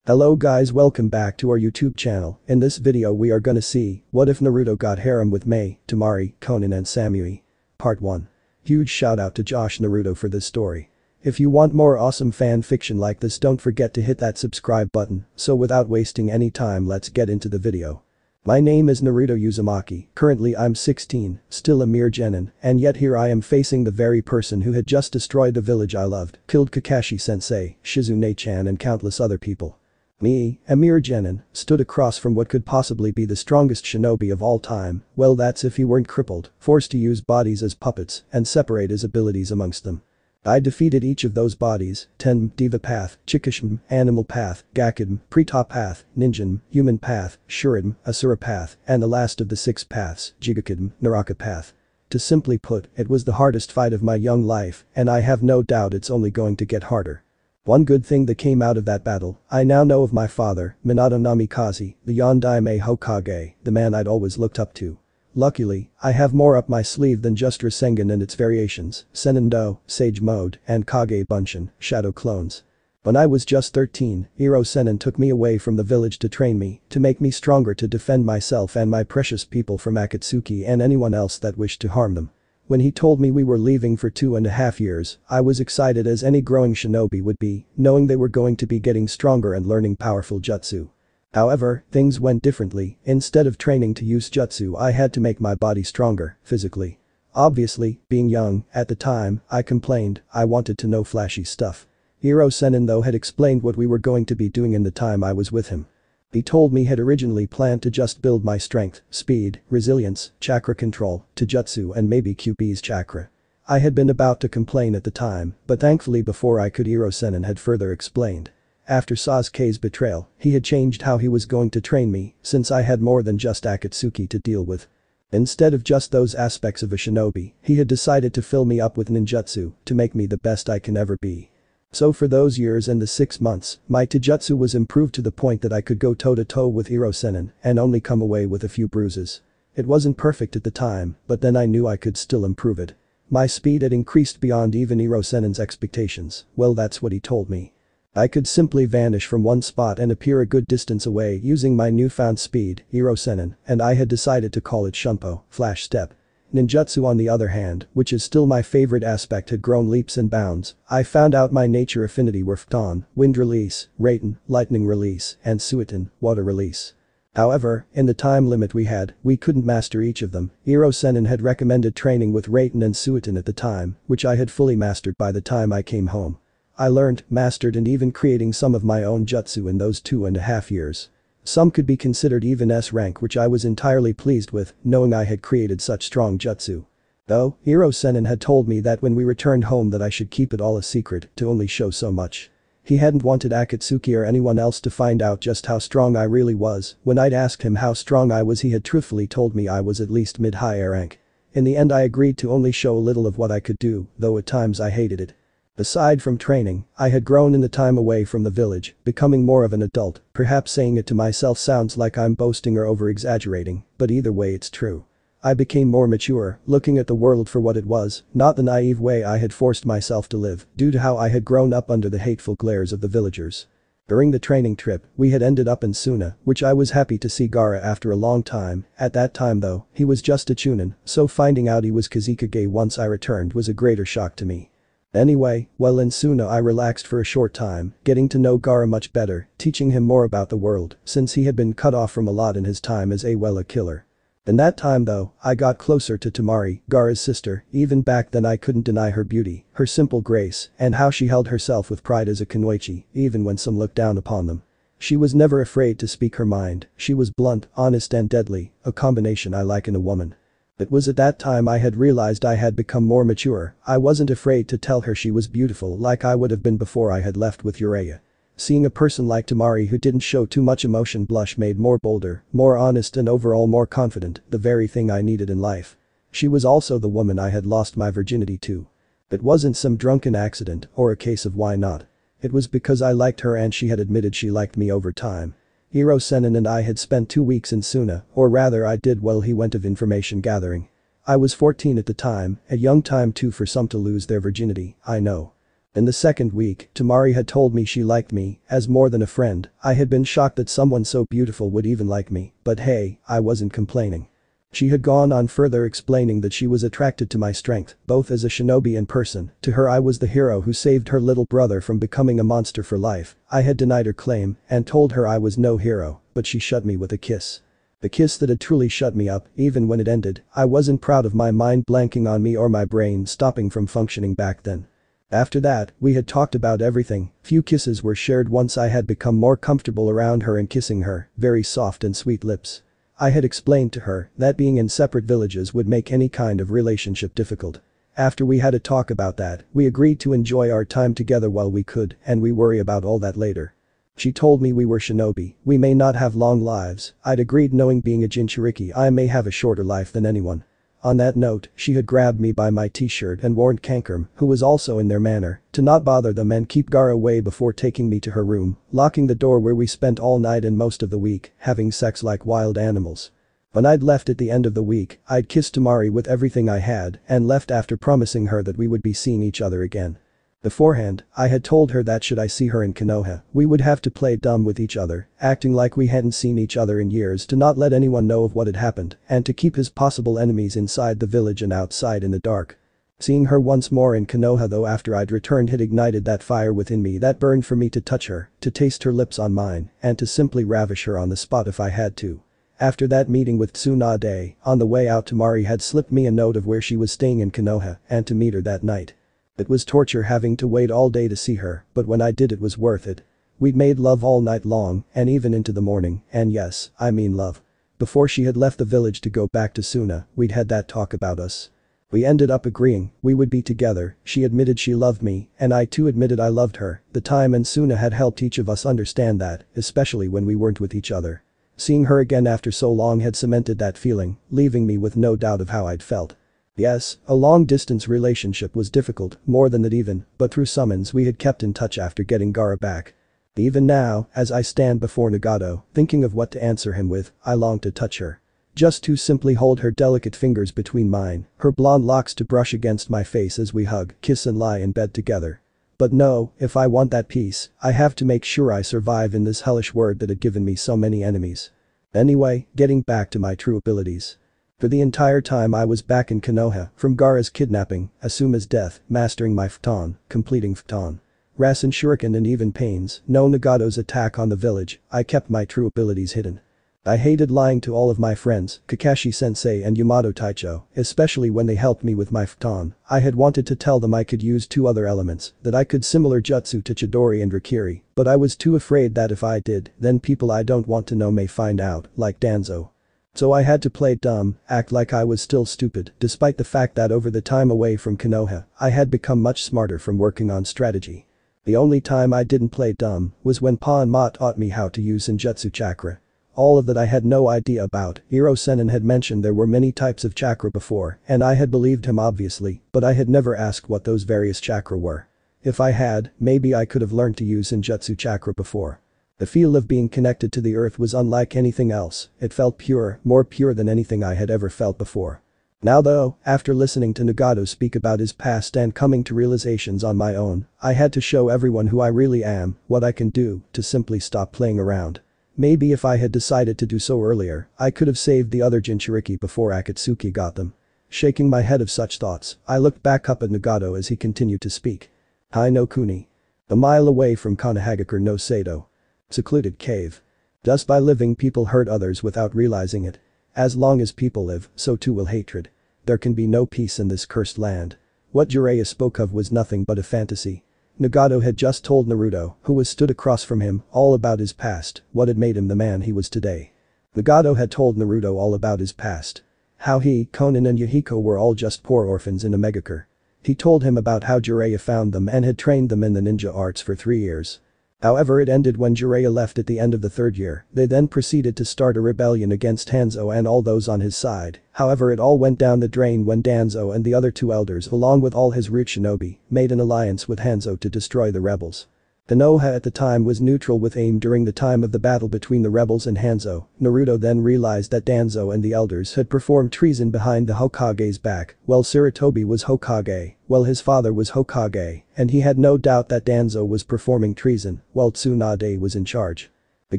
Hello guys, welcome back to our YouTube channel. In this video we are gonna see, what if Naruto got harem with Me, Temari, Konan and Samui? Part 1. Huge shout out to joshnaruto for this story. If you want more awesome fan fiction like this, don't forget to hit that subscribe button. So without wasting any time, let's get into the video. My name is Naruto Uzumaki, currently I'm 16, still a mere genin, and yet here I am facing the very person who had just destroyed the village I loved, killed Kakashi-sensei, Shizune-chan and countless other people. Me, a mere genin, stood across from what could possibly be the strongest shinobi of all time. Well, that's if he weren't crippled, forced to use bodies as puppets, and separate his abilities amongst them. I defeated each of those bodies: Tenm, Diva Path, Chikishim, Animal Path, Gakidm, Preeta Path, Ninjin, Human Path, Shuridm, Asura Path, and the last of the 6 paths, Jigakidm, Naraka Path. To simply put, it was the hardest fight of my young life, and I have no doubt it's only going to get harder. One good thing that came out of that battle, I now know of my father, Minato Namikaze, the Yondaime Hokage, the man I'd always looked up to. Luckily, I have more up my sleeve than just Rasengan and its variations, Senendo, Sage Mode, and Kage Bunshin, Shadow Clones. When I was just 13, Iro Sennin took me away from the village to train me, to make me stronger to defend myself and my precious people from Akatsuki and anyone else that wished to harm them. When he told me we were leaving for 2.5 years, I was excited as any growing shinobi would be, knowing they were going to be getting stronger and learning powerful jutsu. However, things went differently. Instead of training to use jutsu, I had to make my body stronger, physically. Obviously, being young, at the time, I complained, I wanted to know flashy stuff. Iro Sennin though had explained what we were going to be doing in the time I was with him. He told me had originally planned to just build my strength, speed, resilience, chakra control, to jutsu and maybe QB's chakra. I had been about to complain at the time, but thankfully before I could, Iro Sennin had further explained. After Sasuke's betrayal, he had changed how he was going to train me, since I had more than just Akatsuki to deal with. Instead of just those aspects of a shinobi, he had decided to fill me up with ninjutsu to make me the best I can ever be. So for those years and the 6 months, my taijutsu was improved to the point that I could go toe-to-toe with Iro Sennin and only come away with a few bruises. It wasn't perfect at the time, but then I knew I could still improve it. My speed had increased beyond even Iro Sennin's expectations. Well, that's what he told me. I could simply vanish from one spot and appear a good distance away using my newfound speed, Iro Sennin, and I had decided to call it Shunpo, Flash Step. Ninjutsu on the other hand, which is still my favorite aspect, had grown leaps and bounds. I found out my nature affinity were Photon, Wind Release, Raiten, Lightning Release, and Suiton, Water Release. However, in the time limit we couldn't master each of them. Iro Sennin had recommended training with Raiten and Suiton at the time, which I had fully mastered by the time I came home. I learned, mastered and even creating some of my own jutsu in those 2.5 years. Some could be considered even S rank, which I was entirely pleased with, knowing I had created such strong jutsu. Though, Iro Sennin had told me that when we returned home that I should keep it all a secret, to only show so much. He hadn't wanted Akatsuki or anyone else to find out just how strong I really was. When I'd asked him how strong I was, he had truthfully told me I was at least mid-high rank. In the end I agreed to only show a little of what I could do, though at times I hated it. Aside from training, I had grown in the time away from the village, becoming more of an adult. Perhaps saying it to myself sounds like I'm boasting or over-exaggerating, but either way it's true. I became more mature, looking at the world for what it was, not the naive way I had forced myself to live, due to how I had grown up under the hateful glares of the villagers. During the training trip, we had ended up in Suna, which I was happy to see Gaara after a long time. At that time though, he was just a chunin, so finding out he was Kazekage once I returned was a greater shock to me. Anyway, while in Suna I relaxed for a short time, getting to know Gaara much better, teaching him more about the world, since he had been cut off from a lot in his time as a killer. In that time though, I got closer to Temari, Gaara's sister. Even back then I couldn't deny her beauty, her simple grace, and how she held herself with pride as a kunoichi, even when some looked down upon them. She was never afraid to speak her mind. She was blunt, honest and deadly, a combination I like in a woman. It was at that time I had realized I had become more mature. I wasn't afraid to tell her she was beautiful like I would have been before I had left with Uraya. Seeing a person like Temari who didn't show too much emotion blush made more bolder, more honest and overall more confident, the very thing I needed in life. She was also the woman I had lost my virginity to. It wasn't some drunken accident or a case of why not. It was because I liked her and she had admitted she liked me over time. Iro Sennin and I had spent 2 weeks in Suna, or rather I did while he went of information gathering. I was 14 at the time, a young time too for some to lose their virginity, I know. In the second week, Temari had told me she liked me as more than a friend. I had been shocked that someone so beautiful would even like me, but hey, I wasn't complaining. She had gone on further explaining that she was attracted to my strength, both as a shinobi and person. To her I was the hero who saved her little brother from becoming a monster for life. I had denied her claim and told her I was no hero, but she shut me with a kiss. The kiss that had truly shut me up. Even when it ended, I wasn't proud of my mind blanking on me or my brain stopping from functioning back then. After that, we had talked about everything. Few kisses were shared once I had become more comfortable around her and kissing her very soft and sweet lips. I had explained to her that being in separate villages would make any kind of relationship difficult. After we had a talk about that, we agreed to enjoy our time together while we could and we worry about all that later. She told me we were shinobi, we may not have long lives. I'd agreed, knowing being a Jinchuriki I may have a shorter life than anyone. On that note, she had grabbed me by my t-shirt and warned Kankerm, who was also in their manor, to not bother them and keep Gaara away before taking me to her room, locking the door where we spent all night and most of the week, having sex like wild animals. When I'd left at the end of the week, I'd kissed Temari with everything I had and left after promising her that we would be seeing each other again. Beforehand, I had told her that should I see her in Konoha, we would have to play dumb with each other, acting like we hadn't seen each other in years to not let anyone know of what had happened and to keep his possible enemies inside the village and outside in the dark. Seeing her once more in Konoha though after I'd returned had ignited that fire within me that burned for me to touch her, to taste her lips on mine, and to simply ravish her on the spot if I had to. After that meeting with Tsunade, on the way out Temari had slipped me a note of where she was staying in Konoha and to meet her that night. It was torture having to wait all day to see her, but when I did it was worth it. We'd made love all night long and even into the morning, and yes, I mean love. Before she had left the village to go back to Suna, we'd had that talk about us. We ended up agreeing we would be together. She admitted she loved me and I too admitted I loved her. The time and Suna had helped each of us understand that, especially when we weren't with each other. Seeing her again after so long had cemented that feeling, leaving me with no doubt of how I'd felt. Yes, a long-distance relationship was difficult, more than that even, but through summons we had kept in touch after getting Gaara back. Even now, as I stand before Nagato, thinking of what to answer him with, I long to touch her. Just to simply hold her delicate fingers between mine, her blonde locks to brush against my face as we hug, kiss and lie in bed together. But no, if I want that peace, I have to make sure I survive in this hellish world that had given me so many enemies. Anyway, getting back to my true abilities. For the entire time I was back in Konoha, from Gaara's kidnapping, Asuma's death, mastering my futon, completing futon, Rasen Shuriken and even Pains, no Nagato's attack on the village, I kept my true abilities hidden. I hated lying to all of my friends, Kakashi-sensei and Yamato Taicho, especially when they helped me with my futon. I had wanted to tell them I could use two other elements, that I could similar jutsu to Chidori and Rikiri, but I was too afraid that if I did, then people I don't want to know may find out, like Danzo. So I had to play dumb, act like I was still stupid, despite the fact that over the time away from Konoha, I had become much smarter from working on strategy. The only time I didn't play dumb was when Pa and Ma taught me how to use Senjutsu chakra. All of that I had no idea about. Hiro Sennin had mentioned there were many types of chakra before, and I had believed him obviously, but I had never asked what those various chakra were. If I had, maybe I could have learned to use Senjutsu chakra before. The feel of being connected to the earth was unlike anything else, it felt pure, more pure than anything I had ever felt before. Now though, after listening to Nagato speak about his past and coming to realizations on my own, I had to show everyone who I really am, what I can do, to simply stop playing around. Maybe if I had decided to do so earlier, I could have saved the other Jinchuriki before Akatsuki got them. Shaking my head of such thoughts, I looked back up at Nagato as he continued to speak. Hai no Kuni. A mile away from Konohagakure no Sado. Secluded cave. Just by living people hurt others without realizing it. As long as people live, so too will hatred. There can be no peace in this cursed land. What Jiraiya spoke of was nothing but a fantasy. Nagato had just told Naruto, who was stood across from him, all about his past, what had made him the man he was today. Nagato had told Naruto all about his past. How he, Konan and Yahiko were all just poor orphans in a megacure. He told him about how Jiraiya found them and had trained them in the ninja arts for 3 years. However, it ended when Jiraiya left at the end of the 3rd year. They then proceeded to start a rebellion against Hanzo and all those on his side. However, it all went down the drain when Danzo and the other 2 elders along with all his root shinobi made an alliance with Hanzo to destroy the rebels. The Noha at the time was neutral with aim during the time of the battle between the rebels and Hanzo. Naruto then realized that Danzo and the elders had performed treason behind the Hokage's back, while Sarutobi was Hokage, while his father was Hokage, and he had no doubt that Danzo was performing treason, while Tsunade was in charge. The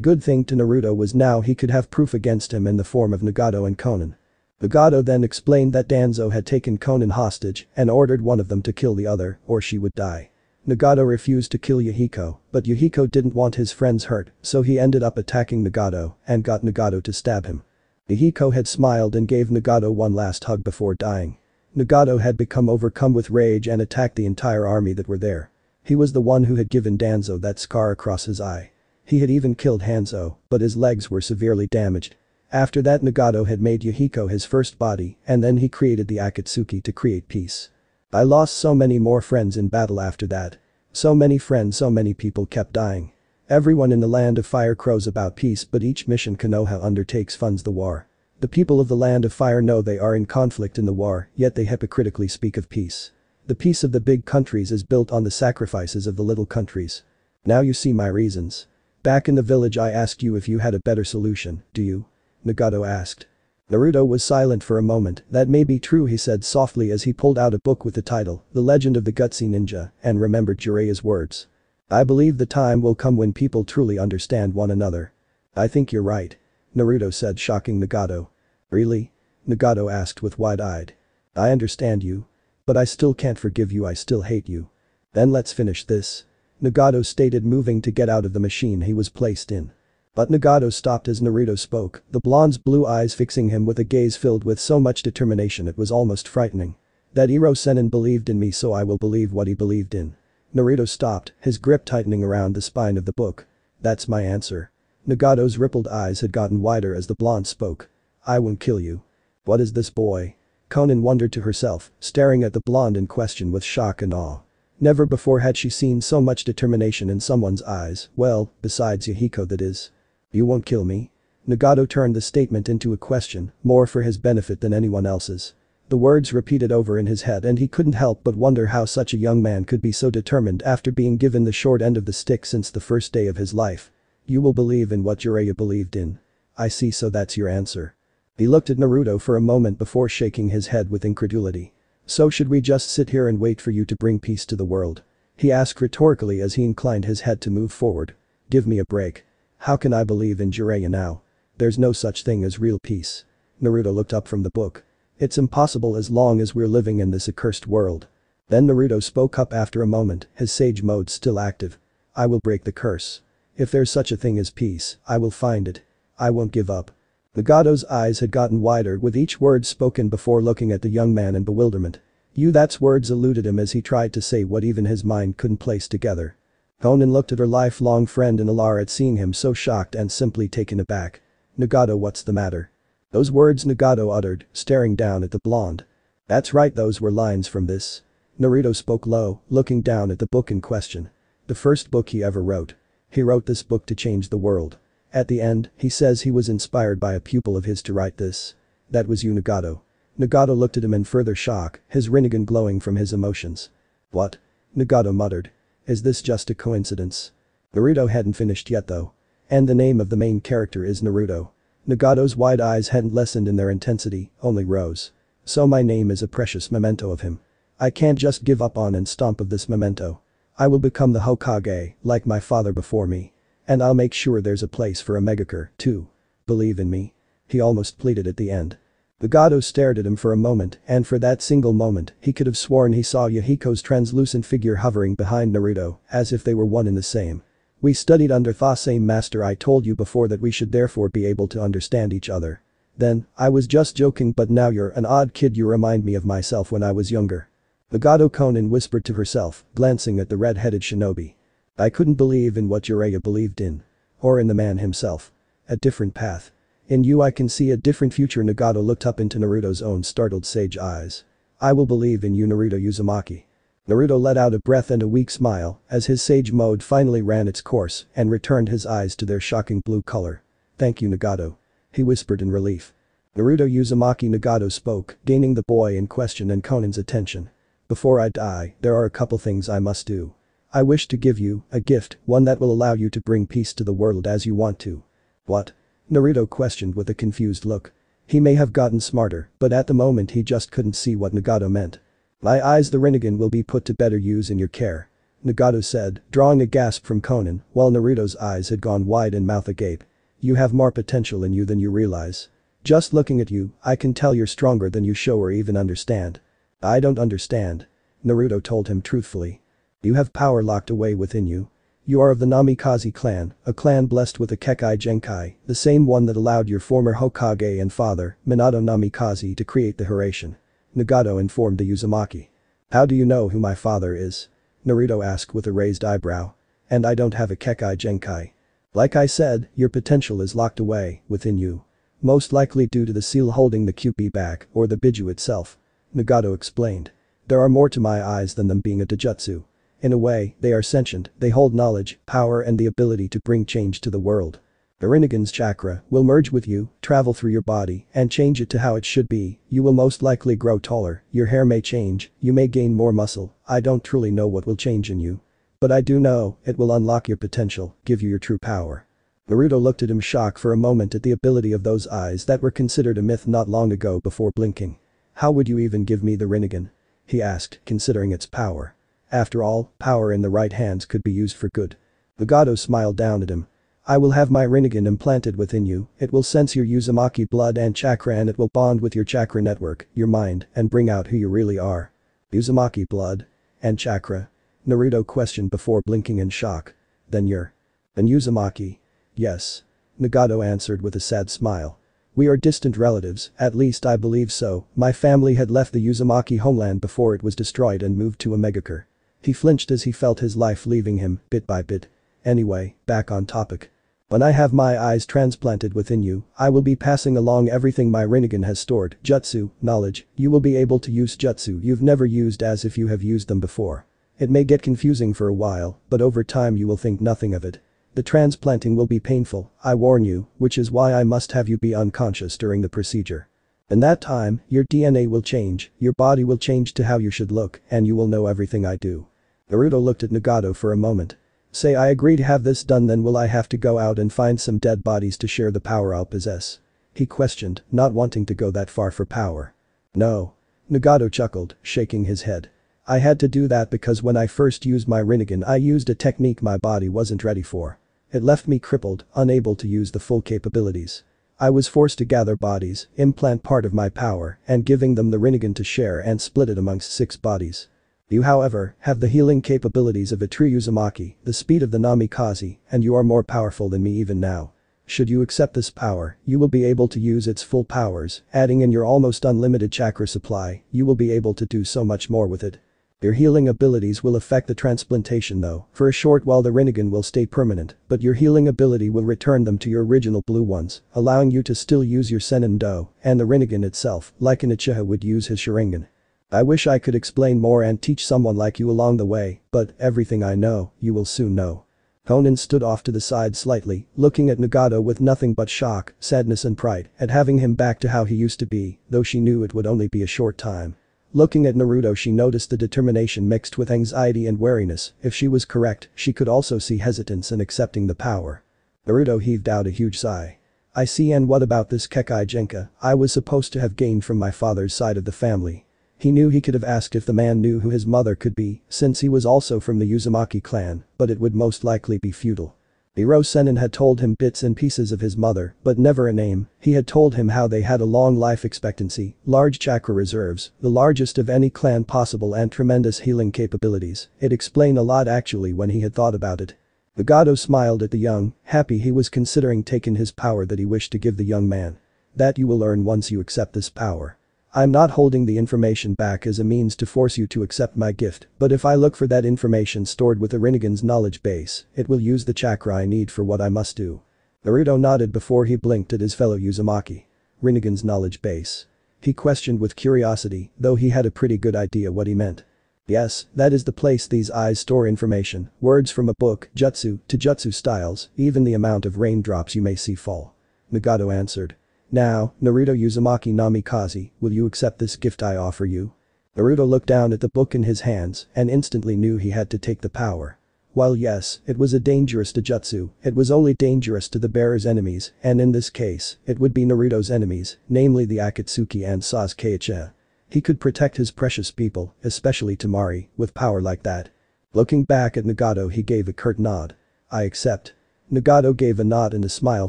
good thing to Naruto was now he could have proof against him in the form of Nagato and Konan. Nagato then explained that Danzo had taken Konan hostage and ordered one of them to kill the other or she would die. Nagato refused to kill Yahiko, but Yahiko didn't want his friends hurt, so he ended up attacking Nagato and got Nagato to stab him. Yahiko had smiled and gave Nagato one last hug before dying. Nagato had become overcome with rage and attacked the entire army that were there. He was the one who had given Danzo that scar across his eye. He had even killed Hanzo, but his legs were severely damaged. After that Nagato had made Yahiko his first body and then he created the Akatsuki to create peace. I lost so many more friends in battle after that. So many friends, so many people kept dying. Everyone in the Land of Fire crows about peace, but each mission Konoha undertakes funds the war. The people of the Land of Fire know they are in conflict in the war, yet they hypocritically speak of peace. The peace of the big countries is built on the sacrifices of the little countries. Now you see my reasons. Back in the village I asked you if you had a better solution, do you? Nagato asked. Naruto was silent for a moment. That may be true, he said softly as he pulled out a book with the title, The Legend of the Gutsy Ninja, and remembered Jiraiya's words. I believe the time will come when people truly understand one another. I think you're right. Naruto said, shocking Nagato. Really? Nagato asked with wide-eyed. I understand you. But I still can't forgive you, I still hate you. Then let's finish this. Nagato stated, moving to get out of the machine he was placed in. But Nagato stopped as Naruto spoke, the blonde's blue eyes fixing him with a gaze filled with so much determination it was almost frightening. That Iro Sennin believed in me, so I will believe what he believed in. Naruto stopped, his grip tightening around the spine of the book. That's my answer. Nagato's rippled eyes had gotten wider as the blonde spoke. I won't kill you. What is this boy? Konan wondered to herself, staring at the blonde in question with shock and awe. Never before had she seen so much determination in someone's eyes, well, besides Yahiko, that is. You won't kill me? Nagato turned the statement into a question, more for his benefit than anyone else's. The words repeated over in his head and he couldn't help but wonder how such a young man could be so determined after being given the short end of the stick since the first day of his life. You will believe in what Jiraiya believed in. I see, so that's your answer. He looked at Naruto for a moment before shaking his head with incredulity. So should we just sit here and wait for you to bring peace to the world? He asked rhetorically as he inclined his head to move forward. Give me a break. How can I believe in Jiraiya now? There's no such thing as real peace. Naruto looked up from the book. It's impossible as long as we're living in this accursed world. Then Naruto spoke up after a moment, his sage mode still active. I will break the curse. If there's such a thing as peace, I will find it. I won't give up. Nagato's eyes had gotten wider with each word spoken before looking at the young man in bewilderment. That's words eluded him as he tried to say what even his mind couldn't place together. Konan looked at her lifelong friend in alarm at seeing him so shocked and simply taken aback. Nagato, what's the matter? Those words Nagato uttered, staring down at the blonde. That's right, those were lines from this. Naruto spoke low, looking down at the book in question. The first book he ever wrote. He wrote this book to change the world. At the end, he says he was inspired by a pupil of his to write this. That was you, Nagato. Nagato looked at him in further shock, his Rinnegan glowing from his emotions. What? Nagato muttered. Is this just a coincidence? Naruto hadn't finished yet though. And the name of the main character is Naruto. Nagato's wide eyes hadn't lessened in their intensity, only rose. So my name is a precious memento of him. I can't just give up on and stomp of this memento. I will become the Hokage, like my father before me. And I'll make sure there's a place for a Megakure, too. Believe in me. He almost pleaded at the end. Nagato stared at him for a moment, and for that single moment, he could have sworn he saw Yahiko's translucent figure hovering behind Naruto, as if they were one and the same. We studied under the same master, I told you before that we should therefore be able to understand each other. Then, I was just joking, but now you're an odd kid, you remind me of myself when I was younger. Nagato Konan whispered to herself, glancing at the red-headed shinobi. I couldn't believe in what Jiraiya believed in. Or in the man himself. A different path. In you I can see a different future. Nagato looked up into Naruto's own startled sage eyes. I will believe in you, Naruto Uzumaki. Naruto let out a breath and a weak smile as his sage mode finally ran its course and returned his eyes to their shocking blue color. Thank you, Nagato. He whispered in relief. Naruto Uzumaki, Nagato spoke, gaining the boy in question and Konan's attention. Before I die, there are a couple things I must do. I wish to give you a gift, one that will allow you to bring peace to the world as you want to." "What?" Naruto questioned with a confused look. He may have gotten smarter, but at the moment he just couldn't see what Nagato meant. "My eyes, the Rinnegan will be put to better use in your care," Nagato said, drawing a gasp from Konan, while Naruto's eyes had gone wide and mouth agape. "You have more potential in you than you realize. Just looking at you, I can tell you're stronger than you show or even understand." "I don't understand," Naruto told him truthfully. "You have power locked away within you. You are of the Namikaze clan, a clan blessed with a Kekkei Genkai, the same one that allowed your former Hokage and father, Minato Namikaze, to create the Hiraishin," Nagato informed the Uzumaki. "How do you know who my father is?" Naruto asked with a raised eyebrow. "And I don't have a Kekkei Genkai. Like I said, your potential is locked away within you. Most likely due to the seal holding the Kyuubi back or the Biju itself," Nagato explained. "There are more to my eyes than them being a taijutsu. In a way, they are sentient, they hold knowledge, power and the ability to bring change to the world. The Rinnegan's chakra will merge with you, travel through your body, and change it to how it should be. You will most likely grow taller, your hair may change, you may gain more muscle. I don't truly know what will change in you. But I do know, it will unlock your potential, give you your true power." Naruto looked at him shocked for a moment at the ability of those eyes that were considered a myth not long ago before blinking. "How would you even give me the Rinnegan?" he asked, considering its power. After all, power in the right hands could be used for good. Nagato smiled down at him. "I will have my Rinnegan implanted within you, it will sense your Uzumaki blood and chakra and it will bond with your chakra network, your mind, and bring out who you really are." "Uzumaki blood? And chakra?" Naruto questioned before blinking in shock. "Then you're an Uzumaki?" "Yes," Nagato answered with a sad smile. "We are distant relatives, at least I believe so. My family had left the Uzumaki homeland before it was destroyed and moved to Omegakure." He flinched as he felt his life leaving him, bit by bit. "Anyway, back on topic. When I have my eyes transplanted within you, I will be passing along everything my Rinnegan has stored, jutsu, knowledge. You will be able to use jutsu you've never used as if you have used them before. It may get confusing for a while, but over time you will think nothing of it. The transplanting will be painful, I warn you, which is why I must have you be unconscious during the procedure. In that time, your DNA will change, your body will change to how you should look, and you will know everything I do." Naruto looked at Nagato for a moment. "Say I agree to have this done, then will I have to go out and find some dead bodies to share the power I'll possess?" he questioned, not wanting to go that far for power. "No." Nagato chuckled, shaking his head. "I had to do that because when I first used my Rinnegan I used a technique my body wasn't ready for. It left me crippled, unable to use the full capabilities. I was forced to gather bodies, implant part of my power, and giving them the Rinnegan to share and split it amongst 6 bodies. You however, have the healing capabilities of a true Uzumaki, the speed of the Namikaze, and you are more powerful than me even now. Should you accept this power, you will be able to use its full powers, adding in your almost unlimited chakra supply, you will be able to do so much more with it. Your healing abilities will affect the transplantation though, for a short while the Rinnegan will stay permanent, but your healing ability will return them to your original blue ones, allowing you to still use your Sanninme, and the Rinnegan itself, like an Uchiha would use his Sharingan. I wish I could explain more and teach someone like you along the way, but everything I know, you will soon know." Konan stood off to the side slightly, looking at Nagato with nothing but shock, sadness and pride at having him back to how he used to be, though she knew it would only be a short time. Looking at Naruto, she noticed the determination mixed with anxiety and wariness. If she was correct, she could also see hesitance in accepting the power. Naruto heaved out a huge sigh. "I see, and what about this Kekkei Genkai I was supposed to have gained from my father's side of the family?" He knew he could have asked if the man knew who his mother could be, since he was also from the Uzumaki clan, but it would most likely be futile. Hiro Sennin had told him bits and pieces of his mother, but never a name. He had told him how they had a long life expectancy, large chakra reserves, the largest of any clan possible, and tremendous healing capabilities. It explained a lot actually when he had thought about it. Nagato smiled at the young, happy he was considering taking his power that he wished to give the young man. "That you will learn once you accept this power. I'm not holding the information back as a means to force you to accept my gift, but if I look for that information stored with the Rinnegan's knowledge base, it will use the chakra I need for what I must do." Naruto nodded before he blinked at his fellow Uzumaki. "Rinnegan's knowledge base?" he questioned with curiosity, though he had a pretty good idea what he meant. "Yes, that is the place these eyes store information, words from a book, jutsu, to jutsu styles, even the amount of raindrops you may see fall," Nagato answered. "Now, Naruto Uzumaki Namikaze, will you accept this gift I offer you?" Naruto looked down at the book in his hands and instantly knew he had to take the power. While yes, it was a dangerous taijutsu, it was only dangerous to the bearer's enemies, and in this case, it would be Naruto's enemies, namely the Akatsuki and Sasuke Uchiha. He could protect his precious people, especially Temari, with power like that. Looking back at Nagato, he gave a curt nod. "I accept." Nagato gave a nod and a smile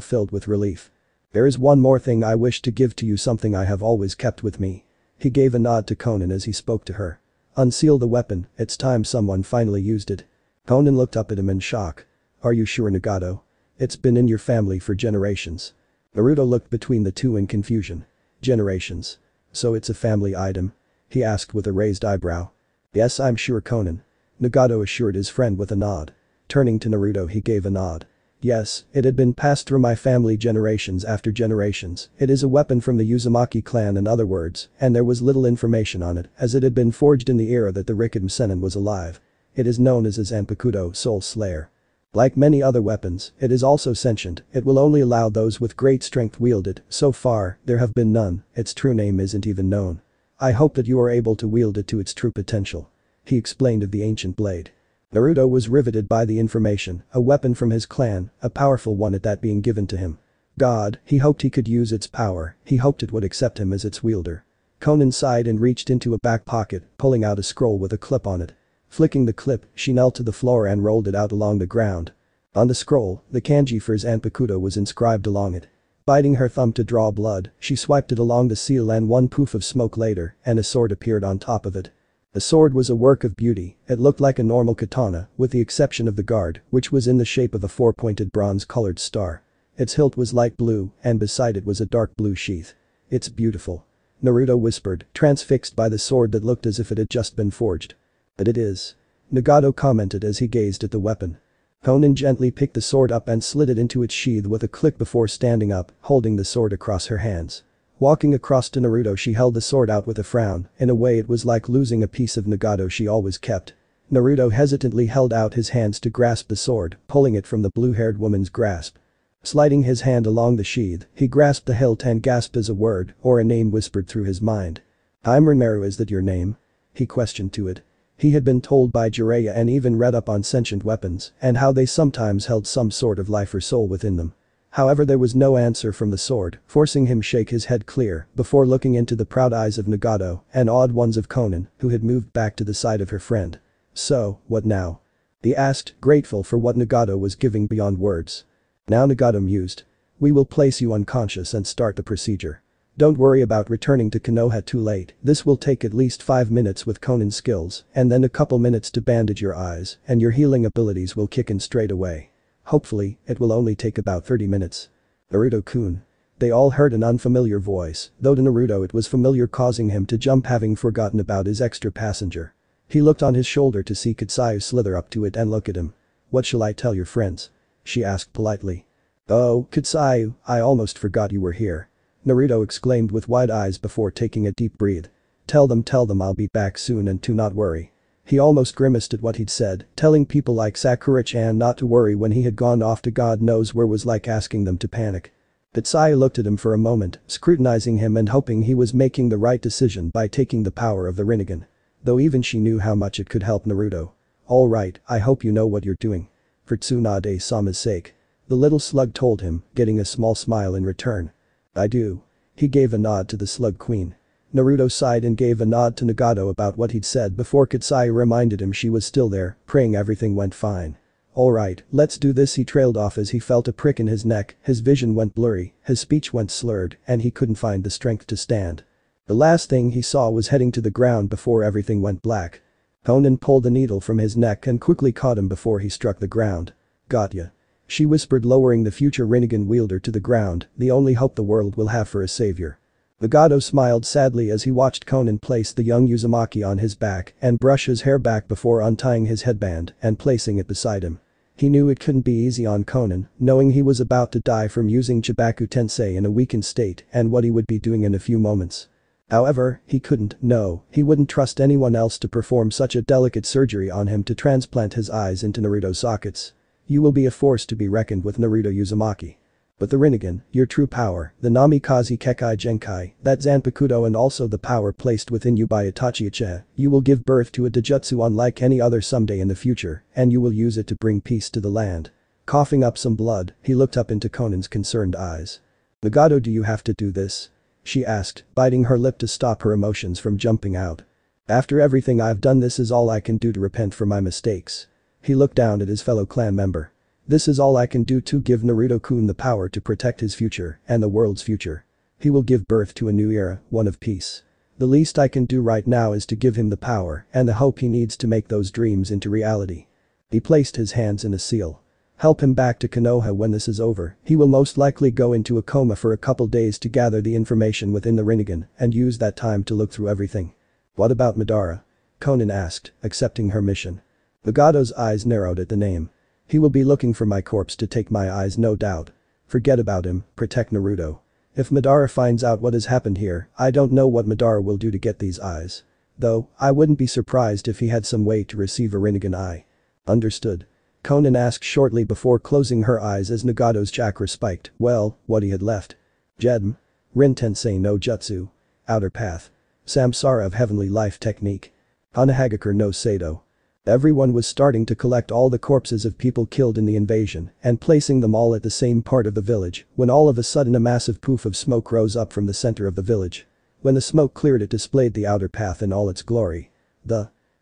filled with relief. "There is one more thing I wish to give to you, something I have always kept with me." He gave a nod to Konan as he spoke to her. "Unseal the weapon, it's time someone finally used it." Konan looked up at him in shock. "Are you sure, Nagato? It's been in your family for generations." Naruto looked between the two in confusion. "Generations? So it's a family item?" he asked with a raised eyebrow. "Yes, I'm sure, Konan." Nagato assured his friend with a nod. Turning to Naruto, he gave a nod. "Yes, it had been passed through my family generations after generations. It is a weapon from the Uzumaki clan, in other words, and there was little information on it as it had been forged in the era that the Rikudō was alive. It is known as a Zanpakuto Soul Slayer. Like many other weapons, it is also sentient, it will only allow those with great strength wield it, so far, there have been none, its true name isn't even known. I hope that you are able to wield it to its true potential." He explained of the ancient blade. Naruto was riveted by the information, a weapon from his clan, a powerful one at that, being given to him. God, he hoped he could use its power, he hoped it would accept him as its wielder. Konan sighed and reached into a back pocket, pulling out a scroll with a clip on it. Flicking the clip, she knelt to the floor and rolled it out along the ground. On the scroll, the kanji for Zanpakuto was inscribed along it. Biting her thumb to draw blood, she swiped it along the seal, and one poof of smoke later, and a sword appeared on top of it. The sword was a work of beauty, it looked like a normal katana, with the exception of the guard, which was in the shape of a four-pointed bronze-colored star. Its hilt was light blue, and beside it was a dark blue sheath. "It's beautiful," Naruto whispered, transfixed by the sword that looked as if it had just been forged. "But it is," Nagato commented as he gazed at the weapon. Konan gently picked the sword up and slid it into its sheath with a click before standing up, holding the sword across her hands. Walking across to Naruto, she held the sword out with a frown, in a way it was like losing a piece of Nagato she always kept. Naruto hesitantly held out his hands to grasp the sword, pulling it from the blue-haired woman's grasp. Sliding his hand along the sheath, he grasped the hilt and gasped as a word, or a name whispered through his mind. "I'm Rinnegan, is that your name?" he questioned to it. He had been told by Jiraiya and even read up on sentient weapons and how they sometimes held some sort of life or soul within them. However, there was no answer from the sword, forcing him shake his head clear before looking into the proud eyes of Nagato and awed ones of Konan, who had moved back to the side of her friend. "So, what now?" he asked, grateful for what Nagato was giving beyond words. "Now," Nagato mused. "We will place you unconscious and start the procedure. Don't worry about returning to Konoha too late, this will take at least 5 minutes with Konan's skills, and then a couple minutes to bandage your eyes, and your healing abilities will kick in straight away. Hopefully, it will only take about 30 minutes. Naruto-kun." They all heard an unfamiliar voice, though to Naruto it was familiar, causing him to jump, having forgotten about his extra passenger. He looked on his shoulder to see Katsuyu slither up to it and look at him. "What shall I tell your friends?" she asked politely. "Oh, Katsuyu, I almost forgot you were here," Naruto exclaimed with wide eyes before taking a deep breath. Tell them I'll be back soon and to not worry." He almost grimaced at what he'd said, telling people like Sakura-chan not to worry when he had gone off to God knows where was like asking them to panic. Katsuyu looked at him for a moment, scrutinizing him and hoping he was making the right decision by taking the power of the Rinnegan. Though even she knew how much it could help Naruto. "Alright, I hope you know what you're doing. For Tsunade-sama's sake," the little slug told him, getting a small smile in return. "I do." He gave a nod to the slug queen. Naruto sighed and gave a nod to Nagato about what he'd said before Katsuyu reminded him she was still there, praying everything went fine. "Alright, let's do this," he trailed off as he felt a prick in his neck, his vision went blurry, his speech went slurred, and he couldn't find the strength to stand. The last thing he saw was heading to the ground before everything went black. Konan pulled the needle from his neck and quickly caught him before he struck the ground. "Got ya," she whispered, lowering the future Rinnegan wielder to the ground, the only hope the world will have for a savior. Nagato smiled sadly as he watched Konan place the young Uzumaki on his back and brush his hair back before untying his headband and placing it beside him. He knew it couldn't be easy on Konan, knowing he was about to die from using Chibaku Tensei in a weakened state and what he would be doing in a few moments. However, he couldn't, no, he wouldn't trust anyone else to perform such a delicate surgery on him to transplant his eyes into Naruto's sockets. "You will be a force to be reckoned with, Naruto Uzumaki." But the Rinnegan, your true power, the Namikaze Kekkai Genkai, that Zanpakuto and also the power placed within you by Itachi Uchiha, you will give birth to a Dojutsu unlike any other someday in the future, and you will use it to bring peace to the land. Coughing up some blood, he looked up into Konan's concerned eyes. Nagato, do you have to do this? She asked, biting her lip to stop her emotions from jumping out. After everything I've done, this is all I can do to repent for my mistakes. He looked down at his fellow clan member. This is all I can do to give Naruto-kun the power to protect his future and the world's future. He will give birth to a new era, one of peace. The least I can do right now is to give him the power and the hope he needs to make those dreams into reality. He placed his hands in a seal. Help him back to Konoha when this is over. He will most likely go into a coma for a couple days to gather the information within the Rinnegan and use that time to look through everything. What about Madara? Konan asked, accepting her mission. Nagato's eyes narrowed at the name. He will be looking for my corpse to take my eyes, no doubt. Forget about him, protect Naruto. If Madara finds out what has happened here, I don't know what Madara will do to get these eyes. Though, I wouldn't be surprised if he had some way to receive a Rinnegan eye. Understood. Konan asked shortly before closing her eyes as Nagato's chakra spiked, well, what he had left. Jedm. Rin Tensei no Jutsu. Outer Path. Samsara of Heavenly Life Technique. Hanahagakure no Sado. Everyone was starting to collect all the corpses of people killed in the invasion and placing them all at the same part of the village when all of a sudden a massive poof of smoke rose up from the center of the village. When the smoke cleared, it displayed the outer path in all its glory.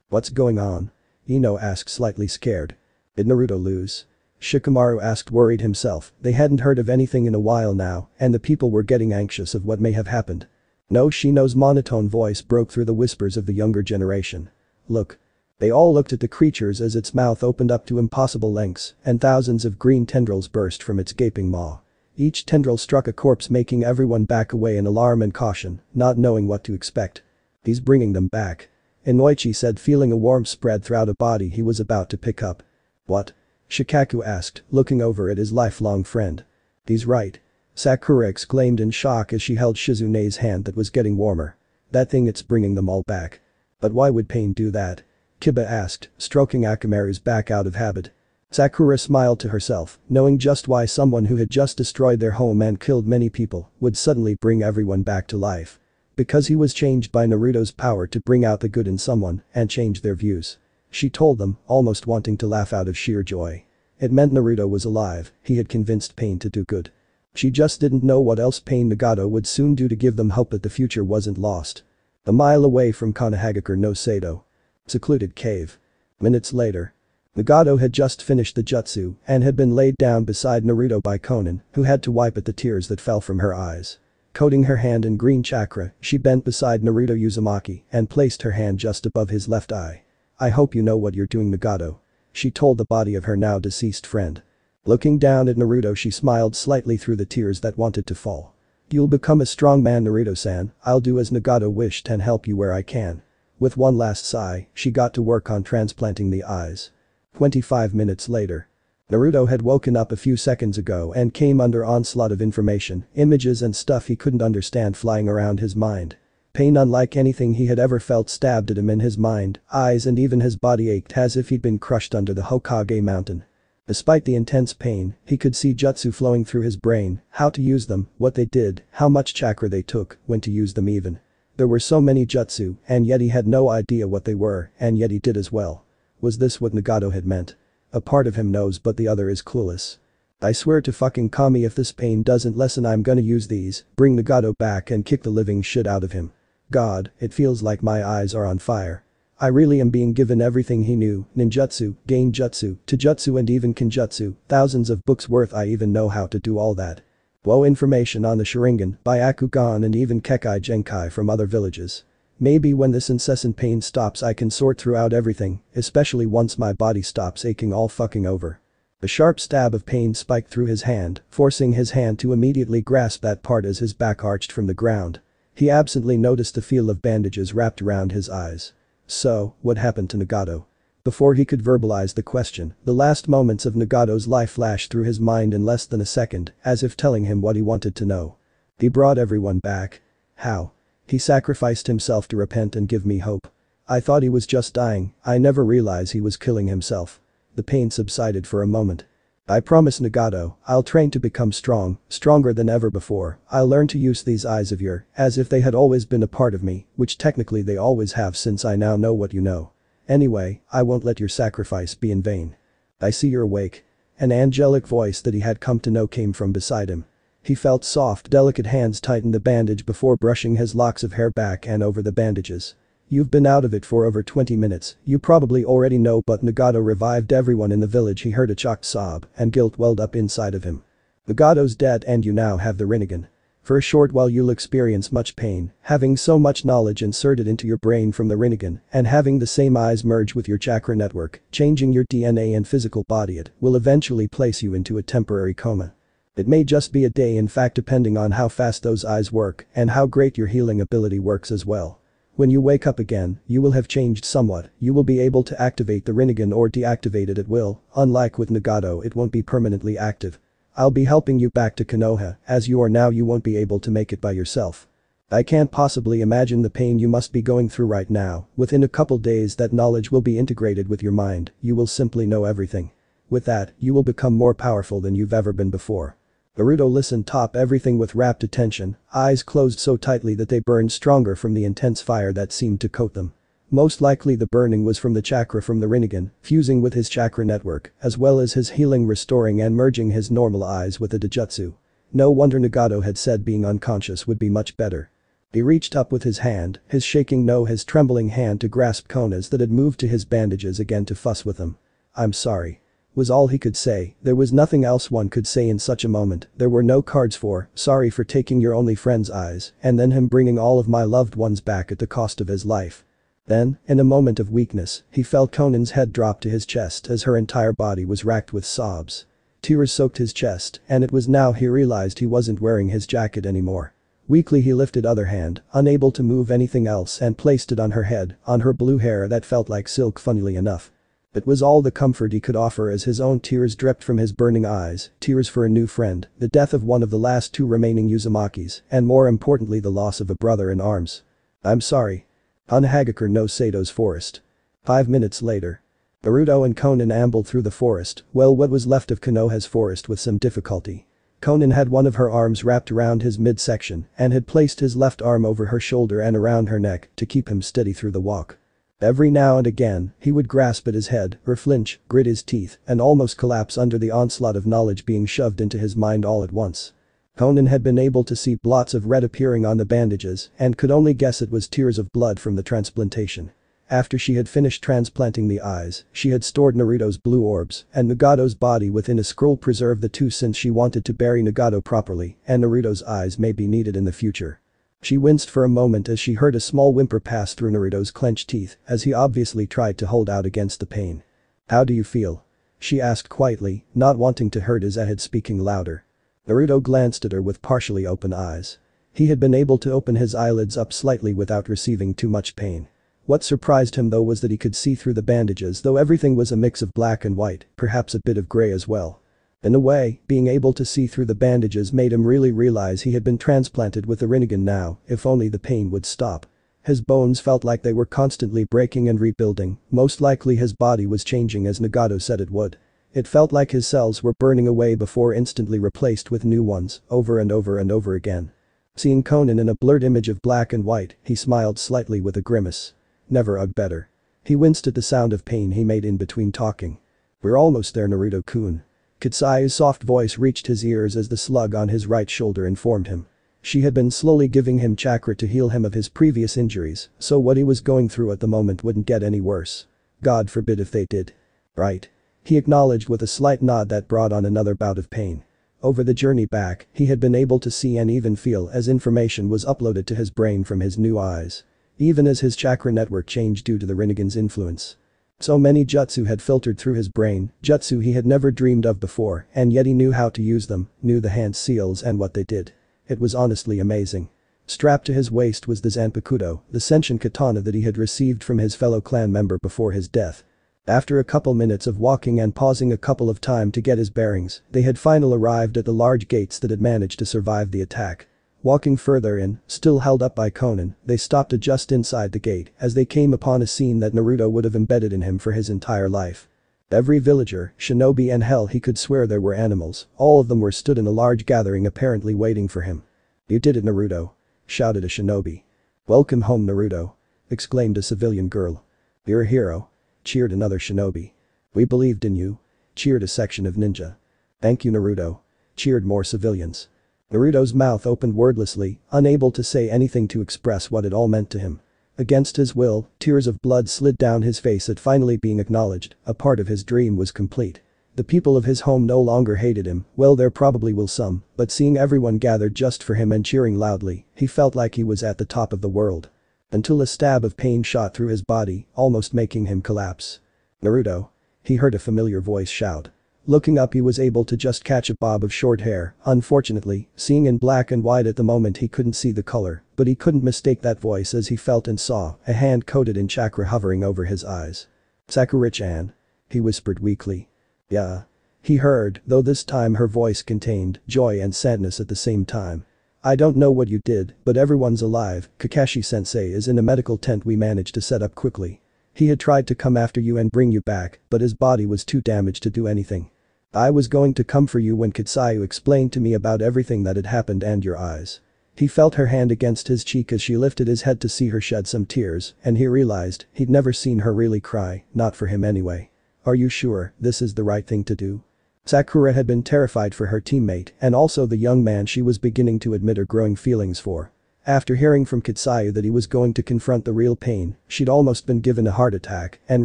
What's going on? Ino asked, slightly scared. Did Naruto lose? Shikamaru asked, worried himself. They hadn't heard of anything in a while now and the people were getting anxious of what may have happened. No, Shino's monotone voice broke through the whispers of the younger generation. Look. They all looked at the creatures as its mouth opened up to impossible lengths and thousands of green tendrils burst from its gaping maw. Each tendril struck a corpse, making everyone back away in alarm and caution, not knowing what to expect. He's bringing them back. Inoichi said, feeling a warmth spread throughout a body he was about to pick up. What? Shikaku asked, looking over at his lifelong friend. He's right. Sakura exclaimed in shock as she held Shizune's hand that was getting warmer. That thing, it's bringing them all back. But why would Pain do that? Kiba asked, stroking Akamaru's back out of habit. Sakura smiled to herself, knowing just why someone who had just destroyed their home and killed many people would suddenly bring everyone back to life. Because he was changed by Naruto's power to bring out the good in someone and change their views. She told them, almost wanting to laugh out of sheer joy. It meant Naruto was alive, he had convinced Pain to do good. She just didn't know what else Pain Nagato would soon do to give them hope that the future wasn't lost. A mile away from Hanahagakure no Sado. Secluded cave. Minutes later. Nagato had just finished the jutsu and had been laid down beside Naruto by Konan, who had to wipe at the tears that fell from her eyes. Coating her hand in green chakra, she bent beside Naruto Uzumaki and placed her hand just above his left eye. I hope you know what you're doing, Nagato. She told the body of her now deceased friend. Looking down at Naruto, she smiled slightly through the tears that wanted to fall. You'll become a strong man, Naruto-san. I'll do as Nagato wished and help you where I can. With one last sigh, she got to work on transplanting the eyes. 25 minutes later. Naruto had woken up a few seconds ago and came under onslaught of information, images and stuff he couldn't understand flying around his mind. Pain unlike anything he had ever felt stabbed at him in his mind, eyes and even his body ached as if he'd been crushed under the Hokage mountain. Despite the intense pain, he could see jutsu flowing through his brain, how to use them, what they did, how much chakra they took, when to use them even. There were so many jutsu, and yet he had no idea what they were, and yet he did as well. Was this what Nagato had meant? A part of him knows but the other is clueless. I swear to fucking Kami, if this pain doesn't lessen, I'm gonna use these, bring Nagato back and kick the living shit out of him. God, it feels like my eyes are on fire. I really am being given everything he knew, ninjutsu, genjutsu, taijutsu and even kenjutsu, thousands of books worth. I even know how to do all that. Whoa, information on the Sharingan, Byakugan and even Kekkai Genkai from other villages. Maybe when this incessant pain stops I can sort throughout everything, especially once my body stops aching all fucking over. A sharp stab of pain spiked through his hand, forcing his hand to immediately grasp that part as his back arched from the ground. He absently noticed the feel of bandages wrapped around his eyes. So, what happened to Nagato? Before he could verbalize the question, the last moments of Nagato's life flashed through his mind in less than a second, as if telling him what he wanted to know. He brought everyone back. How? He sacrificed himself to repent and give me hope. I thought he was just dying, I never realized he was killing himself. The pain subsided for a moment. I promise Nagato, I'll train to become strong, stronger than ever before. I'll learn to use these eyes of yours as if they had always been a part of me, which technically they always have since I now know what you know. Anyway, I won't let your sacrifice be in vain. I see you're awake. An angelic voice that he had come to know came from beside him. He felt soft, delicate hands tighten the bandage before brushing his locks of hair back and over the bandages. You've been out of it for over 20 minutes, you probably already know, but Nagato revived everyone in the village. He heard a shocked sob and guilt welled up inside of him. Nagato's dead and you now have the Rinnegan. For a short while you'll experience much pain, having so much knowledge inserted into your brain from the Rinnegan and having the same eyes merge with your chakra network, changing your DNA and physical body. It will eventually place you into a temporary coma. It may just be a day, in fact, depending on how fast those eyes work and how great your healing ability works as well. When you wake up again, you will have changed somewhat. You will be able to activate the Rinnegan or deactivate it at will. Unlike with Nagato, it won't be permanently active. I'll be helping you back to Konoha, as you are now. You won't be able to make it by yourself. I can't possibly imagine the pain you must be going through right now. Within a couple days that knowledge will be integrated with your mind, you will simply know everything. With that, you will become more powerful than you've ever been before. Naruto listened to everything with rapt attention, eyes closed so tightly that they burned stronger from the intense fire that seemed to coat them. Most likely the burning was from the chakra from the Rinnegan, fusing with his chakra network, as well as his healing, restoring and merging his normal eyes with the Dojutsu. No wonder Nagato had said being unconscious would be much better. He reached up with his hand, his shaking no, his trembling hand, to grasp Kona's that had moved to his bandages again to fuss with them. I'm sorry. Was all he could say. There was nothing else one could say in such a moment. There were no cards for sorry for taking your only friend's eyes and then him bringing all of my loved ones back at the cost of his life. Then, in a moment of weakness, he felt Konan's head drop to his chest as her entire body was racked with sobs. Tears soaked his chest, and it was now he realized he wasn't wearing his jacket anymore. Weakly he lifted other hand, unable to move anything else, and placed it on her head, on her blue hair that felt like silk, funnily enough. It was all the comfort he could offer as his own tears dripped from his burning eyes, tears for a new friend, the death of one of the last two remaining Uzumakis, and more importantly the loss of a brother in arms. I'm sorry. On Hagakure no Sato's forest. 5 minutes later. Naruto and Konan ambled through the forest, well, what was left of Konoha's forest, with some difficulty. Konan had one of her arms wrapped around his midsection and had placed his left arm over her shoulder and around her neck to keep him steady through the walk. Every now and again, he would grasp at his head, or flinch, grit his teeth, and almost collapse under the onslaught of knowledge being shoved into his mind all at once. Konan had been able to see blots of red appearing on the bandages and could only guess it was tears of blood from the transplantation. After she had finished transplanting the eyes, she had stored Naruto's blue orbs and Nagato's body within a scroll, preserve the two since she wanted to bury Nagato properly and Naruto's eyes may be needed in the future. She winced for a moment as she heard a small whimper pass through Naruto's clenched teeth as he obviously tried to hold out against the pain. How do you feel? She asked quietly, not wanting to hurt his head, speaking louder. Naruto glanced at her with partially open eyes. He had been able to open his eyelids up slightly without receiving too much pain. What surprised him though was that he could see through the bandages, though everything was a mix of black and white, perhaps a bit of gray as well. In a way, being able to see through the bandages made him really realize he had been transplanted with the Rinnegan now, if only the pain would stop. His bones felt like they were constantly breaking and rebuilding, most likely his body was changing as Nagato said it would. It felt like his cells were burning away before instantly replaced with new ones, over and over and over again. Seeing Konan in a blurred image of black and white, he smiled slightly with a grimace. Never ug better. He winced at the sound of pain he made in between talking. We're almost there, Naruto-kun. Kitsai's soft voice reached his ears as the slug on his right shoulder informed him. She had been slowly giving him chakra to heal him of his previous injuries, so what he was going through at the moment wouldn't get any worse. God forbid if they did. Right. He acknowledged with a slight nod that brought on another bout of pain. Over the journey back, he had been able to see and even feel as information was uploaded to his brain from his new eyes. Even as his chakra network changed due to the Rinnegan's influence. So many jutsu had filtered through his brain, jutsu he had never dreamed of before, and yet he knew how to use them, knew the hand seals and what they did. It was honestly amazing. Strapped to his waist was the Zanpakuto, the sentient katana that he had received from his fellow clan member before his death. After a couple minutes of walking and pausing a couple of times to get his bearings, they had finally arrived at the large gates that had managed to survive the attack. Walking further in, still held up by Konan, they stopped just inside the gate as they came upon a scene that Naruto would have embedded in him for his entire life. Every villager, shinobi and hell he could swear there were animals, all of them were stood in a large gathering apparently waiting for him. "You did it, Naruto," shouted a shinobi. "Welcome home, Naruto," exclaimed a civilian girl. "You're a hero," cheered another shinobi. "We believed in you," cheered a section of ninja. "Thank you, Naruto," cheered more civilians. Naruto's mouth opened wordlessly, unable to say anything to express what it all meant to him. Against his will, tears of blood slid down his face at finally being acknowledged, a part of his dream was complete. The people of his home no longer hated him, well there probably will some, but seeing everyone gathered just for him and cheering loudly, he felt like he was at the top of the world. Until a stab of pain shot through his body, almost making him collapse. "Naruto," he heard a familiar voice shout. Looking up he was able to just catch a bob of short hair, unfortunately, seeing in black and white at the moment he couldn't see the color, but he couldn't mistake that voice as he felt and saw a hand coated in chakra hovering over his eyes. "Sakura-chan," he whispered weakly. "Yeah." He heard, though this time her voice contained joy and sadness at the same time. "I don't know what you did, but everyone's alive. Kakashi-sensei is in a medical tent we managed to set up quickly. He had tried to come after you and bring you back, but his body was too damaged to do anything. I was going to come for you when Kitsuyu explained to me about everything that had happened and your eyes." He felt her hand against his cheek as she lifted his head to see her shed some tears, and he realized he'd never seen her really cry, not for him anyway. "Are you sure this is the right thing to do?" Sakura had been terrified for her teammate and also the young man she was beginning to admit her growing feelings for. After hearing from Kitsuyu that he was going to confront the real pain, she'd almost been given a heart attack, and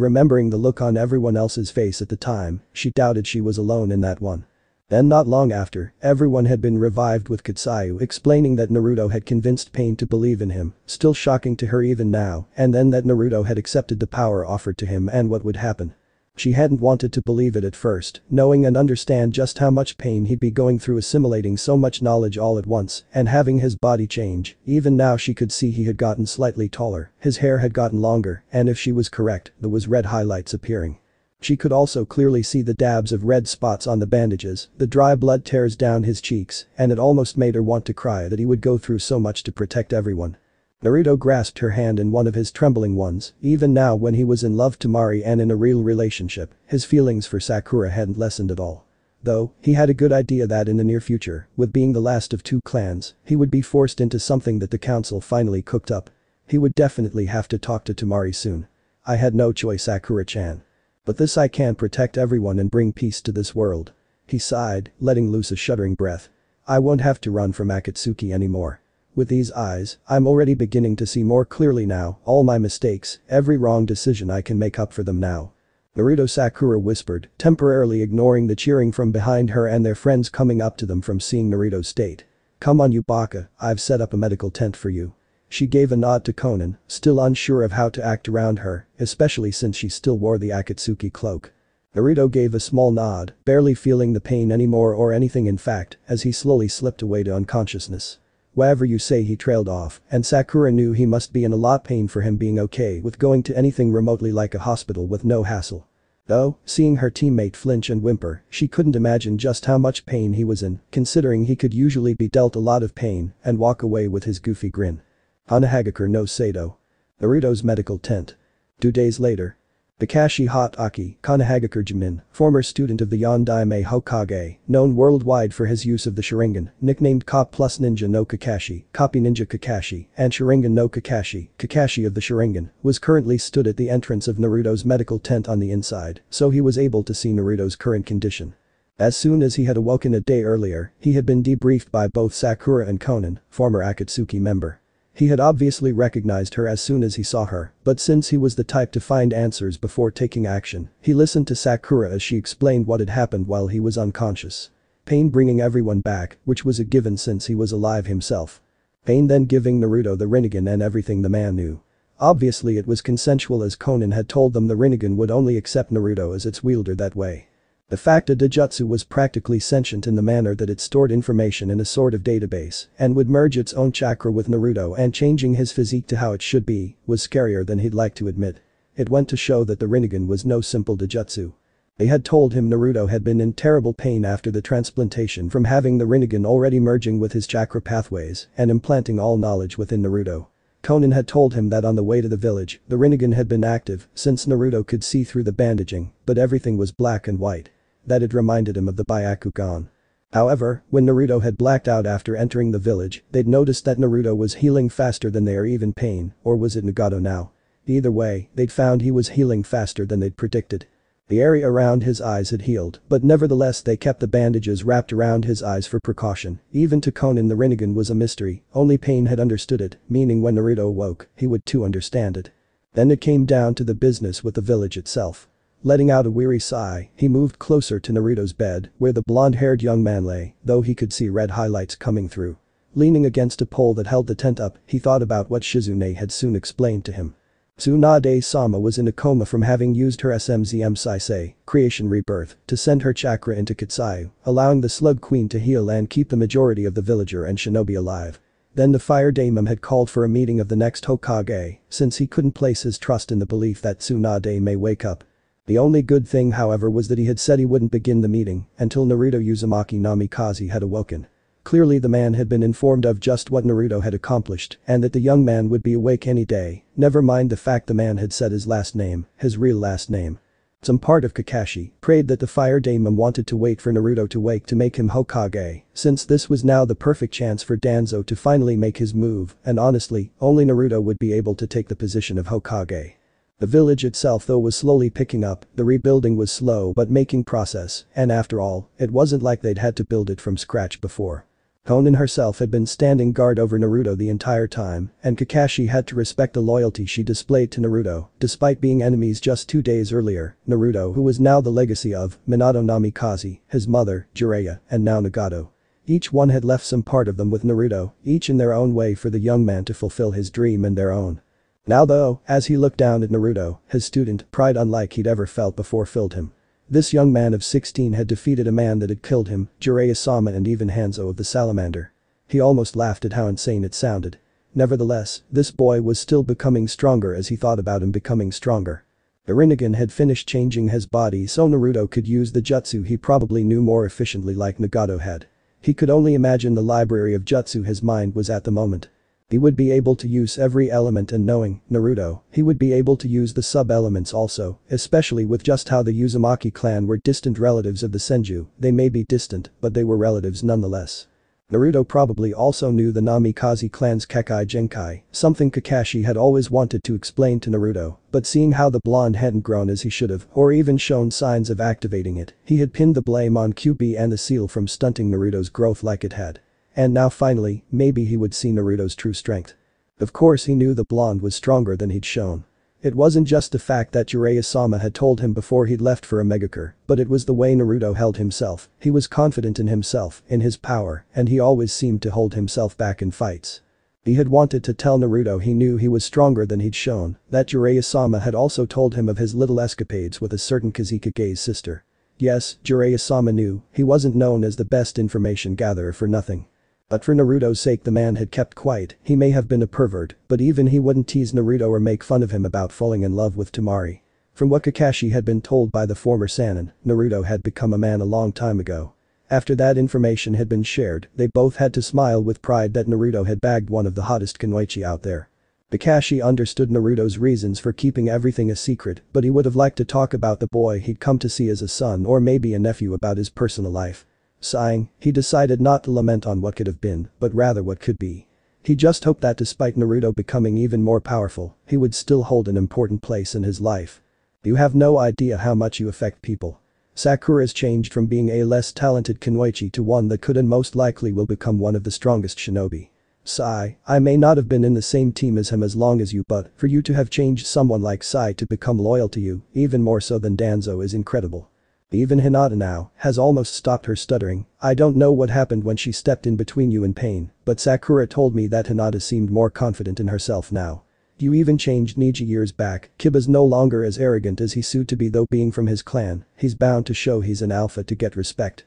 remembering the look on everyone else's face at the time, she doubted she was alone in that one. Then not long after, everyone had been revived with Kitsuyu explaining that Naruto had convinced Pain to believe in him, still shocking to her even now, and then that Naruto had accepted the power offered to him and what would happen. She hadn't wanted to believe it at first, knowing and understand just how much pain he'd be going through assimilating so much knowledge all at once and having his body change. Even now she could see he had gotten slightly taller, his hair had gotten longer, and if she was correct, there was red highlights appearing. She could also clearly see the dabs of red spots on the bandages, the dry blood tears down his cheeks, and it almost made her want to cry that he would go through so much to protect everyone. Naruto grasped her hand in one of his trembling ones. Even now when he was in love with Temari and in a real relationship, his feelings for Sakura hadn't lessened at all. Though, he had a good idea that in the near future, with being the last of two clans, he would be forced into something that the council finally cooked up. He would definitely have to talk to Temari soon. "I had no choice, Sakura-chan. But this I can protect everyone and bring peace to this world." He sighed, letting loose a shuddering breath. "I won't have to run from Akatsuki anymore. With these eyes, I'm already beginning to see more clearly now, all my mistakes, every wrong decision I can make up for them now." Naruto, Sakura whispered, temporarily ignoring the cheering from behind her and their friends coming up to them from seeing Naruto's state. "Come on you baka, I've set up a medical tent for you." She gave a nod to Konan, still unsure of how to act around her, especially since she still wore the Akatsuki cloak. Naruto gave a small nod, barely feeling the pain anymore or anything in fact, as he slowly slipped away to unconsciousness. "Whatever you say," he trailed off, and Sakura knew he must be in a lot pain for him being okay with going to anything remotely like a hospital with no hassle. Though, seeing her teammate flinch and whimper, she couldn't imagine just how much pain he was in, considering he could usually be dealt a lot of pain and walk away with his goofy grin. Hanahagakure no Sato. Naruto's medical tent. 2 days later. Kakashi Hatake, Kanahagakure Jimin, former student of the Yondaime Hokage, known worldwide for his use of the Sharingan, nicknamed Ka plus Ninja no Kakashi, Copy Ninja Kakashi, and Sharingan no Kakashi, Kakashi of the Sharingan, was currently stood at the entrance of Naruto's medical tent on the inside, so he was able to see Naruto's current condition. As soon as he had awoken a day earlier, he had been debriefed by both Sakura and Konan, former Akatsuki member. He had obviously recognized her as soon as he saw her, but since he was the type to find answers before taking action, he listened to Sakura as she explained what had happened while he was unconscious. Pain bringing everyone back, which was a given since he was alive himself. Pain then giving Naruto the Rinnegan and everything the man knew. Obviously it was consensual as Konan had told them the Rinnegan would only accept Naruto as its wielder that way. The fact a Dojutsu was practically sentient in the manner that it stored information in a sort of database and would merge its own chakra with Naruto and changing his physique to how it should be was scarier than he'd like to admit. It went to show that the Rinnegan was no simple Dojutsu. They had told him Naruto had been in terrible pain after the transplantation from having the Rinnegan already merging with his chakra pathways and implanting all knowledge within Naruto. Konan had told him that on the way to the village, the Rinnegan had been active since Naruto could see through the bandaging, but everything was black and white. That had reminded him of the Byakugan. However, when Naruto had blacked out after entering the village, they'd noticed that Naruto was healing faster than they are even pain, or was it Nagato now? Either way, they'd found he was healing faster than they'd predicted. The area around his eyes had healed, but nevertheless they kept the bandages wrapped around his eyes for precaution. Even to Konan the Rinnegan was a mystery, only Pain had understood it, meaning when Naruto awoke, he would too understand it. Then it came down to the business with the village itself. Letting out a weary sigh, he moved closer to Naruto's bed, where the blonde-haired young man lay, though he could see red highlights coming through. Leaning against a pole that held the tent up, he thought about what Shizune had soon explained to him. Tsunade-sama was in a coma from having used her SMZM Saisei, creation rebirth, to send her chakra into Kitsuyu, allowing the Slug Queen to heal and keep the majority of the villager and shinobi alive. Then the Fire Daemon had called for a meeting of the next Hokage, since he couldn't place his trust in the belief that Tsunade may wake up. The only good thing however was that he had said he wouldn't begin the meeting until Naruto Uzumaki Namikaze had awoken. Clearly the man had been informed of just what Naruto had accomplished and that the young man would be awake any day, never mind the fact the man had said his last name, his real last name. Some part of Kakashi prayed that the Fire Daemon wanted to wait for Naruto to wake to make him Hokage, since this was now the perfect chance for Danzo to finally make his move, and honestly, only Naruto would be able to take the position of Hokage. The village itself though was slowly picking up, the rebuilding was slow but making process, and after all, it wasn't like they'd had to build it from scratch before. Konan herself had been standing guard over Naruto the entire time, and Kakashi had to respect the loyalty she displayed to Naruto, despite being enemies just 2 days earlier. Naruto, who was now the legacy of Minato Namikaze, his mother, Jiraiya, and now Nagato. Each one had left some part of them with Naruto, each in their own way for the young man to fulfill his dream and their own. Now though, as he looked down at Naruto, his student, pride unlike he'd ever felt before filled him. This young man of 16 had defeated a man that had killed him, Jiraiya-sama and even Hanzo of the Salamander. He almost laughed at how insane it sounded. Nevertheless, this boy was still becoming stronger as he thought about him becoming stronger. The Rinnegan had finished changing his body so Naruto could use the jutsu he probably knew more efficiently like Nagato had. He could only imagine the library of jutsu his mind was at the moment. He would be able to use every element and knowing Naruto, he would be able to use the sub-elements also, especially with just how the Uzumaki clan were distant relatives of the Senju. They may be distant, but they were relatives nonetheless. Naruto probably also knew the Namikaze clan's Kekkei Genkai, something Kakashi had always wanted to explain to Naruto, but seeing how the blonde hadn't grown as he should have, or even shown signs of activating it, he had pinned the blame on QB and the seal from stunting Naruto's growth like it had. And now finally, maybe he would see Naruto's true strength. Of course he knew the blonde was stronger than he'd shown. It wasn't just the fact that Jiraiya-sama had told him before he'd left for a Megakure, but it was the way Naruto held himself. He was confident in himself, in his power, and he always seemed to hold himself back in fights. He had wanted to tell Naruto he knew he was stronger than he'd shown, that Jiraiya-sama had also told him of his little escapades with a certain Kazekage's sister. Yes, Jiraiya-sama knew, he wasn't known as the best information gatherer for nothing. But for Naruto's sake the man had kept quiet. He may have been a pervert, but even he wouldn't tease Naruto or make fun of him about falling in love with Temari. From what Kakashi had been told by the former Sannin, Naruto had become a man a long time ago. After that information had been shared, they both had to smile with pride that Naruto had bagged one of the hottest kunoichi out there. Kakashi understood Naruto's reasons for keeping everything a secret, but he would have liked to talk about the boy he'd come to see as a son or maybe a nephew about his personal life. Sighing, he decided not to lament on what could have been, but rather what could be. He just hoped that despite Naruto becoming even more powerful, he would still hold an important place in his life. You have no idea how much you affect people. Sakura's changed from being a less talented kunoichi to one that could and most likely will become one of the strongest shinobi. Sai, I may not have been in the same team as him as long as you, but for you to have changed someone like Sai to become loyal to you, even more so than Danzo, is incredible. Even Hinata now has almost stopped her stuttering. I don't know what happened when she stepped in between you and Pain, but Sakura told me that Hinata seemed more confident in herself now. You even changed Niji years back. Kiba's no longer as arrogant as he sued to be though being from his clan, he's bound to show he's an alpha to get respect.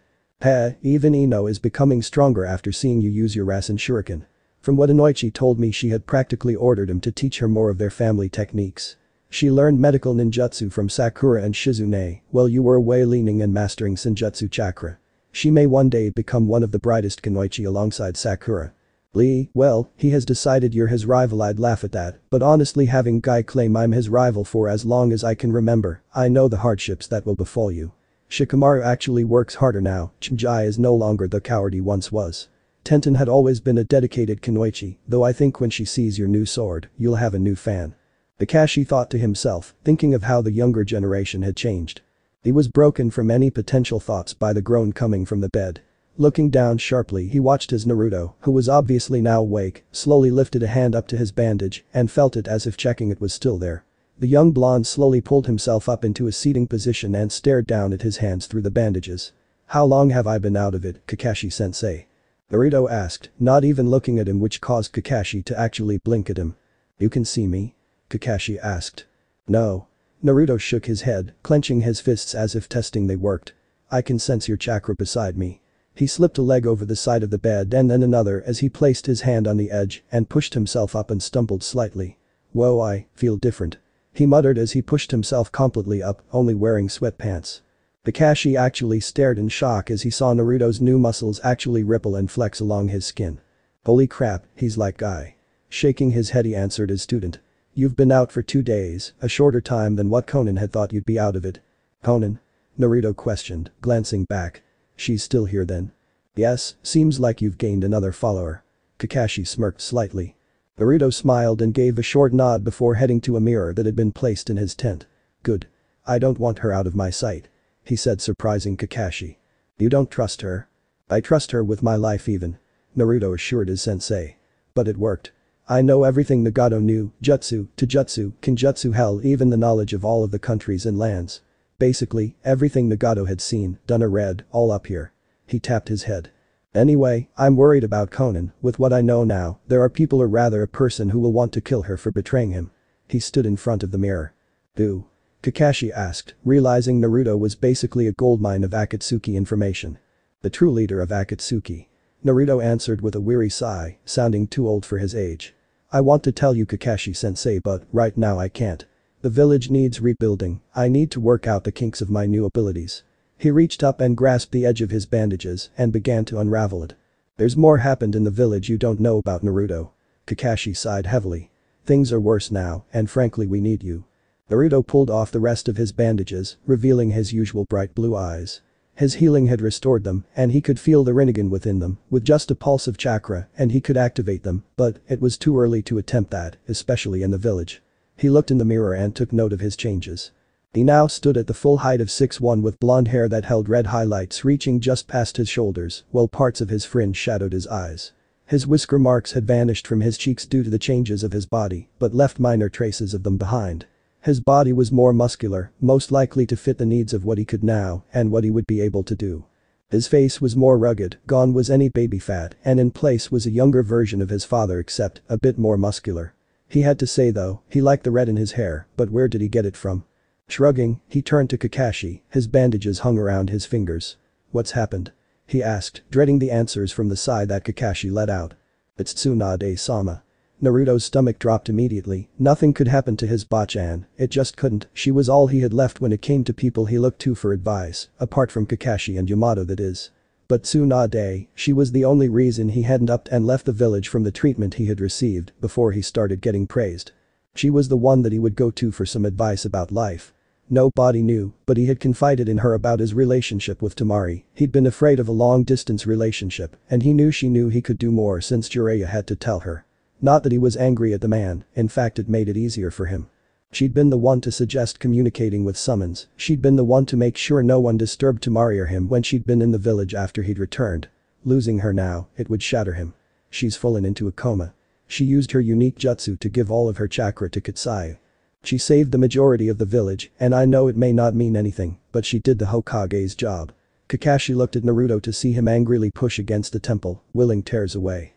Even Ino is becoming stronger after seeing you use your Rasen Shuriken. From what Inoichi told me she had practically ordered him to teach her more of their family techniques. She learned medical ninjutsu from Sakura and Shizune while you were away leaning and mastering Senjutsu chakra. She may one day become one of the brightest kunoichi alongside Sakura. Lee, well, he has decided you're his rival. I'd laugh at that, but honestly having guy claim I'm his rival for as long as I can remember, I know the hardships that will befall you. Shikamaru actually works harder now, Chijai is no longer the coward he once was. Tenten had always been a dedicated kunoichi, though I think when she sees your new sword, you'll have a new fan. Kakashi thought to himself, thinking of how the younger generation had changed. He was broken from any potential thoughts by the groan coming from the bed. Looking down sharply he watched as Naruto, who was obviously now awake, slowly lifted a hand up to his bandage and felt it as if checking it was still there. The young blonde slowly pulled himself up into a seating position and stared down at his hands through the bandages. How long have I been out of it, Kakashi-sensei? Naruto asked, not even looking at him, which caused Kakashi to actually blink at him. You can see me? Kakashi asked. No. Naruto shook his head, clenching his fists as if testing they worked. I can sense your chakra beside me. He slipped a leg over the side of the bed and then another as he placed his hand on the edge and pushed himself up and stumbled slightly. Whoa, I feel different. He muttered as he pushed himself completely up, only wearing sweatpants. Kakashi actually stared in shock as he saw Naruto's new muscles actually ripple and flex along his skin. Holy crap, he's like Guy. Shaking his head he answered his student. You've been out for 2 days, a shorter time than what Konan had thought you'd be out of it. Konan? Naruto questioned, glancing back. She's still here then? Yes, seems like you've gained another follower. Kakashi smirked slightly. Naruto smiled and gave a short nod before heading to a mirror that had been placed in his tent. Good. I don't want her out of my sight. He said, surprising Kakashi. You don't trust her? I trust her with my life even. Naruto assured his sensei. But it worked. I know everything Nagato knew, jutsu, taijutsu, kinjutsu, hell, even the knowledge of all of the countries and lands. Basically, everything Nagato had seen, done or read, all up here. He tapped his head. Anyway, I'm worried about Konan. With what I know now, there are people, or rather a person, who will want to kill her for betraying him. He stood in front of the mirror. Who? Kakashi asked, realizing Naruto was basically a goldmine of Akatsuki information. The true leader of Akatsuki. Naruto answered with a weary sigh, sounding too old for his age. I want to tell you, Kakashi-sensei, but right now I can't. The village needs rebuilding. I need to work out the kinks of my new abilities. He reached up and grasped the edge of his bandages and began to unravel it. There's more happened in the village you don't know about, Naruto. Kakashi sighed heavily. Things are worse now, and frankly we need you. Naruto pulled off the rest of his bandages, revealing his usual bright blue eyes. His healing had restored them, and he could feel the Rinnegan within them, with just a pulse of chakra, and he could activate them, but it was too early to attempt that, especially in the village. He looked in the mirror and took note of his changes. He now stood at the full height of 6'1" with blonde hair that held red highlights reaching just past his shoulders, while parts of his fringe shadowed his eyes. His whisker marks had vanished from his cheeks due to the changes of his body, but left minor traces of them behind. His body was more muscular, most likely to fit the needs of what he could now and what he would be able to do. His face was more rugged, gone was any baby fat, and in place was a younger version of his father, except a bit more muscular. He had to say though, he liked the red in his hair, but where did he get it from? Shrugging, he turned to Kakashi, his bandages hung around his fingers. What's happened? He asked, dreading the answers from the sigh that Kakashi let out. It's Tsunade-sama. Naruto's stomach dropped immediately. Nothing could happen to his Bachan, it just couldn't. She was all he had left when it came to people he looked to for advice, apart from Kakashi and Yamato, that is. But Tsunade, she was the only reason he hadn't upped and left the village from the treatment he had received before he started getting praised. She was the one that he would go to for some advice about life. Nobody knew, but he had confided in her about his relationship with Temari. He'd been afraid of a long-distance relationship, and he knew she knew he could do more since Jiraiya had to tell her. Not that he was angry at the man, in fact it made it easier for him. She'd been the one to suggest communicating with summons, she'd been the one to make sure no one disturbed Temari or him when she'd been in the village after he'd returned. Losing her now, it would shatter him. She's fallen into a coma. She used her unique jutsu to give all of her chakra to Kitsai. She saved the majority of the village, and I know it may not mean anything, but she did the Hokage's job. Kakashi looked at Naruto to see him angrily push against the temple, willing tears away.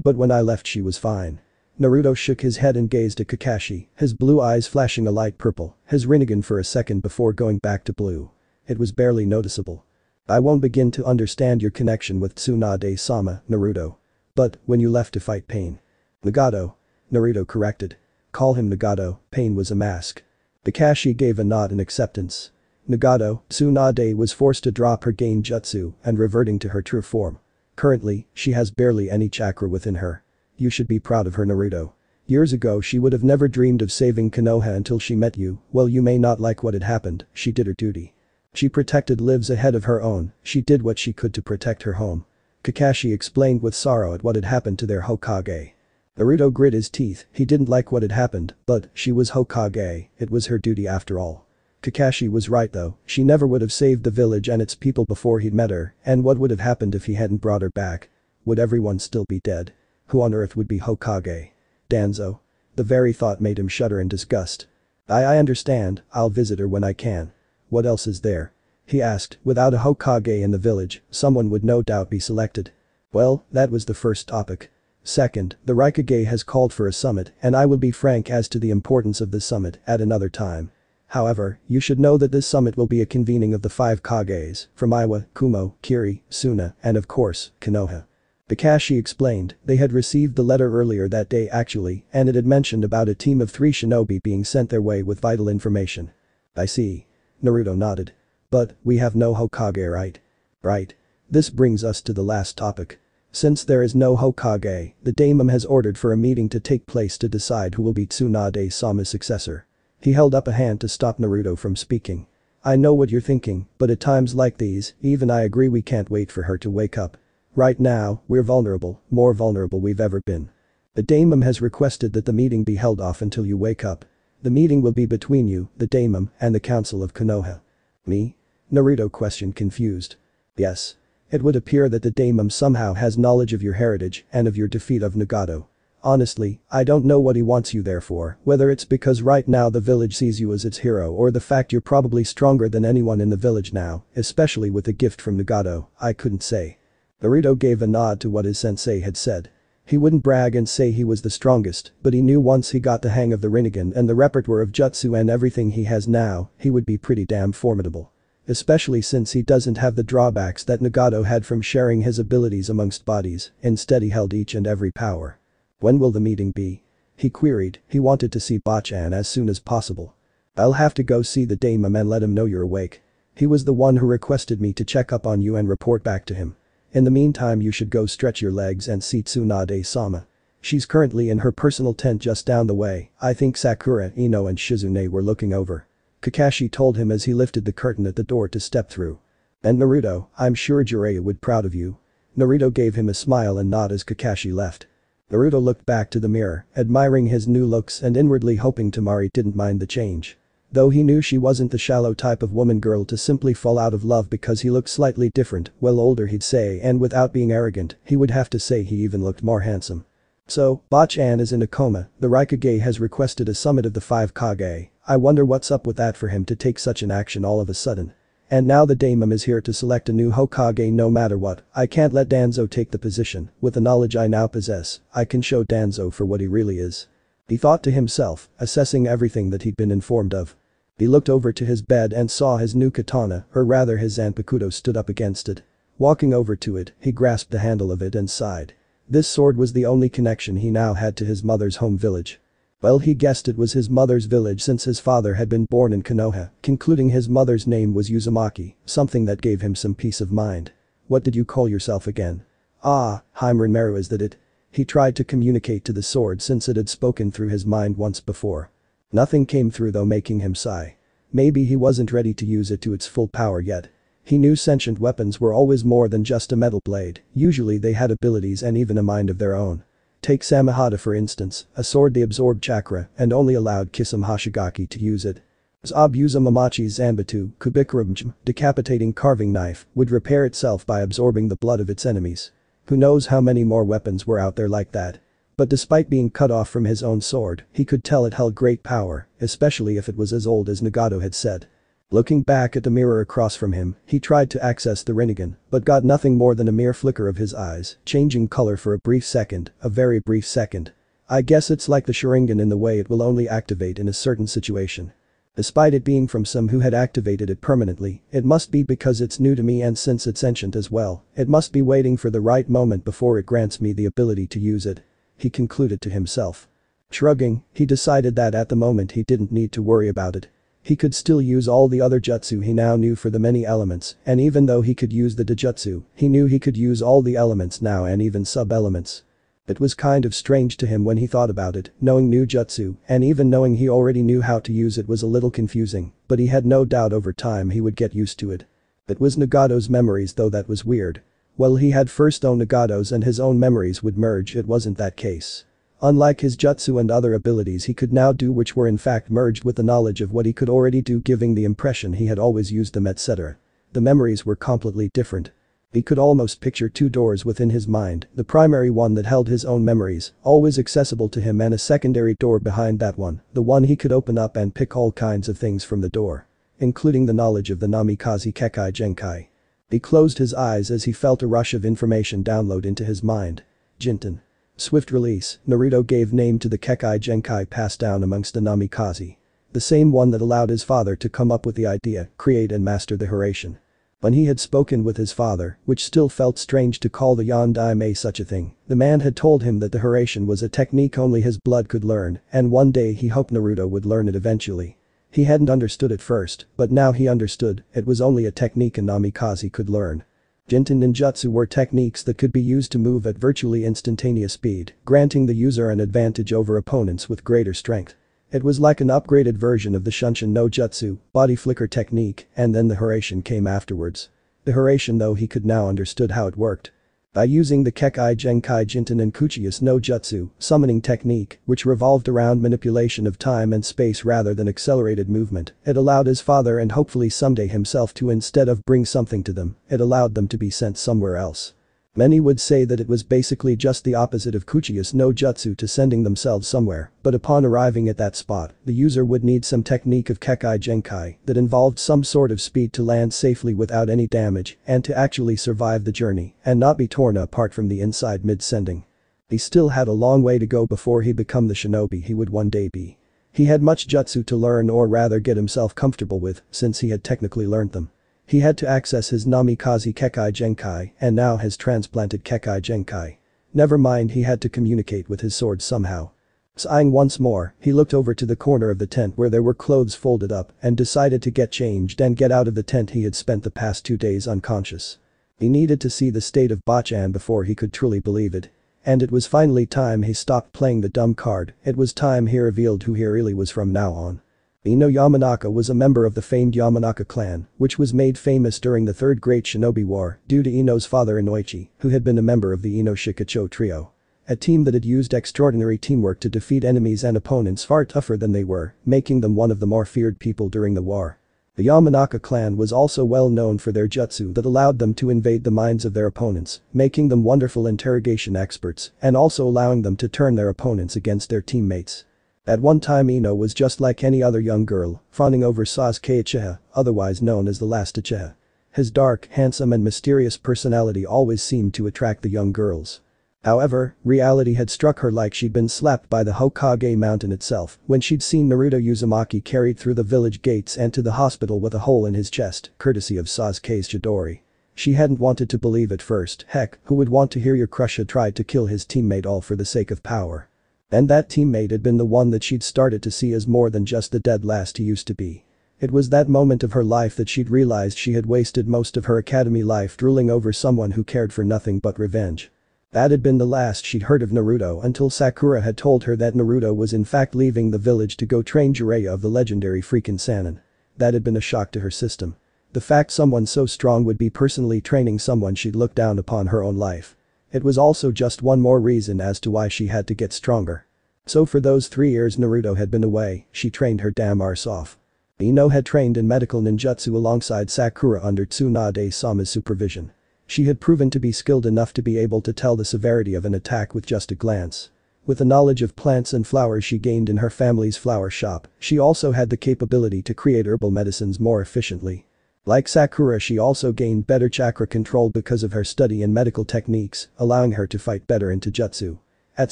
But when I left she was fine. Naruto shook his head and gazed at Kakashi, his blue eyes flashing a light purple, his Rinnegan for a second before going back to blue. It was barely noticeable. I won't begin to understand your connection with Tsunade-sama, Naruto. But, when you left to fight Pain. Nagato. Naruto corrected. Call him Nagato, Pain was a mask. Kakashi gave a nod in acceptance. Nagato, Tsunade was forced to drop her gain jutsu and reverting to her true form. Currently, she has barely any chakra within her. You should be proud of her, Naruto. Years ago she would have never dreamed of saving Konoha until she met you. Well, you may not like what had happened, she did her duty. She protected lives ahead of her own, she did what she could to protect her home. Kakashi explained with sorrow at what had happened to their Hokage. Naruto grit his teeth, he didn't like what had happened, but she was Hokage, it was her duty after all. Kakashi was right though, she never would have saved the village and its people before he'd met her, and what would have happened if he hadn't brought her back? Would everyone still be dead? Who on earth would be Hokage? Danzo. The very thought made him shudder in disgust. I understand, I'll visit her when I can. What else is there? He asked, without a Hokage in the village, someone would no doubt be selected. Well, that was the first topic. Second, the Rikudō has called for a summit and I will be frank as to the importance of this summit at another time. However, you should know that this summit will be a convening of the 5 Kages, from Iwa, Kumo, Kiri, Suna, and of course, Konoha. Kakashi explained, they had received the letter earlier that day actually, and it had mentioned about a team of 3 shinobi being sent their way with vital information. I see. Naruto nodded. But, we have no Hokage, right? Right. This brings us to the last topic. Since there is no Hokage, the daimon has ordered for a meeting to take place to decide who will be Tsunade-sama's successor. He held up a hand to stop Naruto from speaking. I know what you're thinking, but at times like these, even I agree we can't wait for her to wake up. Right now, we're vulnerable, more vulnerable we've ever been. The daimon has requested that the meeting be held off until you wake up. The meeting will be between you, the daimon, and the council of Konoha. Me? Naruto questioned confused. Yes. It would appear that the daimon somehow has knowledge of your heritage and of your defeat of Nagato. Honestly, I don't know what he wants you there for, whether it's because right now the village sees you as its hero or the fact you're probably stronger than anyone in the village now, especially with the gift from Nagato, I couldn't say. Naruto gave a nod to what his sensei had said. He wouldn't brag and say he was the strongest, but he knew once he got the hang of the Rinnegan and the repertoire of jutsu and everything he has now, he would be pretty damn formidable. Especially since he doesn't have the drawbacks that Nagato had from sharing his abilities amongst bodies, instead he held each and every power. When will the meeting be? He queried, he wanted to see Bachan as soon as possible. I'll have to go see the daimon and let him know you're awake. He was the one who requested me to check up on you and report back to him. In the meantime you should go stretch your legs and see Tsunade-sama. She's currently in her personal tent just down the way, I think Sakura, Ino and Shizune were looking over. Kakashi told him as he lifted the curtain at the door to step through. And Naruto, I'm sure Jiraiya would proud of you. Naruto gave him a smile and nod as Kakashi left. Naruto looked back to the mirror, admiring his new looks and inwardly hoping Temari didn't mind the change. Though he knew she wasn't the shallow type of woman girl to simply fall out of love because he looked slightly different, well older he'd say, and without being arrogant, he would have to say he even looked more handsome. So, Bachan is in a coma, the Rikudō has requested a summit of the 5 Kage, I wonder what's up with that for him to take such an action all of a sudden. And now the daimon is here to select a new Hokage no matter what, I can't let Danzo take the position, with the knowledge I now possess, I can show Danzo for what he really is. He thought to himself, assessing everything that he'd been informed of. He looked over to his bed and saw his new katana, or rather his zanpakuto stood up against it. Walking over to it, he grasped the handle of it and sighed. This sword was the only connection he now had to his mother's home village. Well, he guessed it was his mother's village since his father had been born in Konoha, concluding his mother's name was Uzumaki, something that gave him some peace of mind. What did you call yourself again? Ah, RinneganNaruto, is that it? He tried to communicate to the sword since it had spoken through his mind once before. Nothing came through though, making him sigh. Maybe he wasn't ready to use it to its full power yet. He knew sentient weapons were always more than just a metal blade, usually they had abilities and even a mind of their own. Take Samahata for instance, a sword that absorbed chakra and only allowed Kisame Hoshigaki to use it. Zabuza Mamachi's Zanbatu, Kubikurumjm, decapitating carving knife, would repair itself by absorbing the blood of its enemies. Who knows how many more weapons were out there like that. But despite being cut off from his own sword, he could tell it held great power, especially if it was as old as Nagato had said. Looking back at the mirror across from him, he tried to access the Rinnegan, but got nothing more than a mere flicker of his eyes, changing color for a brief second, a very brief second. I guess it's like the Sharingan in the way it will only activate in a certain situation. Despite it being from some who had activated it permanently, it must be because it's new to me and since it's ancient as well, it must be waiting for the right moment before it grants me the ability to use it. He concluded to himself. Shrugging, he decided that at the moment he didn't need to worry about it. He could still use all the other jutsu he now knew for the many elements, and even though he could use the dojutsu, he knew he could use all the elements now and even sub-elements. It was kind of strange to him when he thought about it, knowing new jutsu, and even knowing he already knew how to use it was a little confusing, but he had no doubt over time he would get used to it. It was Nagato's memories though that was weird. While he had first own Nagato's and his own memories would merge, it wasn't that case. Unlike his jutsu and other abilities he could now do, which were in fact merged with the knowledge of what he could already do, giving the impression he had always used them, etc. The memories were completely different. He could almost picture two doors within his mind, the primary one that held his own memories, always accessible to him, and a secondary door behind that one, the one he could open up and pick all kinds of things from the door. Including the knowledge of the Namikaze Kekkai Genkai. He closed his eyes as he felt a rush of information download into his mind. Jinten. Swift release, Naruto gave name to the Kekkai Genkai passed down amongst the Namikaze. The same one that allowed his father to come up with the idea, create and master the Hiraishin. When he had spoken with his father, which still felt strange to call the Yondaime such a thing, the man had told him that the Hiraishin was a technique only his blood could learn, and one day he hoped Naruto would learn it eventually. He hadn't understood at first, but now he understood, it was only a technique a Namikaze could learn. Jinten ninjutsu were techniques that could be used to move at virtually instantaneous speed, granting the user an advantage over opponents with greater strength. It was like an upgraded version of the Shunshin no Jutsu, body flicker technique, and then the Hiraishin came afterwards. The Hiraishin though he could now understood how it worked. By using the Kekkai Genkai Jinten and Kuchius no Jutsu, summoning technique, which revolved around manipulation of time and space rather than accelerated movement, it allowed his father and hopefully someday himself to, instead of bring something to them, it allowed them to be sent somewhere else. Many would say that it was basically just the opposite of Kuchius no Jutsu to sending themselves somewhere, but upon arriving at that spot, the user would need some technique of Kekkai Genkai that involved some sort of speed to land safely without any damage and to actually survive the journey and not be torn apart from the inside mid-sending. He still had a long way to go before he become the shinobi he would one day be. He had much jutsu to learn, or rather get himself comfortable with, since he had technically learned them. He had to access his Namikaze Kekkai Genkai and now his transplanted Kekkai Genkai. Never mind, he had to communicate with his sword somehow. Sighing once more, he looked over to the corner of the tent where there were clothes folded up and decided to get changed and get out of the tent. He had spent the past 2 days unconscious. He needed to see the state of Bachan before he could truly believe it. And it was finally time he stopped playing the dumb card. It was time he revealed who he really was from now on. Ino Yamanaka was a member of the famed Yamanaka clan, which was made famous during the Third Great Shinobi War due to Ino's father Inoichi, who had been a member of the Ino Shikacho trio. A team that had used extraordinary teamwork to defeat enemies and opponents far tougher than they were, making them one of the more feared people during the war. The Yamanaka clan was also well known for their jutsu that allowed them to invade the minds of their opponents, making them wonderful interrogation experts and also allowing them to turn their opponents against their teammates. At one time Ino was just like any other young girl, fawning over Sasuke Uchiha, otherwise known as the last Uchiha. His dark, handsome and mysterious personality always seemed to attract the young girls. However, reality had struck her like she'd been slapped by the Hokage mountain itself when she'd seen Naruto Uzumaki carried through the village gates and to the hospital with a hole in his chest, courtesy of Sasuke's Chidori. She hadn't wanted to believe at first. Heck, who would want to hear your crush had tried to kill his teammate all for the sake of power? And that teammate had been the one that she'd started to see as more than just the dead last he used to be. It was that moment of her life that she'd realized she had wasted most of her academy life drooling over someone who cared for nothing but revenge. That had been the last she'd heard of Naruto until Sakura had told her that Naruto was in fact leaving the village to go train Jiraiya of the legendary freaking Sannin. That had been a shock to her system. The fact someone so strong would be personally training someone she'd looked down upon her own life. It was also just one more reason as to why she had to get stronger. So for those 3 years Naruto had been away, she trained her damn arse off. Ino had trained in medical ninjutsu alongside Sakura under Tsunade-sama's supervision. She had proven to be skilled enough to be able to tell the severity of an attack with just a glance. With the knowledge of plants and flowers she gained in her family's flower shop, she also had the capability to create herbal medicines more efficiently. Like Sakura, she also gained better chakra control because of her study in medical techniques, allowing her to fight better in jutsu. At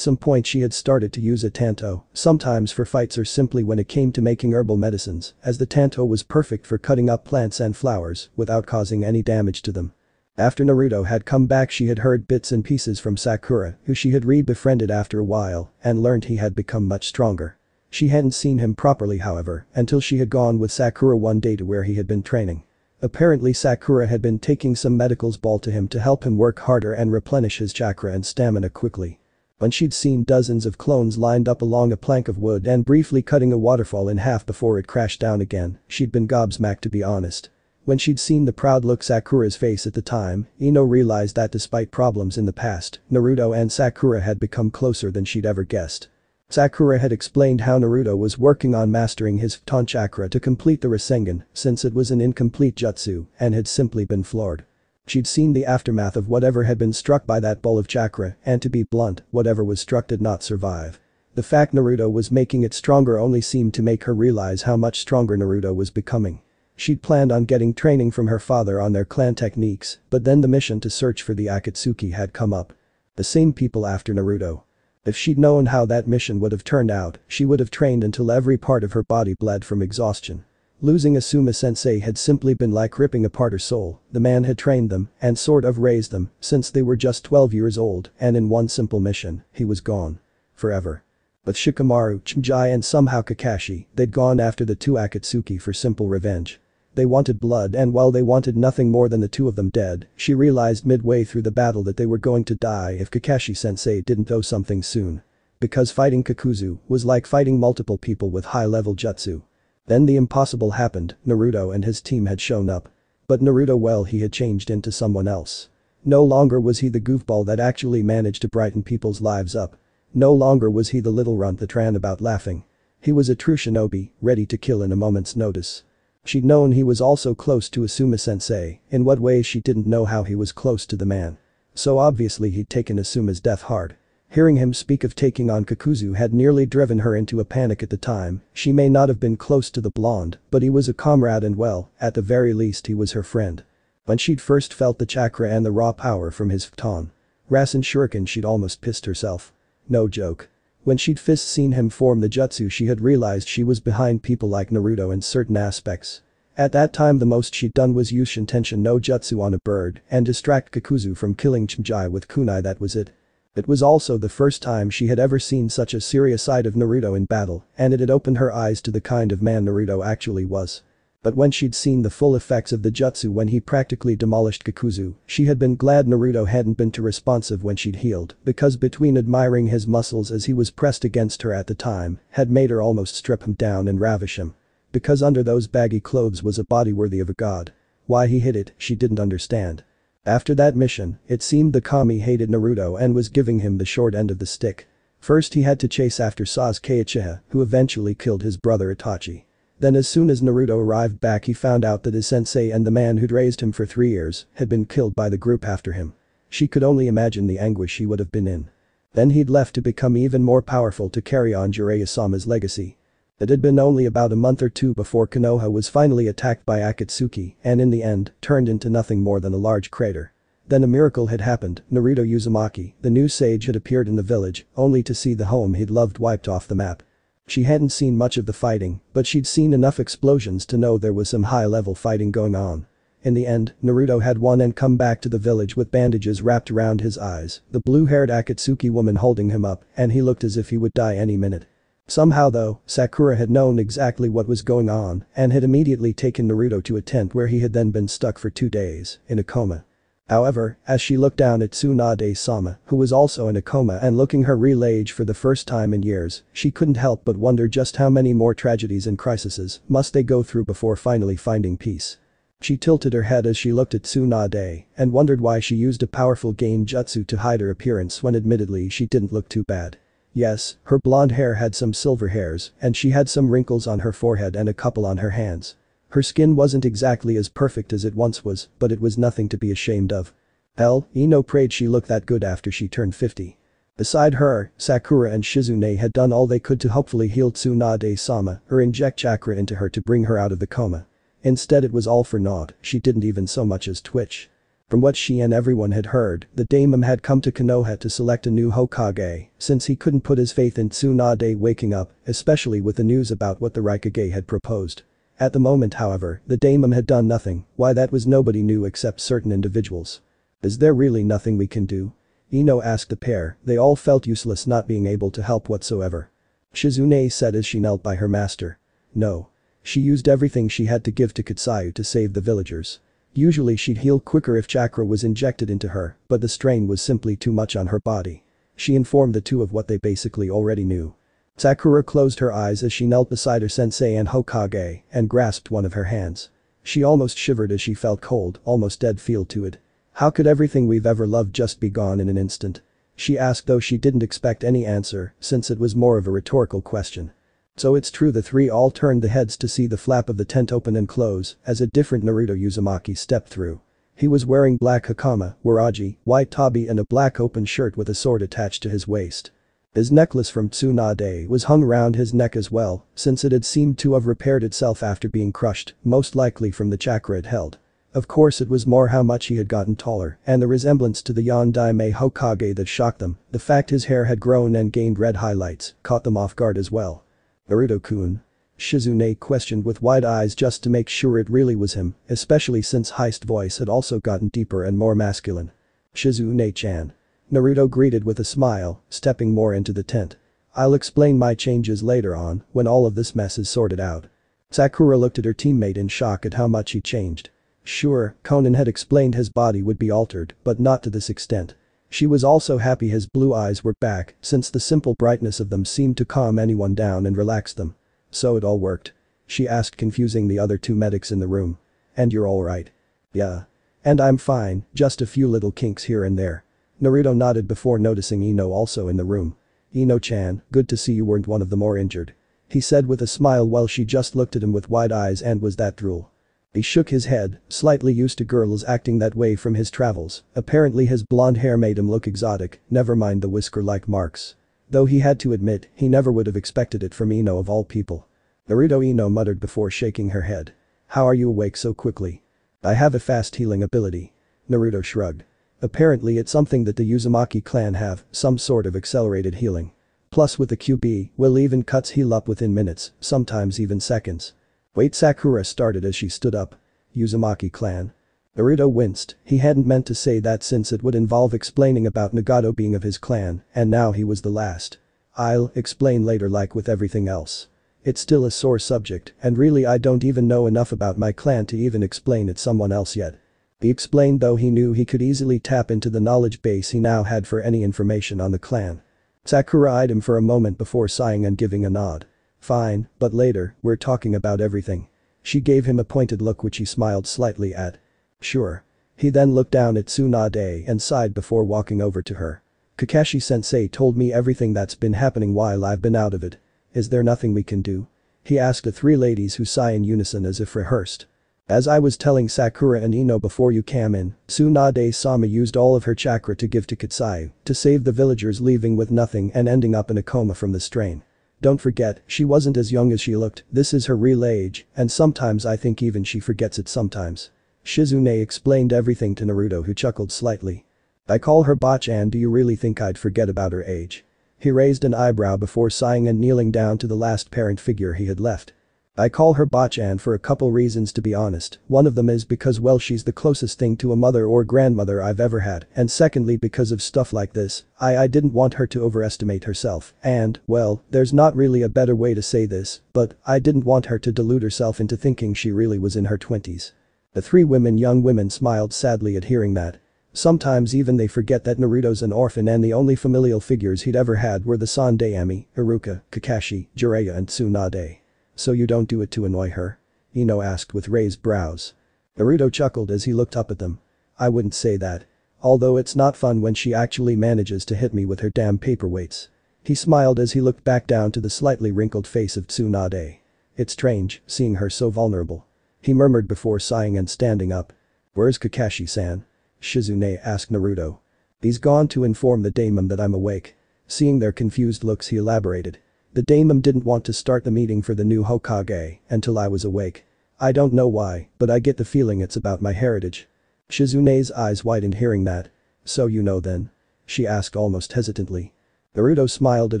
some point she had started to use a tanto, sometimes for fights or simply when it came to making herbal medicines, as the tanto was perfect for cutting up plants and flowers without causing any damage to them. After Naruto had come back she had heard bits and pieces from Sakura, who she had re-befriended after a while, and learned he had become much stronger. She hadn't seen him properly however, until she had gone with Sakura one day to where he had been training. Apparently Sakura had been taking some medicals ball to him to help him work harder and replenish his chakra and stamina quickly. When she'd seen dozens of clones lined up along a plank of wood and briefly cutting a waterfall in half before it crashed down again, she'd been gobsmacked to be honest. When she'd seen the proud look Sakura's face at the time, Ino realized that despite problems in the past, Naruto and Sakura had become closer than she'd ever guessed. Sakura had explained how Naruto was working on mastering his Pton chakra to complete the Rasengan since it was an incomplete jutsu and had simply been floored. She'd seen the aftermath of whatever had been struck by that ball of chakra and to be blunt, whatever was struck did not survive. The fact Naruto was making it stronger only seemed to make her realize how much stronger Naruto was becoming. She'd planned on getting training from her father on their clan techniques, but then the mission to search for the Akatsuki had come up. The same people after Naruto. If she'd known how that mission would have turned out, she would have trained until every part of her body bled from exhaustion. Losing Asuma-sensei had simply been like ripping apart her soul. The man had trained them and sort of raised them since they were just 12 years old, and in one simple mission, he was gone. Forever. With Shikamaru, Chimjai and somehow Kakashi, they'd gone after the two Akatsuki for simple revenge. They wanted blood, and while they wanted nothing more than the two of them dead, she realized midway through the battle that they were going to die if Kakashi-sensei didn't do something soon. Because fighting Kakuzu was like fighting multiple people with high-level jutsu. Then the impossible happened, Naruto and his team had shown up. But Naruto, well, he had changed into someone else. No longer was he the goofball that actually managed to brighten people's lives up. No longer was he the little runt that ran about laughing. He was a true shinobi, ready to kill in a moment's notice. She'd known he was also close to Asuma-sensei, in what way she didn't know how he was close to the man. So obviously he'd taken Asuma's death hard. Hearing him speak of taking on Kakuzu had nearly driven her into a panic at the time. She may not have been close to the blonde, but he was a comrade and well, at the very least he was her friend. When she'd first felt the chakra and the raw power from his Pton Rasen shuriken, she'd almost pissed herself. No joke. When she'd first seen him form the jutsu, she had realized she was behind people like Naruto in certain aspects. At that time the most she'd done was use Shintention no Jutsu on a bird and distract Kakuzu from killing Chimjai with kunai, that was it. It was also the first time she had ever seen such a serious side of Naruto in battle, and it had opened her eyes to the kind of man Naruto actually was. But when she'd seen the full effects of the jutsu when he practically demolished Kakuzu, she had been glad Naruto hadn't been too responsive when she'd healed, because between admiring his muscles as he was pressed against her at the time, had made her almost strip him down and ravish him. Because under those baggy clothes was a body worthy of a god. Why he hid it, she didn't understand. After that mission, it seemed the kami hated Naruto and was giving him the short end of the stick. First he had to chase after Sasuke Uchiha, who eventually killed his brother Itachi. Then as soon as Naruto arrived back, he found out that his sensei and the man who'd raised him for 3 years had been killed by the group after him. She could only imagine the anguish he would have been in. Then he'd left to become even more powerful to carry on Jiraiya-sama's legacy. It had been only about a month or two before Konoha was finally attacked by Akatsuki and in the end turned into nothing more than a large crater. Then a miracle had happened. Naruto Uzumaki, the new sage, had appeared in the village, only to see the home he'd loved wiped off the map. She hadn't seen much of the fighting, but she'd seen enough explosions to know there was some high-level fighting going on. In the end, Naruto had won and come back to the village with bandages wrapped around his eyes, the blue-haired Akatsuki woman holding him up, and he looked as if he would die any minute. Somehow though, Sakura had known exactly what was going on and had immediately taken Naruto to a tent where he had then been stuck for 2 days, in a coma. However, as she looked down at Tsunade-sama, who was also in a coma and looking her real age for the first time in years, she couldn't help but wonder just how many more tragedies and crises must they go through before finally finding peace. She tilted her head as she looked at Tsunade and wondered why she used a powerful game jutsu to hide her appearance when admittedly she didn't look too bad. Yes, her blonde hair had some silver hairs and she had some wrinkles on her forehead and a couple on her hands. Her skin wasn't exactly as perfect as it once was, but it was nothing to be ashamed of. Hell, Ino prayed she looked that good after she turned 50. Beside her, Sakura and Shizune had done all they could to hopefully heal Tsunade-sama or inject chakra into her to bring her out of the coma. Instead it was all for naught, she didn't even so much as twitch. From what she and everyone had heard, the daimon had come to Konoha to select a new Hokage, since he couldn't put his faith in Tsunade waking up, especially with the news about what the Rikudō had proposed. At the moment however, the daimon had done nothing. Why, that was nobody knew except certain individuals. Is there really nothing we can do? Ino asked the pair. They all felt useless, not being able to help whatsoever. Shizune said as she knelt by her master. No. She used everything she had to give to Kitsuyu to save the villagers. Usually she'd heal quicker if chakra was injected into her, but the strain was simply too much on her body. She informed the two of what they basically already knew. Sakura closed her eyes as she knelt beside her sensei and Hokage and grasped one of her hands. She almost shivered as she felt cold, almost dead feel to it. How could everything we've ever loved just be gone in an instant? She asked, though she didn't expect any answer since it was more of a rhetorical question. So it's true. The three all turned their heads to see the flap of the tent open and close as a different Naruto Uzumaki stepped through. He was wearing black hakama, waraji, white tabi and a black open shirt with a sword attached to his waist. His necklace from Tsunade was hung around his neck as well, since it had seemed to have repaired itself after being crushed, most likely from the chakra it held. Of course it was more how much he had gotten taller and the resemblance to the Yondaime Hokage that shocked them. The fact his hair had grown and gained red highlights caught them off guard as well. "Naruto-kun?" Shizune questioned with wide eyes just to make sure it really was him, especially since Heist's voice had also gotten deeper and more masculine. "Shizune-chan." Naruto greeted with a smile, stepping more into the tent. "I'll explain my changes later on, when all of this mess is sorted out." Sakura looked at her teammate in shock at how much he changed. Sure, Konan had explained his body would be altered, but not to this extent. She was also happy his blue eyes were back, since the simple brightness of them seemed to calm anyone down and relax them. So it all worked? She asked, confusing the other two medics in the room. "And you're alright?" "Yeah. And I'm fine, just a few little kinks here and there." Naruto nodded before noticing Ino also in the room. "Ino-chan, good to see you weren't one of the more injured," he said with a smile while she just looked at him with wide eyes. "And was that drool?" He shook his head, slightly used to girls acting that way from his travels. Apparently his blonde hair made him look exotic, never mind the whisker-like marks. Though he had to admit, he never would have expected it from Ino of all people. "Naruto," Ino muttered before shaking her head. "How are you awake so quickly?" "I have a fast healing ability." Naruto shrugged. "Apparently it's something that the Uzumaki clan have, some sort of accelerated healing. Plus with the QB, will even cuts heal up within minutes, sometimes even seconds." "Wait," Sakura started as she stood up. "Uzumaki clan?" Naruto winced. He hadn't meant to say that since it would involve explaining about Nagato being of his clan, and now he was the last. "I'll explain later, like with everything else. It's still a sore subject, and really I don't even know enough about my clan to even explain it someone else yet." He explained, though he knew he could easily tap into the knowledge base he now had for any information on the clan. Sakura eyed him for a moment before sighing and giving a nod. "Fine, but later, we're talking about everything." She gave him a pointed look which he smiled slightly at. "Sure." He then looked down at Tsunade and sighed before walking over to her. "Kakashi-sensei told me everything that's been happening while I've been out of it. Is there nothing we can do?" he asked the three ladies who sigh in unison as if rehearsed. "As I was telling Sakura and Ino before you came in, Tsunade-sama used all of her chakra to give to Kitsuyu to save the villagers, leaving with nothing and ending up in a coma from the strain. Don't forget, she wasn't as young as she looked. This is her real age, and sometimes I think even she forgets it sometimes." Shizune explained everything to Naruto, who chuckled slightly. "I call her Bachan. Do you really think I'd forget about her age?" He raised an eyebrow before sighing and kneeling down to the last parent figure he had left. "I call her Bachan for a couple reasons, to be honest. One of them is because, well, she's the closest thing to a mother or grandmother I've ever had, and secondly because of stuff like this. I didn't want her to overestimate herself, and, well, there's not really a better way to say this, but I didn't want her to delude herself into thinking she really was in her 20s. The three young women smiled sadly at hearing that. Sometimes even they forget that Naruto's an orphan and the only familial figures he'd ever had were the Sandaime, Iruka, Kakashi, Jiraiya and Tsunade. "So you don't do it to annoy her?" Ino asked with raised brows. Naruto chuckled as he looked up at them. "I wouldn't say that. Although it's not fun when she actually manages to hit me with her damn paperweights." He smiled as he looked back down to the slightly wrinkled face of Tsunade. "It's strange, seeing her so vulnerable," he murmured before sighing and standing up. "Where's Kakashi-san?" Shizune asked Naruto. "He's gone to inform the daimon that I'm awake." Seeing their confused looks, he elaborated. "The daimon didn't want to start the meeting for the new Hokage until I was awake. I don't know why, but I get the feeling it's about my heritage." Shizune's eyes widened hearing that. "So you know then?" she asked almost hesitantly. Naruto smiled at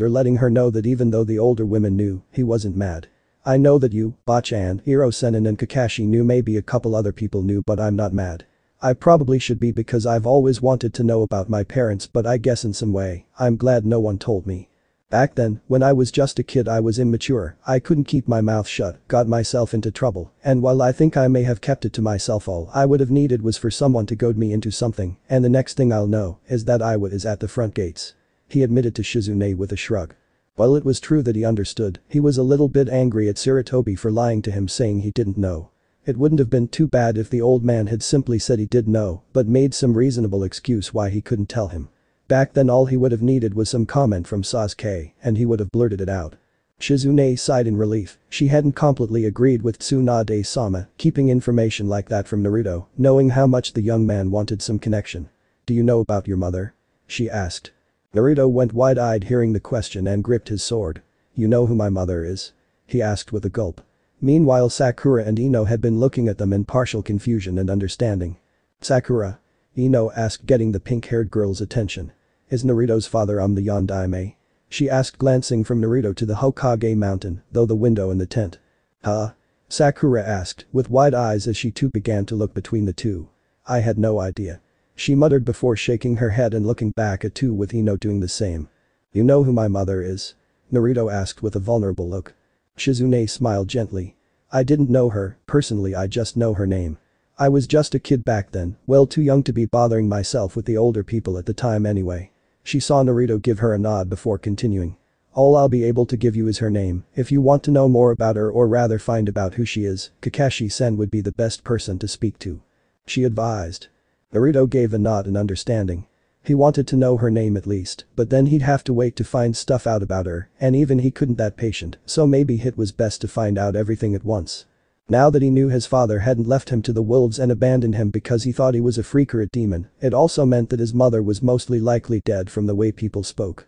her, letting her know that even though the older women knew, he wasn't mad. "I know that you, Bachan, Hiro-sennin and Kakashi knew, maybe a couple other people knew, but I'm not mad. I probably should be because I've always wanted to know about my parents, but I guess in some way, I'm glad no one told me." Back then, when I was just a kid I was immature, I couldn't keep my mouth shut, got myself into trouble, and while I think I may have kept it to myself all I would have needed was for someone to goad me into something, and the next thing I'll know is that I was at the front gates. He admitted to Shizune with a shrug. While it was true that he understood, he was a little bit angry at Sarutobi for lying to him saying he didn't know. It wouldn't have been too bad if the old man had simply said he did know, but made some reasonable excuse why he couldn't tell him. Back then all he would have needed was some comment from Sasuke, and he would have blurted it out. Shizune sighed in relief, she hadn't completely agreed with Tsunade-sama, keeping information like that from Naruto, knowing how much the young man wanted some connection. "Do you know about your mother?" she asked. Naruto went wide-eyed hearing the question and gripped his sword. "You know who my mother is?" he asked with a gulp. Meanwhile Sakura and Ino had been looking at them in partial confusion and understanding. "Sakura?" Ino asked, getting the pink-haired girl's attention. "Is Naruto's father the Yondaime?" she asked, glancing from Naruto to the Hokage mountain, though the window in the tent. "Huh?" Sakura asked, with wide eyes as she too began to look between the two. "I had no idea," she muttered before shaking her head and looking back at two with Ino doing the same. "You know who my mother is?" Naruto asked with a vulnerable look. Shizune smiled gently. "I didn't know her, personally I just know her name. I was just a kid back then, well too young to be bothering myself with the older people at the time anyway." She saw Naruto give her a nod before continuing. "All I'll be able to give you is her name. If you want to know more about her or rather find about who she is, Kakashi-sen would be the best person to speak to," she advised. Naruto gave a nod in understanding. He wanted to know her name at least, but then he'd have to wait to find stuff out about her, and even he couldn't that patient, so maybe it was best to find out everything at once. Now that he knew his father hadn't left him to the wolves and abandoned him because he thought he was a freak or a demon, it also meant that his mother was mostly likely dead from the way people spoke.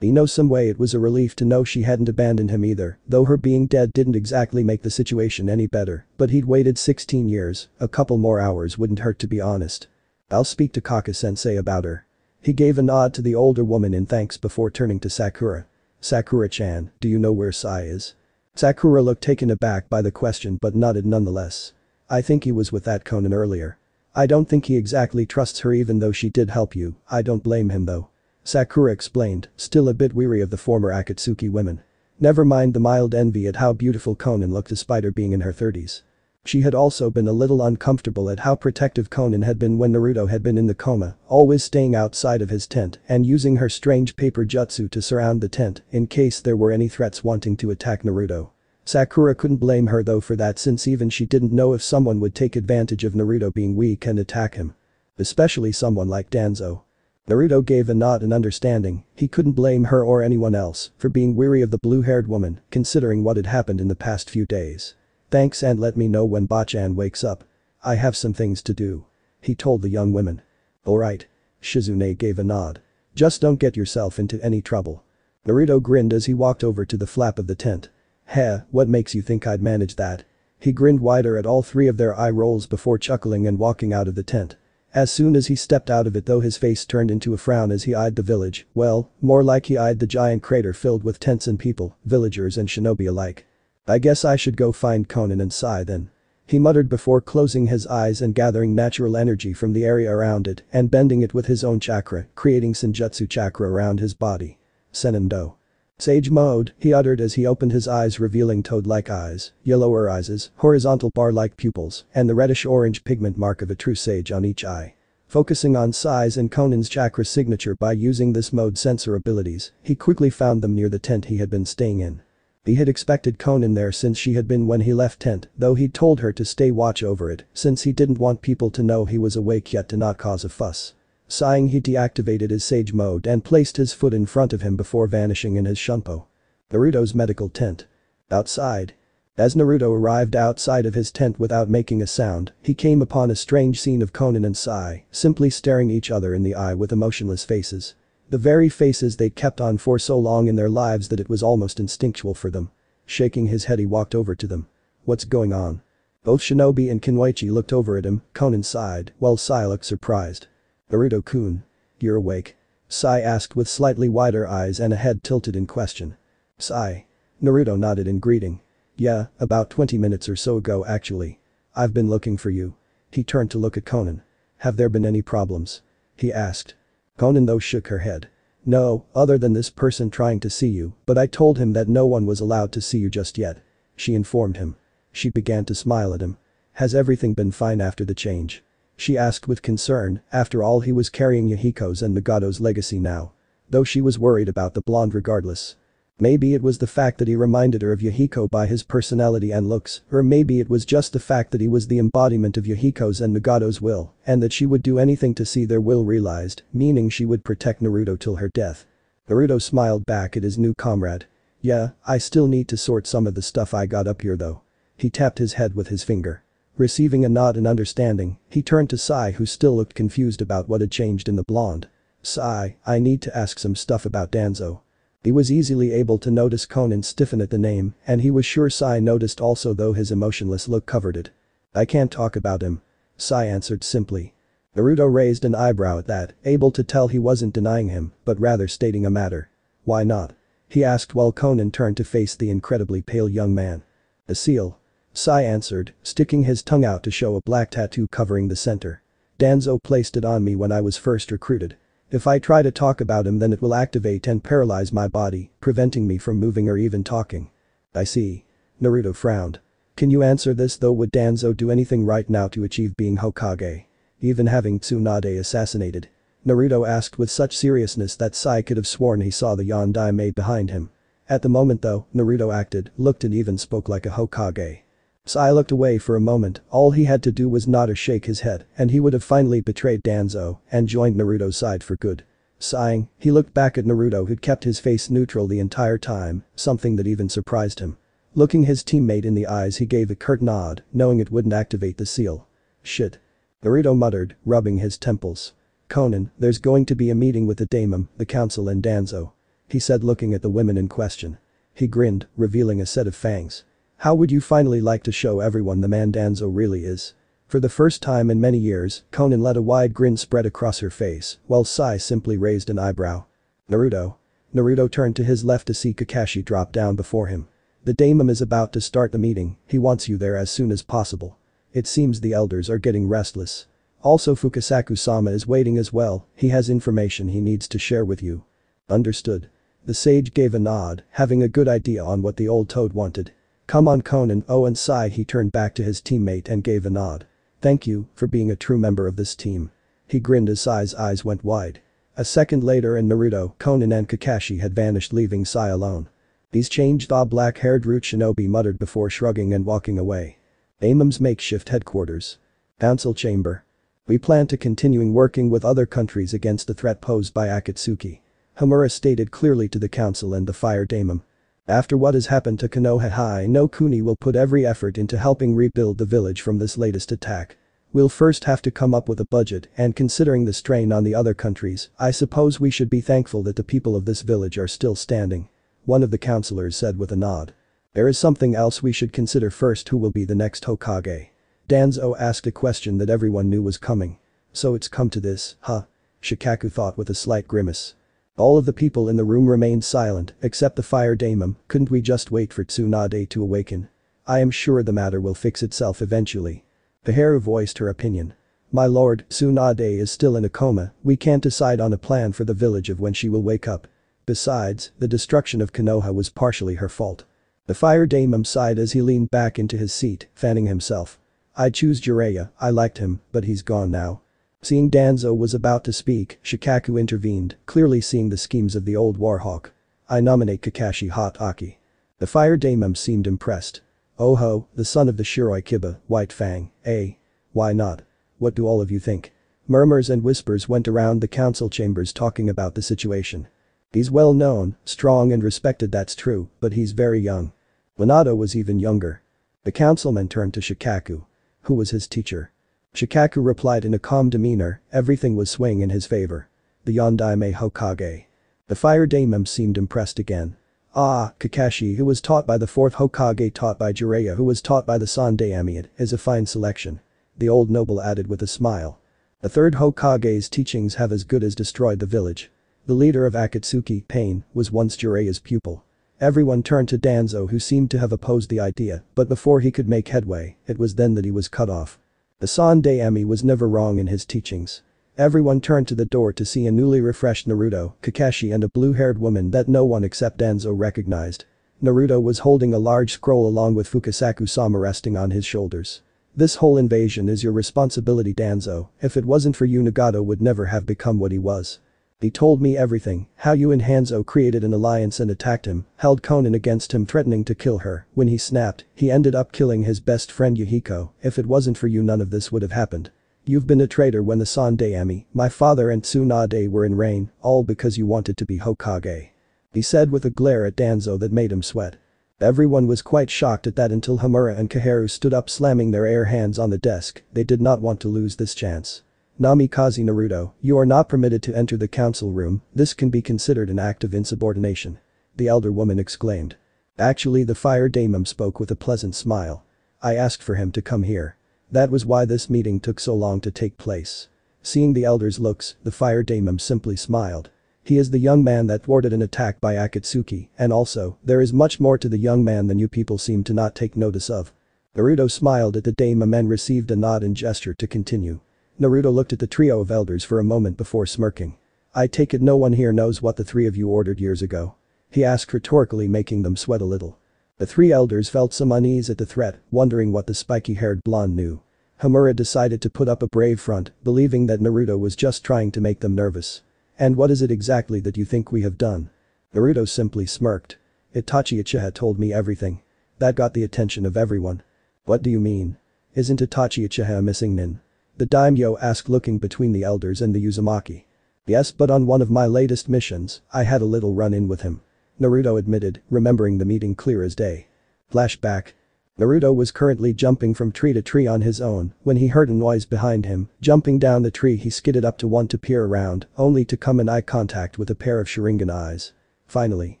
Some way it was a relief to know she hadn't abandoned him either, though her being dead didn't exactly make the situation any better, but he'd waited 16 years, a couple more hours wouldn't hurt to be honest. "I'll speak to Kaka-sensei about her." He gave a nod to the older woman in thanks before turning to Sakura. "Sakura-chan, do you know where Sai is?" Sakura looked taken aback by the question but nodded nonetheless. "I think he was with that Konan earlier. I don't think he exactly trusts her even though she did help you, I don't blame him though," Sakura explained, still a bit weary of the former Akatsuki women. Never mind the mild envy at how beautiful Konan looked despite her being in her 30s. She had also been a little uncomfortable at how protective Konan had been when Naruto had been in the coma, always staying outside of his tent and using her strange paper jutsu to surround the tent in case there were any threats wanting to attack Naruto. Sakura couldn't blame her though for that since even she didn't know if someone would take advantage of Naruto being weak and attack him. Especially someone like Danzo. Naruto gave a nod in understanding, he couldn't blame her or anyone else for being weary of the blue-haired woman considering what had happened in the past few days. "Thanks and let me know when Bachan wakes up. I have some things to do," he told the young women. "Alright." Shizune gave a nod. "Just don't get yourself into any trouble." Naruto grinned as he walked over to the flap of the tent. "Heh, what makes you think I'd manage that?" He grinned wider at all three of their eye rolls before chuckling and walking out of the tent. As soon as he stepped out of it though his face turned into a frown as he eyed the village, well, more like he eyed the giant crater filled with tents and people, villagers and shinobi alike. "I guess I should go find Konan and Sai then," he muttered before closing his eyes and gathering natural energy from the area around it and bending it with his own chakra, creating Senjutsu chakra around his body. "Senendo. Sage mode," he uttered as he opened his eyes revealing toad-like eyes, yellow irises, horizontal bar-like pupils, and the reddish-orange pigment mark of a true sage on each eye. Focusing on Sai's and Konan's chakra signature by using this mode sensor abilities, he quickly found them near the tent he had been staying in. He had expected Konan there since she had been when he left tent, though he'd told her to stay watch over it since he didn't want people to know he was awake yet to not cause a fuss. Sighing, he deactivated his sage mode and placed his foot in front of him before vanishing in his shunpo. Naruto's medical tent. Outside. As Naruto arrived outside of his tent without making a sound, he came upon a strange scene of Konan and Sai simply staring each other in the eye with emotionless faces. The very faces they'd kept on for so long in their lives that it was almost instinctual for them. Shaking his head he walked over to them. "What's going on?" Both Shinobi and Kunoichi looked over at him, Konan sighed, while Sai looked surprised. "Naruto-kun. You're awake?" Sai asked with slightly wider eyes and a head tilted in question. "Sai." Naruto nodded in greeting. "Yeah, about 20 minutes or so ago actually. I've been looking for you." He turned to look at Konan. "Have there been any problems?" he asked. Konan though shook her head. No, other than this person trying to see you, but I told him that no one was allowed to see you just yet. She informed him. She began to smile at him. Has everything been fine after the change? She asked with concern, after all he was carrying Yahiko's and Nagato's legacy now. Though she was worried about the blonde regardless. Maybe it was the fact that he reminded her of Yahiko by his personality and looks, or maybe it was just the fact that he was the embodiment of Yahiko's and Nagato's will, and that she would do anything to see their will realized, meaning she would protect Naruto till her death. Naruto smiled back at his new comrade. Yeah, I still need to sort some of the stuff I got up here though. He tapped his head with his finger. Receiving a nod and understanding, he turned to Sai who still looked confused about what had changed in the blonde. Sai, I need to ask some stuff about Danzo. He was easily able to notice Konan stiffen at the name, and he was sure Sai noticed also though his emotionless look covered it. I can't talk about him. Sai answered simply. Naruto raised an eyebrow at that, able to tell he wasn't denying him, but rather stating a matter. Why not? He asked while Konan turned to face the incredibly pale young man. A seal. Sai answered, sticking his tongue out to show a black tattoo covering the center. Danzo placed it on me when I was first recruited. If I try to talk about him then it will activate and paralyze my body, preventing me from moving or even talking. I see. Naruto frowned. Can you answer this though? Would Danzo do anything right now to achieve being Hokage? Even having Tsunade assassinated? Naruto asked with such seriousness that Sai could have sworn he saw the Yondaime behind him. At the moment though, Naruto acted, looked and even spoke like a Hokage. Sai looked away for a moment, all he had to do was nod or shake his head and he would have finally betrayed Danzo and joined Naruto's side for good. Sighing, he looked back at Naruto who'd kept his face neutral the entire time, something that even surprised him. Looking his teammate in the eyes he gave a curt nod, knowing it wouldn't activate the seal. Shit. Naruto muttered, rubbing his temples. Konan, there's going to be a meeting with the daimon, the council and Danzo. He said looking at the women in question. He grinned, revealing a set of fangs. How would you finally like to show everyone the man Danzo really is? For the first time in many years, Konan let a wide grin spread across her face, while Sai simply raised an eyebrow. Naruto. Naruto turned to his left to see Kakashi drop down before him. The daimon is about to start the meeting, he wants you there as soon as possible. It seems the elders are getting restless. Also Fukasaku-sama is waiting as well, he has information he needs to share with you. Understood. The sage gave a nod, having a good idea on what the old toad wanted. Come on Konan. Oh, and Sai he turned back to his teammate and gave a nod. Thank you for being a true member of this team. He grinned as Sai's eyes went wide. A second later and Naruto, Konan and Kakashi had vanished leaving Sai alone. These changed the black-haired root shinobi muttered before shrugging and walking away. Daemon's makeshift headquarters. Council chamber. We plan to continuing working with other countries against the threat posed by Akatsuki. Homura stated clearly to the council and the fire daemon. After what has happened to Konoha no Kuni will put every effort into helping rebuild the village from this latest attack. We'll first have to come up with a budget and considering the strain on the other countries, I suppose we should be thankful that the people of this village are still standing. One of the councillors said with a nod. There is something else we should consider first. Who will be the next Hokage? Danzo asked a question that everyone knew was coming. So it's come to this, huh? Shikaku thought with a slight grimace. All of the people in the room remained silent, except the fire daemon. Couldn't we just wait for Tsunade to awaken? I am sure the matter will fix itself eventually. The Haru voiced her opinion. My lord, Tsunade is still in a coma, we can't decide on a plan for the village of when she will wake up. Besides, the destruction of Konoha was partially her fault. The fire daemon sighed as he leaned back into his seat, fanning himself. I'd choose Jiraiya, I liked him, but he's gone now. Seeing Danzo was about to speak, Shikaku intervened, clearly seeing the schemes of the old warhawk. I nominate Kakashi Hatake. The fire daemon seemed impressed. Oh ho, the son of the Shiroi Kiba, White Fang, eh? Why not? What do all of you think? Murmurs and whispers went around the council chambers talking about the situation. He's well known, strong and respected, that's true, but he's very young. Minato was even younger. The councilman turned to Shikaku. Who was his teacher? Shikaku replied in a calm demeanor, everything was swaying in his favor. The Yondaime Hokage. The fire daemon seemed impressed again. Ah, Kakashi who was taught by the fourth Hokage taught by Jiraiya who was taught by the Sanninme is a fine selection. The old noble added with a smile. The third Hokage's teachings have as good as destroyed the village. The leader of Akatsuki, Pain, was once Jiraiya's pupil. Everyone turned to Danzo who seemed to have opposed the idea, but before he could make headway, it was then that he was cut off. The Sanninme was never wrong in his teachings. Everyone turned to the door to see a newly refreshed Naruto, Kakashi and a blue-haired woman that no one except Danzo recognized. Naruto was holding a large scroll along with Fukasaku-sama resting on his shoulders. "This whole invasion is your responsibility, Danzo. If it wasn't for you, Nagato would never have become what he was. He told me everything, how you and Hanzo created an alliance and attacked him, held Konan against him threatening to kill her. When he snapped, he ended up killing his best friend Yuhiko. If it wasn't for you, none of this would have happened. You've been a traitor when the Sanninme, my father and Tsunade were in reign, all because you wanted to be Hokage," he said with a glare at Danzo that made him sweat. Everyone was quite shocked at that until Homura and Kaharu stood up slamming their air hands on the desk. They did not want to lose this chance. "Namikaze Naruto, you are not permitted to enter the council room, this can be considered an act of insubordination," the elder woman exclaimed. Actually, the fire daemon spoke with a pleasant smile. "I asked for him to come here. That was why this meeting took so long to take place." Seeing the elder's looks, the fire daemon simply smiled. He is the young man that thwarted an attack by Akatsuki, and also, there is much more to the young man than you people seem to not take notice of. Naruto smiled at the daemon and received a nod and gesture to continue. Naruto looked at the trio of elders for a moment before smirking. "I take it no one here knows what the three of you ordered years ago?" he asked rhetorically, making them sweat a little. The three elders felt some unease at the threat, wondering what the spiky-haired blonde knew. Homura decided to put up a brave front, believing that Naruto was just trying to make them nervous. "And what is it exactly that you think we have done?" Naruto simply smirked. "Itachi Uchiha told me everything." That got the attention of everyone. "What do you mean? Isn't Itachi Uchiha a missing nin?" the daimyo asked, looking between the elders and the Uzumaki. "Yes, but on one of my latest missions, I had a little run-in with him," Naruto admitted, remembering the meeting clear as day. Flashback. Naruto was currently jumping from tree to tree on his own when he heard a noise behind him. Jumping down the tree, he skidded up to want to peer around, only to come in eye contact with a pair of Sharingan eyes. Finally.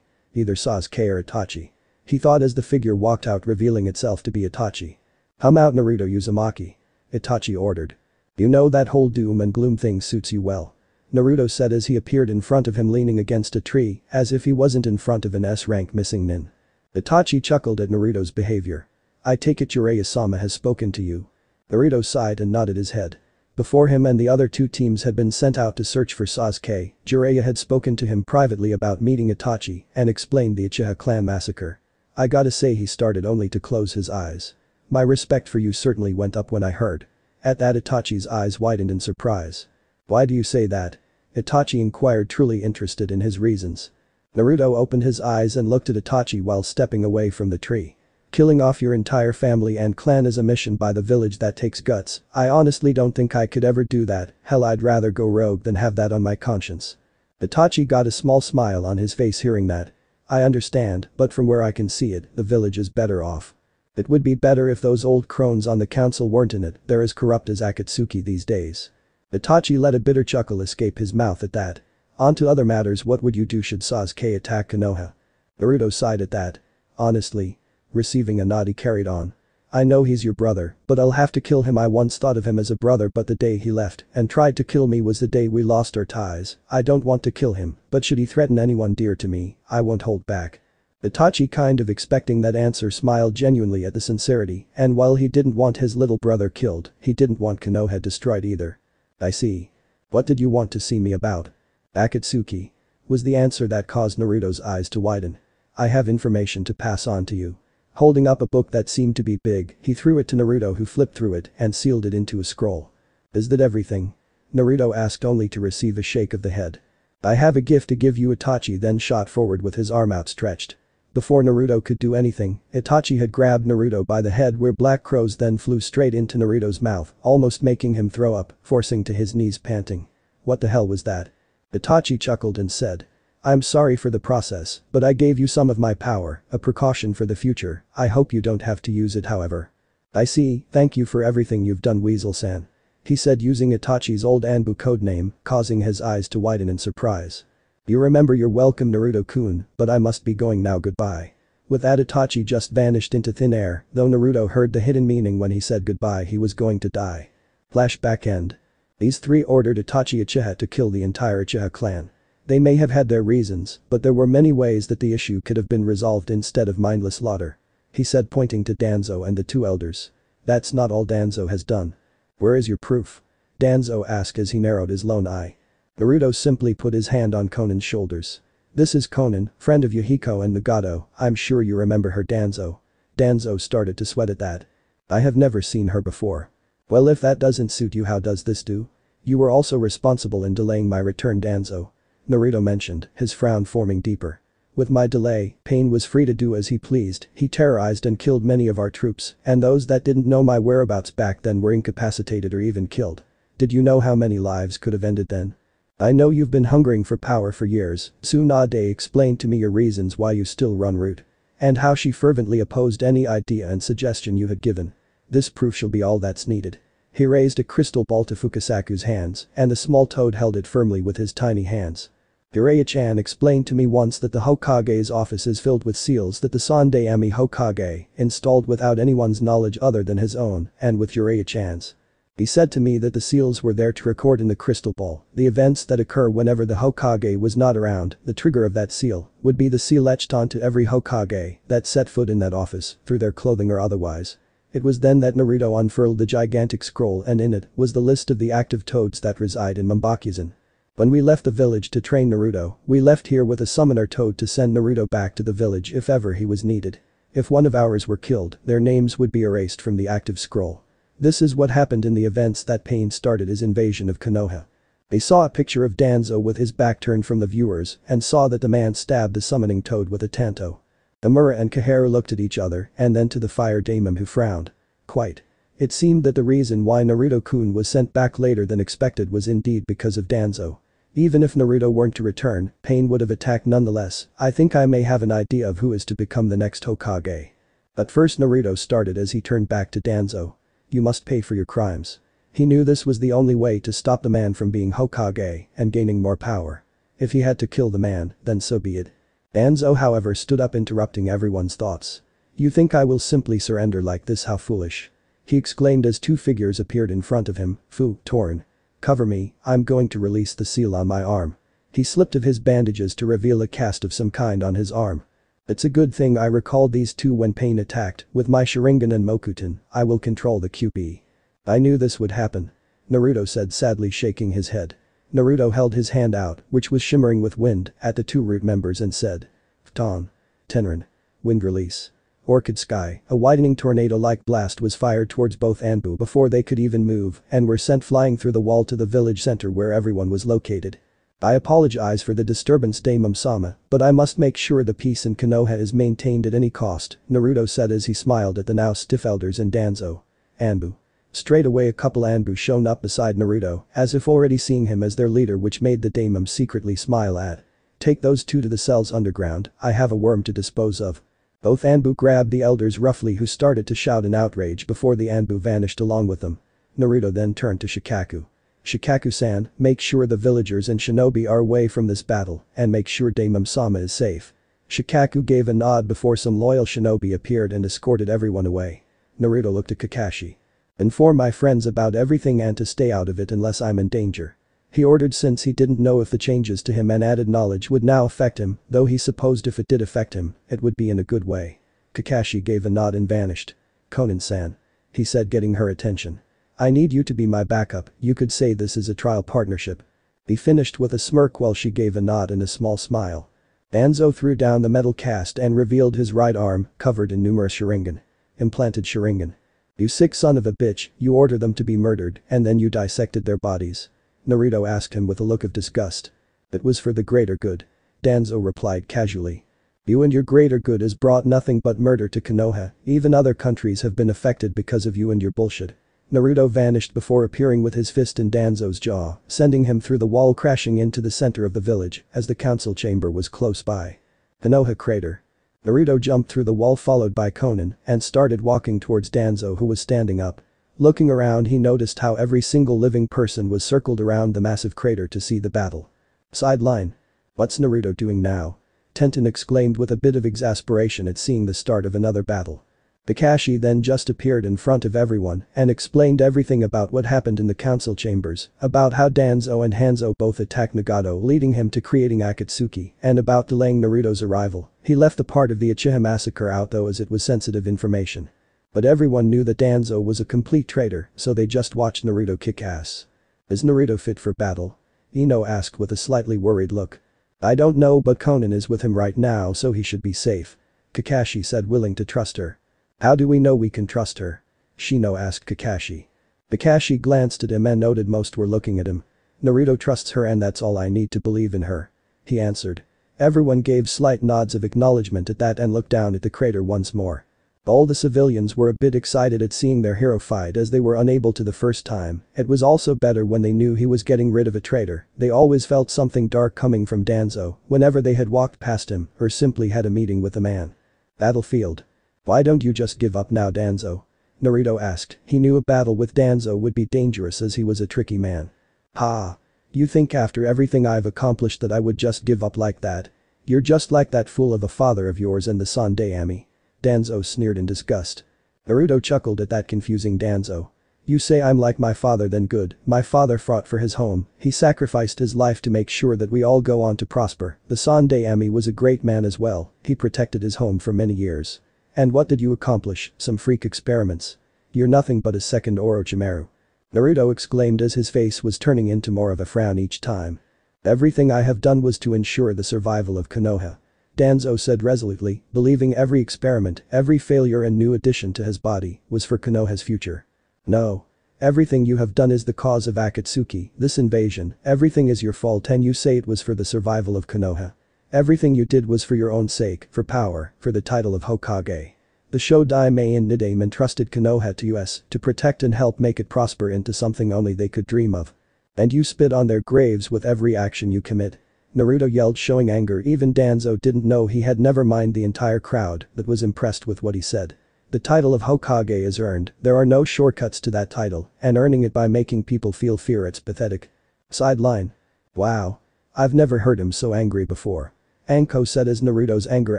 Either Sasuke or Itachi. He thought as the figure walked out, revealing itself to be Itachi. "Come out, Naruto Uzumaki," Itachi ordered. "You know that whole doom and gloom thing suits you well," Naruto said as he appeared in front of him leaning against a tree, as if he wasn't in front of an S-rank missing nin. Itachi chuckled at Naruto's behavior. "I take it Jiraiya-sama has spoken to you?" Naruto sighed and nodded his head. Before him and the other two teams had been sent out to search for Sasuke, Jiraiya had spoken to him privately about meeting Itachi and explained the Uchiha clan massacre. "I gotta say," he started only to close his eyes. "My respect for you certainly went up when I heard." At that, Itachi's eyes widened in surprise. "Why do you say that?" Itachi inquired, truly interested in his reasons. Naruto opened his eyes and looked at Itachi while stepping away from the tree. "Killing off your entire family and clan is a mission by the village that takes guts. I honestly don't think I could ever do that. Hell, I'd rather go rogue than have that on my conscience." Itachi got a small smile on his face hearing that. "I understand, but from where I can see it, the village is better off. It would be better if those old crones on the council weren't in it. They're as corrupt as Akatsuki these days." Itachi let a bitter chuckle escape his mouth at that. "On to other matters, what would you do should Sasuke attack Konoha?" Naruto sighed at that. "Honestly." Receiving a nod, he carried on. "I know he's your brother, but I'll have to kill him. I once thought of him as a brother, but the day he left and tried to kill me was the day we lost our ties. I don't want to kill him, but should he threaten anyone dear to me, I won't hold back." Itachi, kind of expecting that answer, smiled genuinely at the sincerity, and while he didn't want his little brother killed, he didn't want Konoha destroyed either. "I see. What did you want to see me about?" "Akatsuki," was the answer that caused Naruto's eyes to widen. "I have information to pass on to you." Holding up a book that seemed to be big, he threw it to Naruto, who flipped through it and sealed it into a scroll. "Is that everything?" Naruto asked, only to receive a shake of the head. "I have a gift to give you." Itachi then shot forward with his arm outstretched. Before Naruto could do anything, Itachi had grabbed Naruto by the head, where black crows then flew straight into Naruto's mouth, almost making him throw up, forcing to his knees panting. "What the hell was that?" Itachi chuckled and said. "I'm sorry for the process, but I gave you some of my power, a precaution for the future. I hope you don't have to use it, however." "I see, thank you for everything you've done, Weasel-san," he said, using Itachi's old Anbu codename, causing his eyes to widen in surprise. "You remember, you're welcome, Naruto-kun, but I must be going now, goodbye." With that, Itachi just vanished into thin air, though Naruto heard the hidden meaning when he said goodbye. He was going to die. Flashback end. These three ordered Itachi Uchiha to kill the entire Uchiha clan. They may have had their reasons, but there were many ways that the issue could have been resolved instead of mindless slaughter. He said, pointing to Danzo and the two elders. "That's not all Danzo has done." "Where is your proof?" Danzo asked as he narrowed his lone eye. Naruto simply put his hand on Konan's shoulders. This is Konan, friend of Yuhiko and Nagato, I'm sure you remember her Danzo. Danzo started to sweat at that. I have never seen her before. Well, if that doesn't suit you, how does this do? You were also responsible in delaying my return, Danzo. Naruto mentioned, his frown forming deeper. With my delay, Pain was free to do as he pleased, he terrorized and killed many of our troops, and those that didn't know my whereabouts back then were incapacitated or even killed. Did you know how many lives could have ended then? I know you've been hungering for power for years, Tsunade explained to me your reasons why you still run route. And how she fervently opposed any idea and suggestion you had given. This proof shall be all that's needed. He raised a crystal ball to Fukasaku's hands, and the small toad held it firmly with his tiny hands. Jiraiya-chan explained to me once that the Hokage's office is filled with seals that the Sandaime Hokage installed without anyone's knowledge other than his own, and with Jiraiya-chan's. He said to me that the seals were there to record in the crystal ball the events that occur whenever the Hokage was not around. The trigger of that seal would be the seal etched onto every Hokage that set foot in that office, through their clothing or otherwise. It was then that Naruto unfurled the gigantic scroll, and in it was the list of the active toads that reside in Mambakuzen. When we left the village to train Naruto, we left here with a summoner toad to send Naruto back to the village if ever he was needed. If one of ours were killed, their names would be erased from the active scroll. This is what happened in the events that Pain started his invasion of Konoha. They saw a picture of Danzo with his back turned from the viewers and saw that the man stabbed the summoning toad with a tanto. Amura and Kaharu looked at each other and then to the fire daemon, who frowned. Quite. It seemed that the reason why Naruto-kun was sent back later than expected was indeed because of Danzo. Even if Naruto weren't to return, Pain would have attacked nonetheless. I think I may have an idea of who is to become the next Hokage. At first Naruto started as he turned back to Danzo. You must pay for your crimes. He knew this was the only way to stop the man from being Hokage and gaining more power. If he had to kill the man, then so be it. Danzo however stood up, interrupting everyone's thoughts. You think I will simply surrender like this? How foolish. He exclaimed as two figures appeared in front of him. Fu, Torin. Cover me, I'm going to release the seal on my arm. He slipped of his bandages to reveal a cast of some kind on his arm. It's a good thing I recalled these two when Pain attacked. With my Sharingan and Mokuton, I will control the QP. I knew this would happen. Naruto said, sadly shaking his head. Naruto held his hand out, which was shimmering with wind, at the two root members and said. Fton. Tenrin. Wind release. Orchid Sky, a widening tornado-like blast was fired towards both Anbu before they could even move and were sent flying through the wall to the village center where everyone was located. I apologize for the disturbance, Daimon-sama, but I must make sure the peace in Konoha is maintained at any cost, Naruto said as he smiled at the now stiff elders and Danzo. Anbu. Straight away a couple Anbu shown up beside Naruto, as if already seeing him as their leader, which made the daimon secretly smile at. Take those two to the cells underground, I have a worm to dispose of. Both Anbu grabbed the elders roughly, who started to shout in outrage before the Anbu vanished along with them. Naruto then turned to Shikaku. Shikaku-san, make sure the villagers and shinobi are away from this battle, and make sure Daimon-sama is safe. Shikaku gave a nod before some loyal shinobi appeared and escorted everyone away. Naruto looked at Kakashi. Inform my friends about everything and to stay out of it unless I'm in danger. He ordered, since he didn't know if the changes to him and added knowledge would now affect him, though he supposed if it did affect him, it would be in a good way. Kakashi gave a nod and vanished. Konan-san. He said, getting her attention. I need you to be my backup, you could say this is a trial partnership. He finished with a smirk while she gave a nod and a small smile. Danzo threw down the metal cast and revealed his right arm, covered in numerous Sharingan. Implanted Sharingan. You sick son of a bitch, you ordered them to be murdered and then you dissected their bodies. Naruto asked him with a look of disgust. It was for the greater good. Danzo replied casually. You and your greater good has brought nothing but murder to Konoha, even other countries have been affected because of you and your bullshit. Naruto vanished before appearing with his fist in Danzo's jaw, sending him through the wall crashing into the center of the village as the council chamber was close by. Konoha crater. Naruto jumped through the wall followed by Konan and started walking towards Danzo, who was standing up. Looking around, he noticed how every single living person was circled around the massive crater to see the battle. Sideline. What's Naruto doing now? Tenten exclaimed with a bit of exasperation at seeing the start of another battle. Kakashi then just appeared in front of everyone and explained everything about what happened in the council chambers, about how Danzo and Hanzo both attacked Nagato, leading him to creating Akatsuki, and about delaying Naruto's arrival. He left the part of the Uchiha massacre out though, as it was sensitive information. But everyone knew that Danzo was a complete traitor, so they just watched Naruto kick ass. Is Naruto fit for battle? Ino asked with a slightly worried look. I don't know, but Konan is with him right now, so he should be safe. Kakashi said, willing to trust her. How do we know we can trust her? Shino asked Kakashi. Kakashi glanced at him and noted most were looking at him. Naruto trusts her and that's all I need to believe in her. He answered. Everyone gave slight nods of acknowledgement at that and looked down at the crater once more. All the civilians were a bit excited at seeing their hero fight as they were unable to the first time. It was also better when they knew he was getting rid of a traitor. They always felt something dark coming from Danzo whenever they had walked past him or simply had a meeting with the man. Battlefield. Why don't you just give up now, Danzo? Naruto asked. He knew a battle with Danzo would be dangerous as he was a tricky man. Ha. You think after everything I've accomplished that I would just give up like that? You're just like that fool of a father of yours and the Sanninme. Danzo sneered in disgust. Naruto chuckled at that confusing Danzo. You say I'm like my father, then good. My father fought for his home, he sacrificed his life to make sure that we all go on to prosper. The Sanninme was a great man as well, he protected his home for many years. And what did you accomplish? Some freak experiments? You're nothing but a second Orochimaru. Naruto exclaimed as his face was turning into more of a frown each time. Everything I have done was to ensure the survival of Konoha. Danzo said resolutely, believing every experiment, every failure and new addition to his body was for Konoha's future. No. Everything you have done is the cause of Akatsuki, this invasion, everything is your fault and you say it was for the survival of Konoha. Everything you did was for your own sake, for power, for the title of Hokage. The Shodai and Nidaime entrusted Konoha to us to protect and help make it prosper into something only they could dream of. And you spit on their graves with every action you commit. Naruto yelled, showing anger. Even Danzo didn't know he had, never mind the entire crowd that was impressed with what he said. The title of Hokage is earned, there are no shortcuts to that title, and earning it by making people feel fear, it's pathetic. Sideline. Wow. I've never heard him so angry before. Anko said as Naruto's anger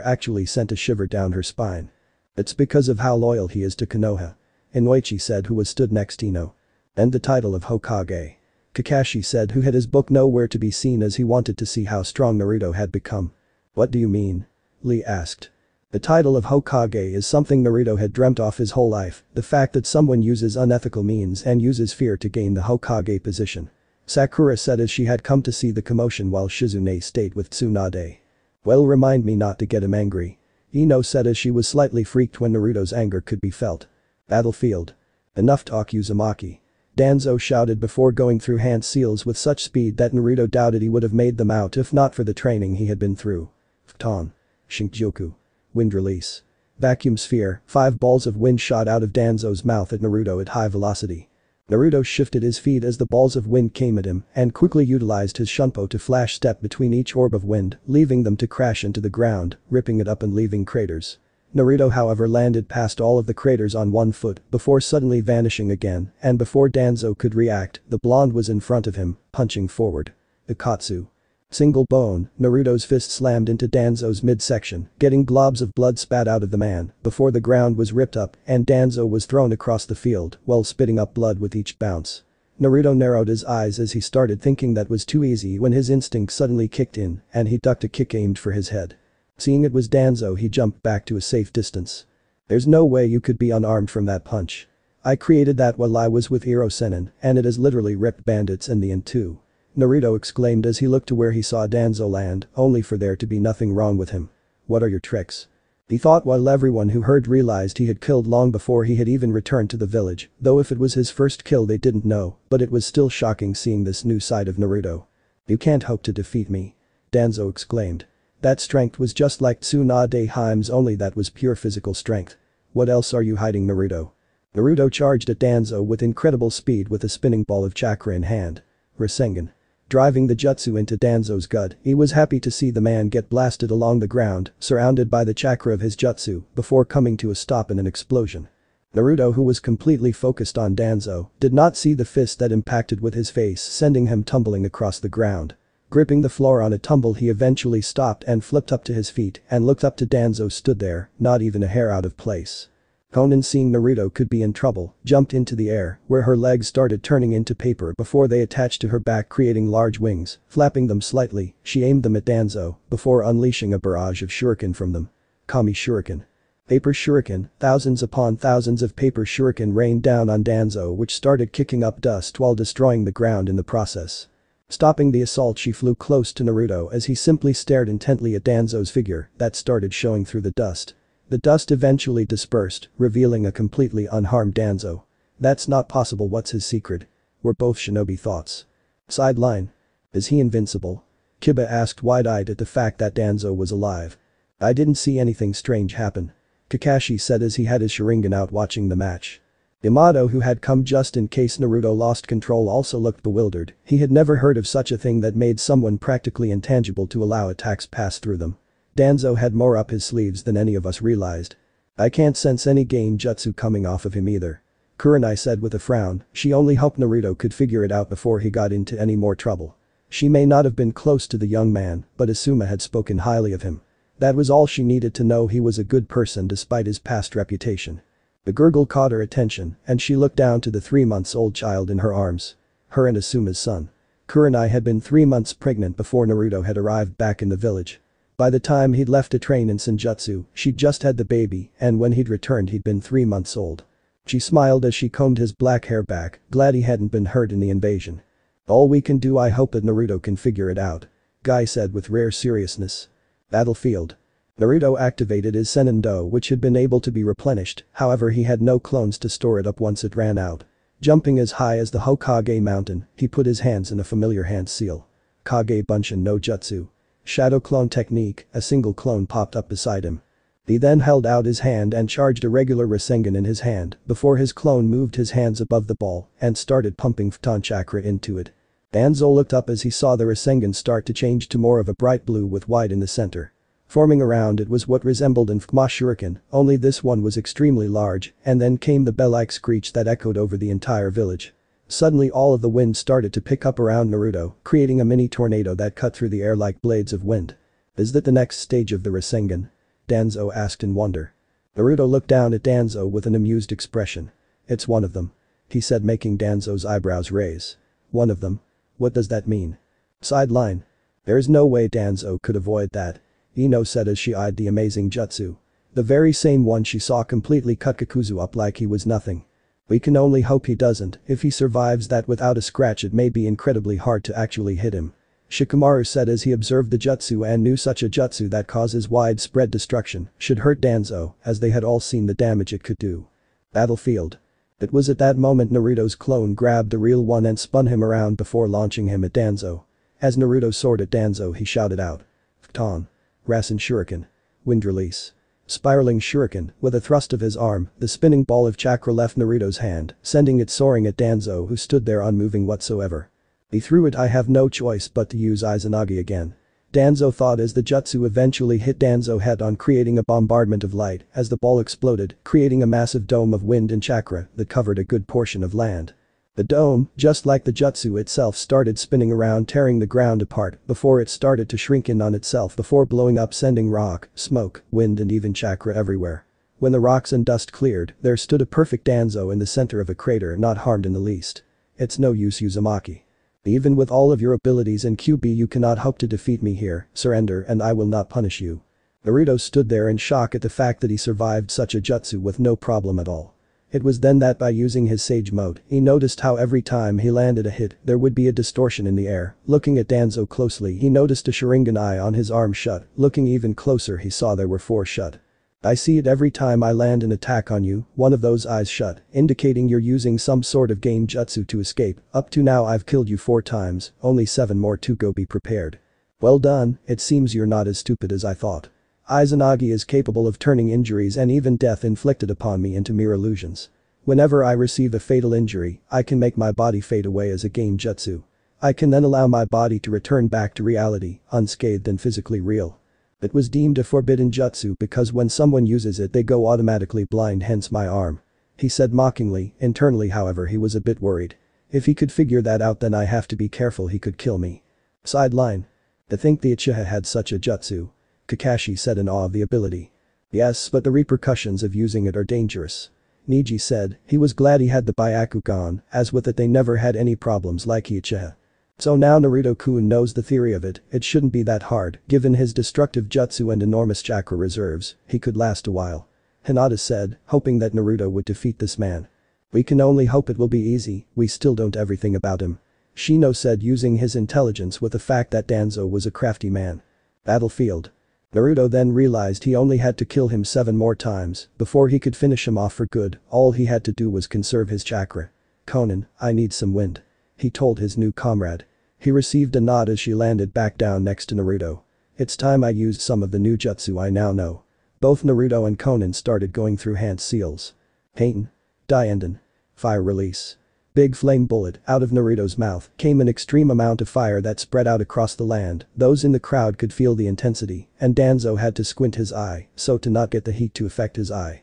actually sent a shiver down her spine. It's because of how loyal he is to Konoha. Inoichi said, who was stood next to Ino. And the title of Hokage. Kakashi said, who had his book nowhere to be seen as he wanted to see how strong Naruto had become. What do you mean? Lee asked. The title of Hokage is something Naruto had dreamt of his whole life, the fact that someone uses unethical means and uses fear to gain the Hokage position. Sakura said as she had come to see the commotion while Shizune stayed with Tsunade. Well, remind me not to get him angry. Ino said as she was slightly freaked when Naruto's anger could be felt. Battlefield. Enough talk, Uzumaki. Danzo shouted before going through hand seals with such speed that Naruto doubted he would have made them out if not for the training he had been through. Photon. Shinkjoku. Wind release. Vacuum sphere, 5 balls of wind shot out of Danzo's mouth at Naruto at high velocity. Naruto shifted his feet as the balls of wind came at him and quickly utilized his shunpo to flash step between each orb of wind, leaving them to crash into the ground, ripping it up and leaving craters. Naruto however landed past all of the craters on one foot before suddenly vanishing again, and before Danzo could react, the blonde was in front of him, punching forward. Ikatsu. Single bone, Naruto's fist slammed into Danzo's midsection, getting globs of blood spat out of the man before the ground was ripped up and Danzo was thrown across the field while spitting up blood with each bounce. Naruto narrowed his eyes as he started thinking that was too easy when his instinct suddenly kicked in and he ducked a kick aimed for his head. Seeing it was Danzo, he jumped back to a safe distance. There's no way you could be unarmed from that punch. I created that while I was with Iro Sennin and it has literally ripped bandits in the end too. Naruto exclaimed as he looked to where he saw Danzo land, only for there to be nothing wrong with him. What are your tricks? He thought while everyone who heard realized he had killed long before he had even returned to the village, though if it was his first kill they didn't know, but it was still shocking seeing this new side of Naruto. You can't hope to defeat me. Danzo exclaimed. That strength was just like Tsunade Haime's, only that was pure physical strength. What else are you hiding, Naruto? Naruto charged at Danzo with incredible speed with a spinning ball of chakra in hand. Rasengan. Driving the jutsu into Danzo's gut, he was happy to see the man get blasted along the ground, surrounded by the chakra of his jutsu, before coming to a stop in an explosion. Naruto, who was completely focused on Danzo, did not see the fist that impacted with his face, sending him tumbling across the ground. Gripping the floor on a tumble, he eventually stopped and flipped up to his feet and looked up to Danzo stood there, not even a hair out of place. Konan, seeing Naruto could be in trouble, jumped into the air, where her legs started turning into paper before they attached to her back, creating large wings. Flapping them slightly, she aimed them at Danzo before unleashing a barrage of shuriken from them. Kami shuriken. Paper shuriken, thousands upon thousands of paper shuriken rained down on Danzo which started kicking up dust while destroying the ground in the process. Stopping the assault, she flew close to Naruto as he simply stared intently at Danzo's figure that started showing through the dust. The dust eventually dispersed, revealing a completely unharmed Danzo. That's not possible. What's his secret? Were both shinobi thoughts. Sideline. Is he invincible? Kiba asked wide-eyed at the fact that Danzo was alive. I didn't see anything strange happen. Kakashi said as he had his Sharingan out watching the match. Yamato, who had come just in case Naruto lost control, also looked bewildered. He had never heard of such a thing that made someone practically intangible to allow attacks pass through them. Danzo had more up his sleeves than any of us realized. I can't sense any gain jutsu coming off of him either. Kurenai said with a frown. She only hoped Naruto could figure it out before he got into any more trouble. She may not have been close to the young man, but Asuma had spoken highly of him. That was all she needed to know. He was a good person despite his past reputation. The gurgle caught her attention and she looked down to the 3-month-old child in her arms. Her and Asuma's son. Kurenai had been 3 months pregnant before Naruto had arrived back in the village. By the time he'd left to train in Senjutsu, she'd just had the baby, and when he'd returned he'd been 3 months old. She smiled as she combed his black hair back, glad he hadn't been hurt in the invasion. All we can do, I hope that Naruto can figure it out. Guy said with rare seriousness. Battlefield. Naruto activated his Senendo, which had been able to be replenished, however he had no clones to store it up once it ran out. Jumping as high as the Hokage mountain, he put his hands in a familiar hand seal. Kage Bunshin no Jutsu. Shadow clone technique, a single clone popped up beside him. He then held out his hand and charged a regular Rasengan in his hand before his clone moved his hands above the ball and started pumping Photon chakra into it. Danzo looked up as he saw the Rasengan start to change to more of a bright blue with white in the center. Forming around it was what resembled an Fukma Shuriken, only this one was extremely large, and then came the bell-like screech that echoed over the entire village. Suddenly all of the wind started to pick up around Naruto, creating a mini tornado that cut through the air like blades of wind. Is that the next stage of the Rasengan? Danzo asked in wonder. Naruto looked down at Danzo with an amused expression. It's one of them. He said, making Danzo's eyebrows raise. One of them? What does that mean? Sideline. There's no way Danzo could avoid that. Ino said as she eyed the amazing jutsu. The very same one she saw completely cut Kakuzu up like he was nothing. We can only hope he doesn't. If he survives that without a scratch, it may be incredibly hard to actually hit him. Shikamaru said as he observed the jutsu and knew such a jutsu that causes widespread destruction should hurt Danzo, as they had all seen the damage it could do. Battlefield. It was at that moment Naruto's clone grabbed the real one and spun him around before launching him at Danzo. As Naruto soared at Danzo, he shouted out. Photon. Rasen Shuriken. Wind release. Spiraling Shuriken, with a thrust of his arm, the spinning ball of chakra left Naruto's hand, sending it soaring at Danzo, who stood there unmoving whatsoever. He threw it. I have no choice but to use Izanagi again. Danzo thought as the jutsu eventually hit Danzo head on, creating a bombardment of light as the ball exploded, creating a massive dome of wind and chakra that covered a good portion of land. The dome, just like the jutsu itself, started spinning around, tearing the ground apart before it started to shrink in on itself before blowing up, sending rock, smoke, wind and even chakra everywhere. When the rocks and dust cleared, there stood a perfect Danzo in the center of a crater, not harmed in the least. It's no use, Uzumaki. Even with all of your abilities and QB, you cannot hope to defeat me here. Surrender and I will not punish you. Naruto stood there in shock at the fact that he survived such a jutsu with no problem at all. It was then that by using his Sage Mode, he noticed how every time he landed a hit, there would be a distortion in the air. Looking at Danzo closely, he noticed a Sharingan eye on his arm shut. Looking even closer, he saw there were 4 shut. I see it every time I land an attack on you, one of those eyes shut, indicating you're using some sort of game jutsu to escape. Up to now I've killed you 4 times, only 7 more to go, be prepared. Well done, it seems you're not as stupid as I thought. Izanagi is capable of turning injuries and even death inflicted upon me into mere illusions. Whenever I receive a fatal injury, I can make my body fade away as a game jutsu. I can then allow my body to return back to reality, unscathed and physically real. It was deemed a forbidden jutsu because when someone uses it they go automatically blind, hence my arm. He said mockingly. Internally, however, he was a bit worried. If he could figure that out, then I have to be careful, he could kill me. Sideline. To think the Uchiha had such a jutsu. Kakashi said in awe of the ability. Yes, but the repercussions of using it are dangerous. Niji said he was glad he had the Byakugan, as with it they never had any problems like Uchiha. So now Naruto-kun knows the theory of it. It shouldn't be that hard, given his destructive jutsu and enormous chakra reserves, he could last a while. Hinata said, hoping that Naruto would defeat this man. We can only hope it will be easy, we still don't everything about him. Shino said, using his intelligence with the fact that Danzo was a crafty man. Battlefield. Naruto then realized he only had to kill him 7 more times before he could finish him off for good. All he had to do was conserve his chakra. Konan, I need some wind. He told his new comrade. He received a nod as she landed back down next to Naruto. It's time I used some of the new jutsu I now know. Both Naruto and Konan started going through hand seals. Pain. Dienden. Fire release. Big flame bullet out of Naruto's mouth came an extreme amount of fire that spread out across the land. Those in the crowd could feel the intensity, and Danzo had to squint his eye so to not get the heat to affect his eye.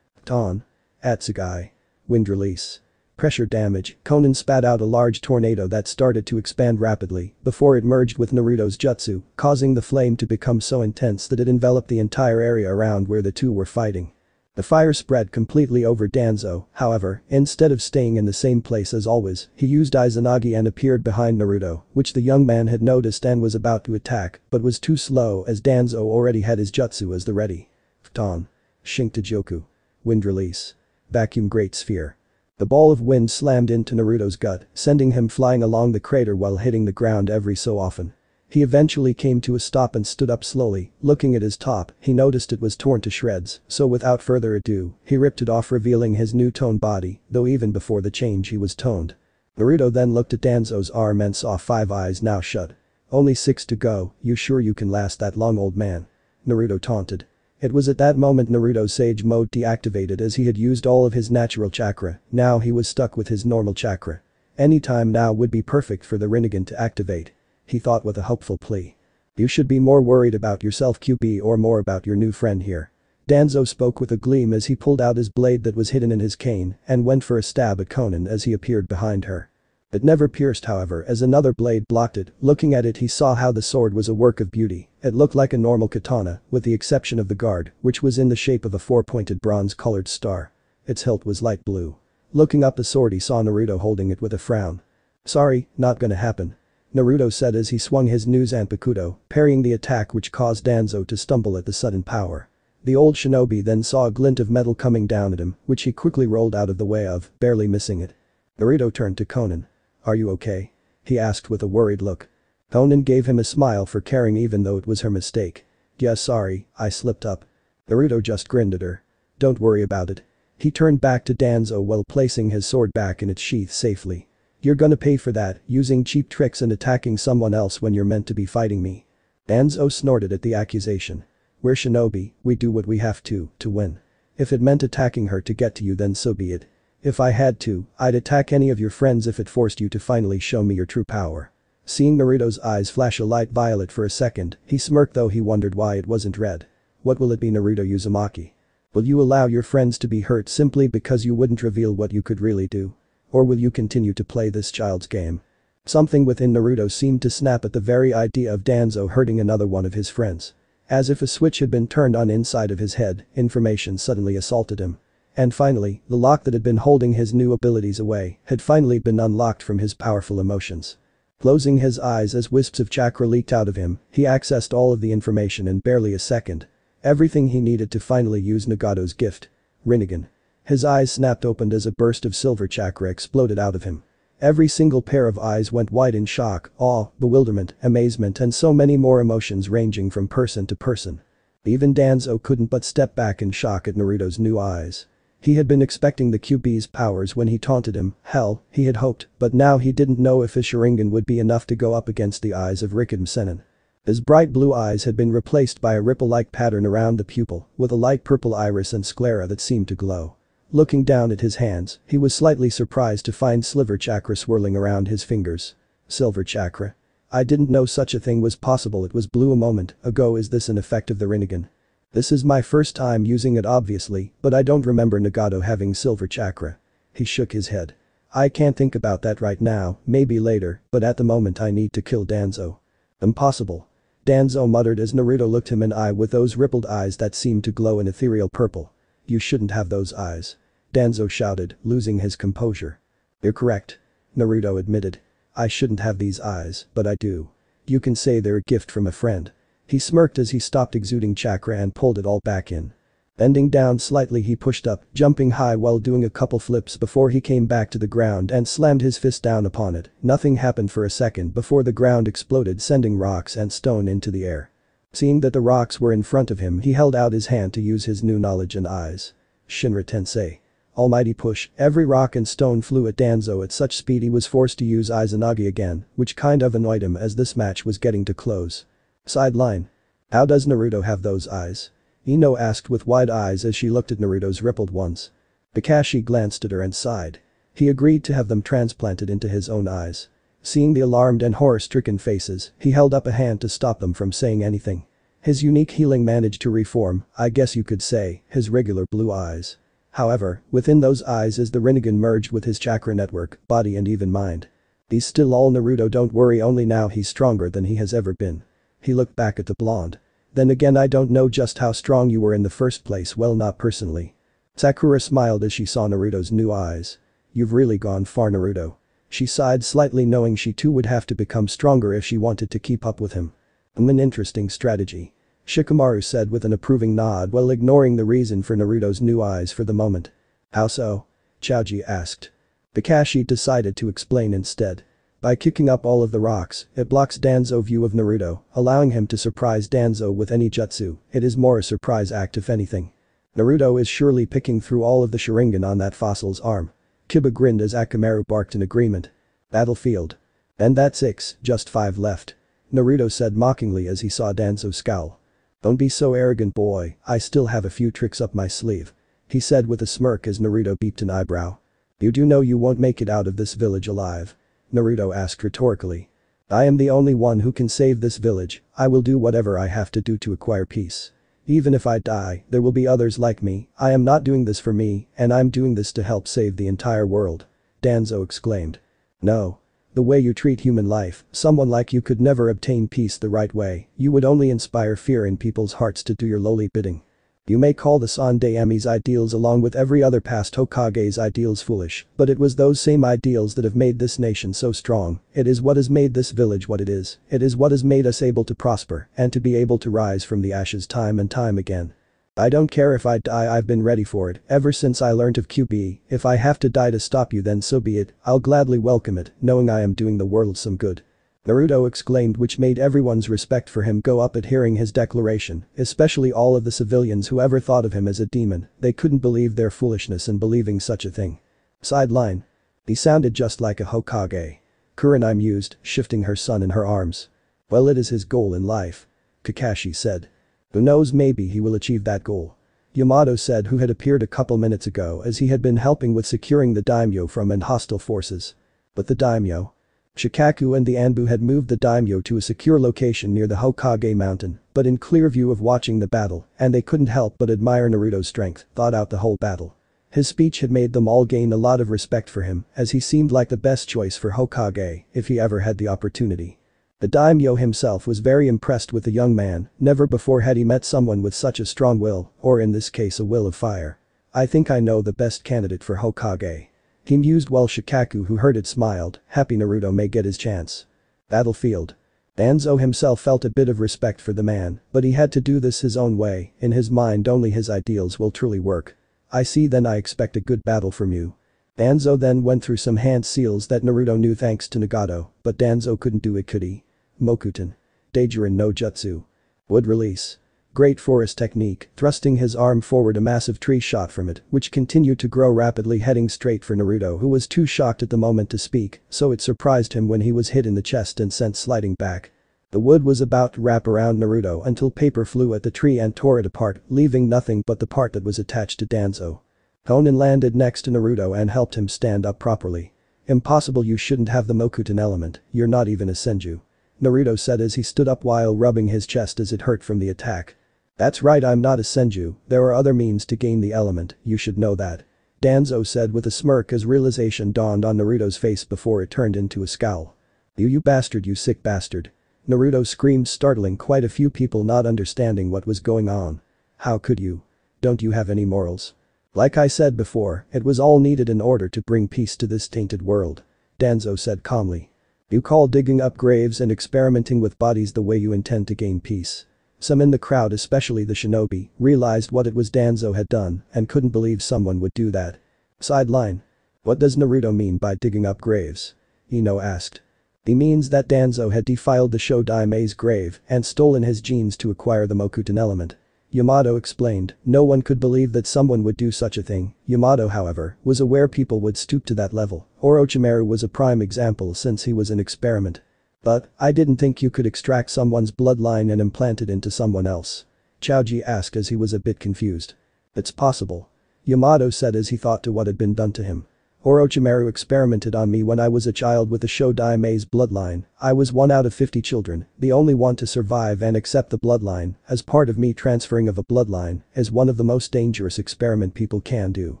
Ton. Atsugai. Wind release. Pressure damage. Konan spat out a large tornado that started to expand rapidly before it merged with Naruto's jutsu, causing the flame to become so intense that it enveloped the entire area around where the two were fighting. The fire spread completely over Danzo, however, instead of staying in the same place as always, he used Izanagi and appeared behind Naruto, which the young man had noticed and was about to attack, but was too slow as Danzo already had his jutsu as the ready. Ton. Shinktajoku. Wind release. Vacuum Great Sphere. The ball of wind slammed into Naruto's gut, sending him flying along the crater while hitting the ground every so often. He eventually came to a stop and stood up slowly. Looking at his top, he noticed it was torn to shreds, so without further ado, he ripped it off, revealing his new toned body, though even before the change he was toned. Naruto then looked at Danzo's arm and saw 5 eyes now shut. Only 6 to go, you sure you can last that long, old man? Naruto taunted. It was at that moment Naruto's Sage mode deactivated as he had used all of his natural chakra. Now he was stuck with his normal chakra. Any time now would be perfect for the Rinnegan to activate. He thought with a hopeful plea. You should be more worried about yourself, QB, or more about your new friend here. Danzo spoke with a gleam as he pulled out his blade that was hidden in his cane and went for a stab at Konan as he appeared behind her. It never pierced, however, as another blade blocked it. Looking at it, he saw how the sword was a work of beauty. It looked like a normal katana, with the exception of the guard, which was in the shape of a 4-pointed bronze-colored star. Its hilt was light blue. Looking up the sword, he saw Naruto holding it with a frown. Sorry, not gonna happen. Naruto said as he swung his new Zanpakuto, parrying the attack which caused Danzo to stumble at the sudden power. The old shinobi then saw a glint of metal coming down at him, which he quickly rolled out of the way of, barely missing it. Naruto turned to Konan. Are you okay? He asked with a worried look. Konan gave him a smile for caring even though it was her mistake. Yeah, sorry, I slipped up. Naruto just grinned at her. Don't worry about it. He turned back to Danzo while placing his sword back in its sheath safely. You're gonna pay for that, using cheap tricks and attacking someone else when you're meant to be fighting me. Danzo snorted at the accusation. We're shinobi, we do what we have to win. If it meant attacking her to get to you, then so be it. If I had to, I'd attack any of your friends if it forced you to finally show me your true power. Seeing Naruto's eyes flash a light violet for a second, he smirked, though he wondered why it wasn't red. What will it be, Naruto Uzumaki? Will you allow your friends to be hurt simply because you wouldn't reveal what you could really do? Or will you continue to play this child's game? Something within Naruto seemed to snap at the very idea of Danzo hurting another one of his friends. As if a switch had been turned on inside of his head, information suddenly assaulted him. And finally, the lock that had been holding his new abilities away had finally been unlocked from his powerful emotions. Closing his eyes as wisps of chakra leaked out of him, he accessed all of the information in barely a second. Everything he needed to finally use Nagato's gift. Rinnegan. His eyes snapped open as a burst of silver chakra exploded out of him. Every single pair of eyes went wide in shock, awe, bewilderment, amazement, and so many more emotions ranging from person to person. Even Danzo couldn't but step back in shock at Naruto's new eyes. He had been expecting the QB's powers when he taunted him, hell, he had hoped, but now he didn't know if his Sharingan would be enough to go up against the eyes of Rikudō Gifted. His bright blue eyes had been replaced by a ripple-like pattern around the pupil, with a light purple iris and sclera that seemed to glow. Looking down at his hands, he was slightly surprised to find silver chakra swirling around his fingers. Silver chakra? I didn't know such a thing was possible. It was blue a moment ago. Is this an effect of the Rinnegan? This is my first time using it, obviously, but I don't remember Nagato having silver chakra. He shook his head. I can't think about that right now, maybe later, but at the moment I need to kill Danzo. Impossible. Danzo muttered as Naruto looked him in the eye with those rippled eyes that seemed to glow an ethereal purple. You shouldn't have those eyes. Danzo shouted, losing his composure. You're correct. Naruto admitted. I shouldn't have these eyes, but I do. You can say they're a gift from a friend. He smirked as he stopped exuding chakra and pulled it all back in. Bending down slightly he pushed up, jumping high while doing a couple flips before he came back to the ground and slammed his fist down upon it. Nothing happened for a second before the ground exploded, sending rocks and stone into the air. Seeing that the rocks were in front of him, he held out his hand to use his new knowledge and eyes. Shinra Tensei. Almighty push, every rock and stone flew at Danzo at such speed he was forced to use Izanagi again, which kind of annoyed him as this match was getting to close. Sideline. How does Naruto have those eyes? Ino asked with wide eyes as she looked at Naruto's rippled ones. Kakashi glanced at her and sighed. He agreed to have them transplanted into his own eyes. Seeing the alarmed and horror-stricken faces, he held up a hand to stop them from saying anything. His unique healing managed to reform, I guess you could say, his regular blue eyes. However, within those eyes is the Rinnegan merged with his chakra network, body and even mind. He's still all Naruto, don't worry, only now he's stronger than he has ever been. He looked back at the blonde. Then again, I don't know just how strong you were in the first place, well, not personally. Sakura smiled as she saw Naruto's new eyes. You've really gone far, Naruto. She sighed slightly, knowing she too would have to become stronger if she wanted to keep up with him. An interesting strategy. Shikamaru said with an approving nod while ignoring the reason for Naruto's new eyes for the moment. How so? Chaoji asked. Kakashi decided to explain instead. By kicking up all of the rocks, it blocks Danzo's view of Naruto, allowing him to surprise Danzo with any jutsu. It is more a surprise act if anything. Naruto is surely picking through all of the Sharingan on that fossil's arm. Kiba grinned as Akamaru barked in agreement. Battlefield. And that's 6, just 5 left. Naruto said mockingly as he saw Danzo scowl. Don't be so arrogant, boy, I still have a few tricks up my sleeve. He said with a smirk as Naruto beeped an eyebrow. You do know you won't make it out of this village alive? Naruto asked rhetorically. I am the only one who can save this village, I will do whatever I have to do to acquire peace. Even if I die, there will be others like me, I am not doing this for me, and I'm doing this to help save the entire world. Danzo exclaimed. No. The way you treat human life, someone like you could never obtain peace the right way, you would only inspire fear in people's hearts to do your lowly bidding. You may call the Sandaimi's ideals along with every other past Hokage's ideals foolish, but it was those same ideals that have made this nation so strong, it is what has made this village what it is what has made us able to prosper and to be able to rise from the ashes time and time again. I don't care if I die, I've been ready for it, ever since I learned of QB, if I have to die to stop you then so be it, I'll gladly welcome it, knowing I am doing the world some good. Naruto exclaimed, which made everyone's respect for him go up at hearing his declaration, especially all of the civilians who ever thought of him as a demon, they couldn't believe their foolishness in believing such a thing. Sideline. He sounded just like a Hokage. Kurenai mused, shifting her son in her arms. Well, it is his goal in life. Kakashi said. Who knows, maybe he will achieve that goal. Yamato said, who had appeared a couple minutes ago as he had been helping with securing the daimyo from hostile forces. But the daimyo? Shikaku and the Anbu had moved the daimyo to a secure location near the Hokage mountain, but in clear view of watching the battle, and they couldn't help but admire Naruto's strength, thought out the whole battle. His speech had made them all gain a lot of respect for him, as he seemed like the best choice for Hokage if he ever had the opportunity. The daimyo himself was very impressed with the young man, never before had he met someone with such a strong will, or in this case a will of fire. I think I know the best candidate for Hokage. He mused while Shikaku, who heard it, smiled, happy Naruto may get his chance. Battlefield. Danzo himself felt a bit of respect for the man, but he had to do this his own way, in his mind only his ideals will truly work. I see, then I expect a good battle from you. Danzo then went through some hand seals that Naruto knew thanks to Nagato, but Danzo couldn't do it, could he? Mokuton. Deijurin no Jutsu. Wood release. Great forest technique, thrusting his arm forward, a massive tree shot from it, which continued to grow rapidly, heading straight for Naruto, who was too shocked at the moment to speak, so it surprised him when he was hit in the chest and sent sliding back. The wood was about to wrap around Naruto until paper flew at the tree and tore it apart, leaving nothing but the part that was attached to Danzo. Konan landed next to Naruto and helped him stand up properly. Impossible, you shouldn't have the Mokuton element, you're not even a Senju. Naruto said as he stood up while rubbing his chest as it hurt from the attack. That's right, I'm not a Senju, there are other means to gain the element, you should know that. Danzo said with a smirk as realization dawned on Naruto's face before it turned into a scowl. You bastard, you sick bastard. Naruto screamed, startling quite a few people, not understanding what was going on. How could you? Don't you have any morals? Like I said before, it was all needed in order to bring peace to this tainted world. Danzo said calmly. You call digging up graves and experimenting with bodies the way you intend to gain peace? Some in the crowd, especially the shinobi, realized what it was Danzo had done and couldn't believe someone would do that. Sideline. What does Naruto mean by digging up graves? Ino asked. He means that Danzo had defiled the Shodaime's grave and stolen his genes to acquire the Mokuton element. Yamato explained, no one could believe that someone would do such a thing. Yamato, however, was aware people would stoop to that level. Orochimaru was a prime example since he was an experiment. But, I didn't think you could extract someone's bloodline and implant it into someone else. Chaoji asked as he was a bit confused. It's possible. Yamato said as he thought to what had been done to him. Orochimaru experimented on me when I was a child with the Shodaime's bloodline. I was one out of 50 children, the only one to survive and accept the bloodline. As part of me, transferring of a bloodline is one of the most dangerous experiment people can do.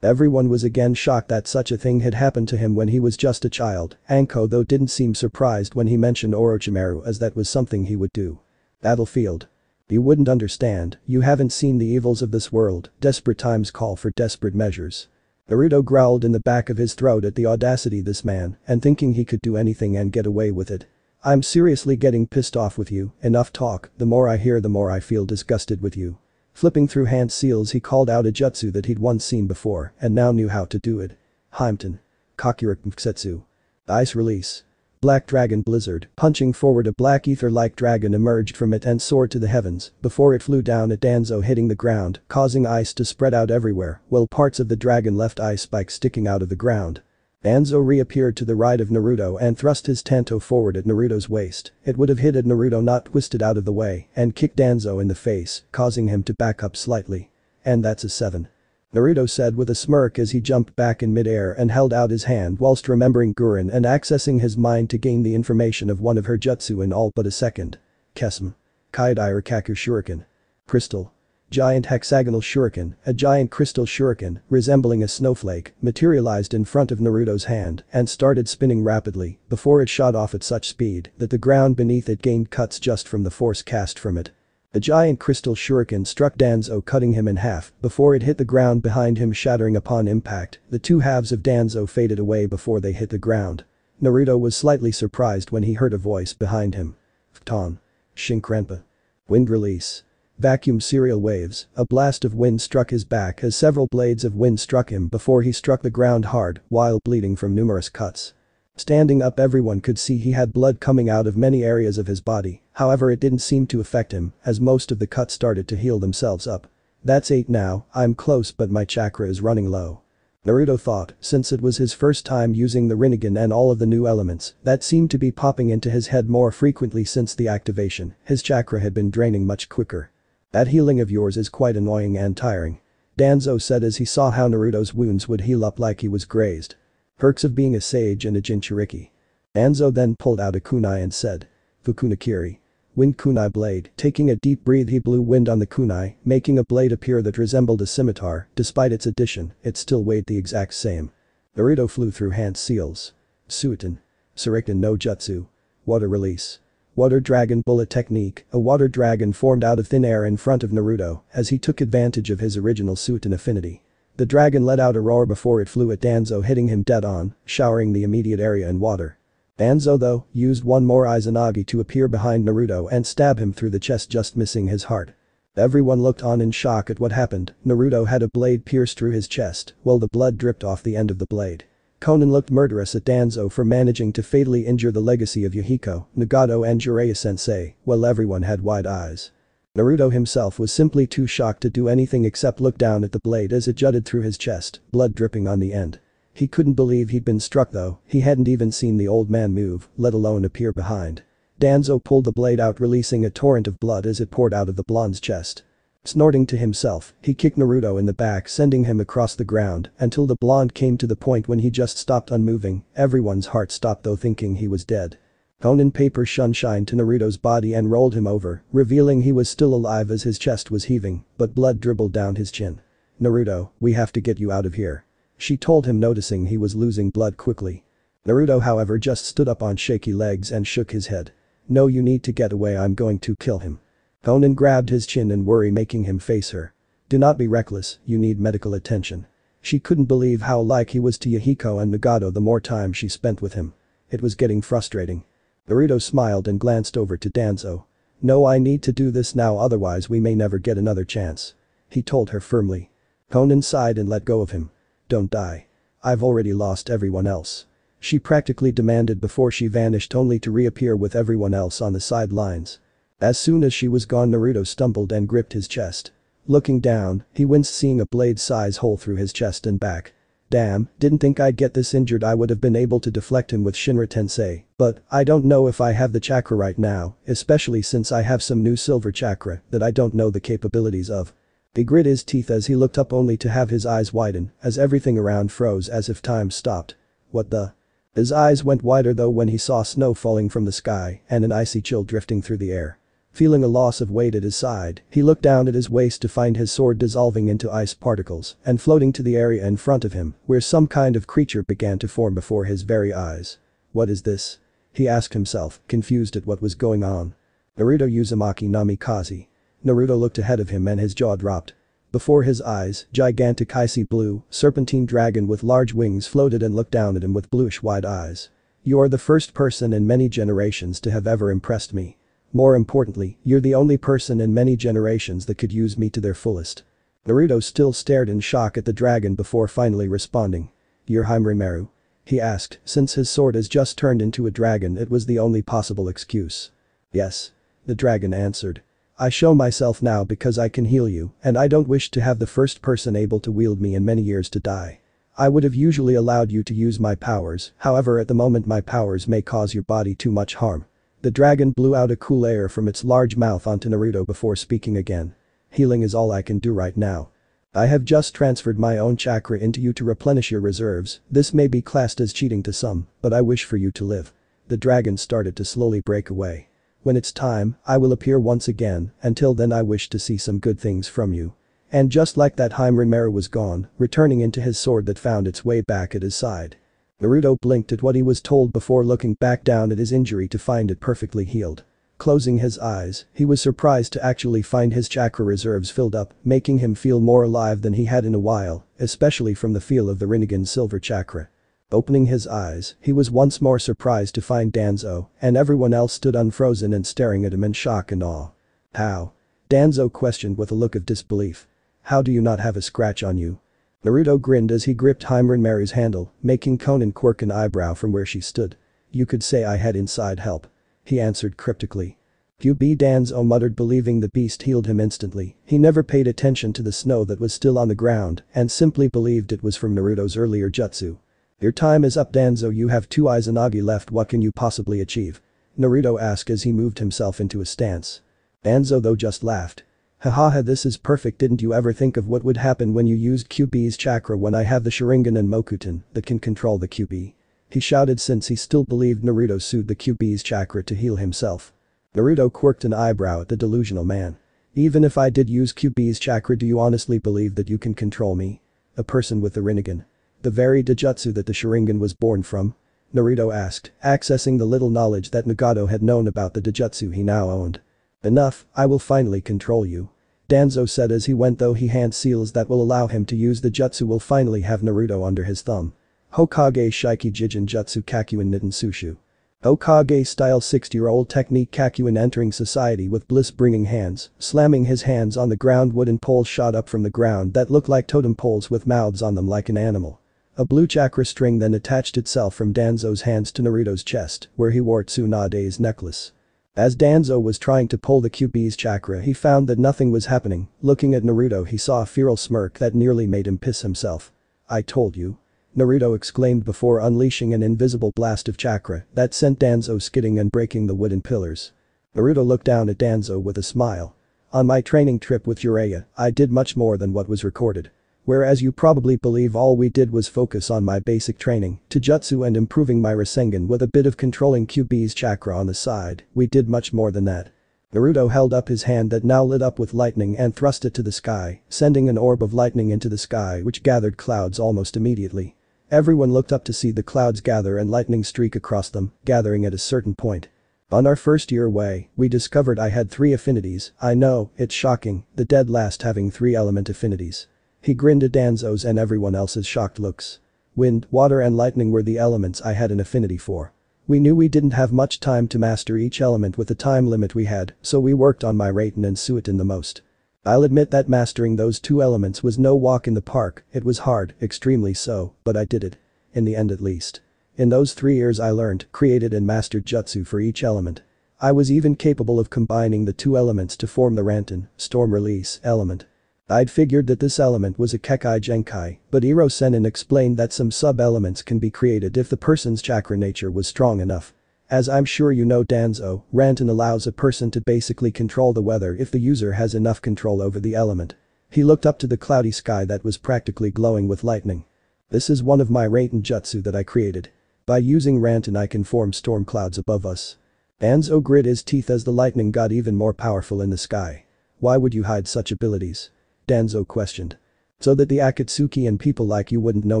Everyone was again shocked that such a thing had happened to him when he was just a child. Anko though didn't seem surprised when he mentioned Orochimaru, as that was something he would do. Battlefield. You wouldn't understand, you haven't seen the evils of this world. Desperate times call for desperate measures. Naruto growled in the back of his throat at the audacity this man and thinking he could do anything and get away with it. I'm seriously getting pissed off with you. Enough talk, the more I hear the more I feel disgusted with you. Flipping through hand seals, he called out a jutsu that he'd once seen before and now knew how to do it. Haimten. Kakurakusetsu. Ice release. Black Dragon Blizzard. Punching forward, a black ether-like dragon emerged from it and soared to the heavens before it flew down at Danzo, hitting the ground, causing ice to spread out everywhere, while parts of the dragon left ice spikes sticking out of the ground. Danzo reappeared to the right of Naruto and thrust his tanto forward at Naruto's waist. It would have hit had Naruto not twisted out of the way and kicked Danzo in the face, causing him to back up slightly. And that's a 7. Naruto said with a smirk as he jumped back in midair and held out his hand whilst remembering Gurren and accessing his mind to gain the information of one of her jutsu in all but a second. Kesem. Kaidai Shuriken. Crystal. Giant hexagonal shuriken, a giant crystal shuriken, resembling a snowflake, materialized in front of Naruto's hand and started spinning rapidly before it shot off at such speed that the ground beneath it gained cuts just from the force cast from it. The giant crystal shuriken struck Danzo, cutting him in half before it hit the ground behind him, shattering upon impact. The two halves of Danzo faded away before they hit the ground. Naruto was slightly surprised when he heard a voice behind him. Fton. Shinrenpa. Wind release. Vacuum serial waves. A blast of wind struck his back as several blades of wind struck him before he struck the ground hard while bleeding from numerous cuts. Standing up, everyone could see he had blood coming out of many areas of his body, however it didn't seem to affect him as most of the cuts started to heal themselves up. That's 8 now, I'm close but my chakra is running low. Naruto thought, since it was his first time using the Rinnegan and all of the new elements that seemed to be popping into his head more frequently since the activation, his chakra had been draining much quicker. That healing of yours is quite annoying and tiring. Danzo said as he saw how Naruto's wounds would heal up like he was grazed. Perks of being a sage and a Jinchuriki. Danzo then pulled out a kunai and said. Fukunakiri. Wind kunai blade. Taking a deep breath, he blew wind on the kunai, making a blade appear that resembled a scimitar. Despite its addition, it still weighed the exact same. Naruto flew through hand seals. Suiten. Suriken no Jutsu. Water release. Water dragon bullet technique. A water dragon formed out of thin air in front of Naruto as he took advantage of his original Suiten affinity. The dragon let out a roar before it flew at Danzo, hitting him dead on, showering the immediate area in water. Danzo though, used one more Izanagi to appear behind Naruto and stab him through the chest, just missing his heart. Everyone looked on in shock at what happened. Naruto had a blade pierce through his chest while the blood dripped off the end of the blade. Konan looked murderous at Danzo for managing to fatally injure the legacy of Yahiko, Nagato and Jiraiya-sensei, while everyone had wide eyes. Naruto himself was simply too shocked to do anything except look down at the blade as it jutted through his chest, blood dripping on the end. He couldn't believe he'd been struck though, he hadn't even seen the old man move, let alone appear behind. Danzo pulled the blade out, releasing a torrent of blood as it poured out of the blonde's chest. Snorting to himself, he kicked Naruto in the back, sending him across the ground until the blonde came to the point when he just stopped unmoving. Everyone's heart stopped though, thinking he was dead. Konan paper sunshine to Naruto's body and rolled him over, revealing he was still alive as his chest was heaving, but blood dribbled down his chin. Naruto, we have to get you out of here. She told him, noticing he was losing blood quickly. Naruto however just stood up on shaky legs and shook his head. No, you need to get away, I'm going to kill him. Konan grabbed his chin in worry, making him face her. Do not be reckless, you need medical attention. She couldn't believe how like he was to Yahiko and Nagato the more time she spent with him. It was getting frustrating. Naruto smiled and glanced over to Danzo. No, I need to do this now, otherwise we may never get another chance. He told her firmly. Konan sighed and let go of him. Don't die. I've already lost everyone else. She practically demanded before she vanished, only to reappear with everyone else on the sidelines. As soon as she was gone, Naruto stumbled and gripped his chest. Looking down, he winced seeing a blade-size hole through his chest and back. Damn, didn't think I'd get this injured. I would have been able to deflect him with Shinra Tensei, but I don't know if I have the chakra right now, especially since I have some new silver chakra that I don't know the capabilities of. He grit his teeth as he looked up, only to have his eyes widen as everything around froze as if time stopped. What the? His eyes went wider though when he saw snow falling from the sky and an icy chill drifting through the air. Feeling a loss of weight at his side, he looked down at his waist to find his sword dissolving into ice particles and floating to the area in front of him, where some kind of creature began to form before his very eyes. What is this? He asked himself, confused at what was going on. Naruto Uzumaki Namikaze. Naruto looked ahead of him and his jaw dropped. Before his eyes, gigantic icy blue, serpentine dragon with large wings floated and looked down at him with bluish wide eyes. You are the first person in many generations to have ever impressed me. More importantly, you're the only person in many generations that could use me to their fullest. Naruto still stared in shock at the dragon before finally responding. You're RinneganNaruto? He asked, since his sword has just turned into a dragon. It was the only possible excuse. Yes. The dragon answered. I show myself now because I can heal you, and I don't wish to have the first person able to wield me in many years to die. I would have usually allowed you to use my powers, however at the moment my powers may cause your body too much harm. The dragon blew out a cool air from its large mouth onto Naruto before speaking again. Healing is all I can do right now. I have just transferred my own chakra into you to replenish your reserves. This may be classed as cheating to some, but I wish for you to live. The dragon started to slowly break away. When it's time, I will appear once again. Until then I wish to see some good things from you. And just like that, RinneganNaruto was gone, returning into his sword that found its way back at his side. Naruto blinked at what he was told before looking back down at his injury to find it perfectly healed. Closing his eyes, he was surprised to actually find his chakra reserves filled up, making him feel more alive than he had in a while, especially from the feel of the Rinnegan silver chakra. Opening his eyes, he was once more surprised to find Danzo and everyone else stood unfrozen and staring at him in shock and awe. How? Danzo questioned with a look of disbelief. How do you not have a scratch on you? Naruto grinned as he gripped RinneganNaruto's handle, making Konan quirk an eyebrow from where she stood. You could say I had inside help. He answered cryptically. QB Danzo muttered, believing the beast healed him instantly. He never paid attention to the snow that was still on the ground and simply believed it was from Naruto's earlier jutsu. Your time is up, Danzo. You have 2 Izanagi left. What can you possibly achieve? Naruto asked as he moved himself into a stance. Danzo though just laughed. Hahaha, this is perfect. Didn't you ever think of what would happen when you used QB's chakra when I have the Sharingan and Mokuton that can control the QB? He shouted since he still believed Naruto sued the QB's chakra to heal himself. Naruto quirked an eyebrow at the delusional man. Even if I did use QB's chakra, do you honestly believe that you can control me? A person with the Rinnegan. The very Dojutsu that the Sharingan was born from? Naruto asked, accessing the little knowledge that Nagato had known about the Dojutsu he now owned. Enough, I will finally control you. Danzo said as he went, though he hand seals that will allow him to use the jutsu will finally have Naruto under his thumb. Hokage Shiki Jijin Jutsu Kakuin Nitten Sushu. Hokage style 60-year-old technique Kakuin entering society with bliss-bringing hands, slamming his hands on the ground. Wooden poles shot up from the ground that looked like totem poles with mouths on them like an animal. A blue chakra string then attached itself from Danzo's hands to Naruto's chest, where he wore Tsunade's necklace. As Danzo was trying to pull the QB's chakra, he found that nothing was happening. Looking at Naruto, he saw a feral smirk that nearly made him piss himself. I told you. Naruto exclaimed before unleashing an invisible blast of chakra that sent Danzo skidding and breaking the wooden pillars. Naruto looked down at Danzo with a smile. On my training trip with Jiraiya, I did much more than what was recorded. Whereas you probably believe all we did was focus on my basic training, Taijutsu and improving my Rasengan with a bit of controlling QB's chakra on the side, we did much more than that. Naruto held up his hand that now lit up with lightning and thrust it to the sky, sending an orb of lightning into the sky which gathered clouds almost immediately. Everyone looked up to see the clouds gather and lightning streak across them, gathering at a certain point. On our first year away, we discovered I had 3 affinities. I know, it's shocking, the dead last having 3 element affinities. He grinned at Danzo's and everyone else's shocked looks. Wind, water and lightning were the elements I had an affinity for. We knew we didn't have much time to master each element with the time limit we had, so we worked on my Raiten and Suiton the most. I'll admit that mastering those two elements was no walk in the park, it was hard, extremely so, but I did it. In the end at least. In those 3 years I learned, created and mastered jutsu for each element. I was even capable of combining the two elements to form the Ranten, storm release, element. I'd figured that this element was a Kekai Genkai, but Iro Sennin explained that some sub-elements can be created if the person's chakra nature was strong enough. As I'm sure you know Danzo, Ranten allows a person to basically control the weather if the user has enough control over the element. He looked up to the cloudy sky that was practically glowing with lightning. This is one of my Raiten jutsu that I created. By using Ranten I can form storm clouds above us. Danzo grit his teeth as the lightning got even more powerful in the sky. Why would you hide such abilities? Danzo questioned. So that the Akatsuki and people like you wouldn't know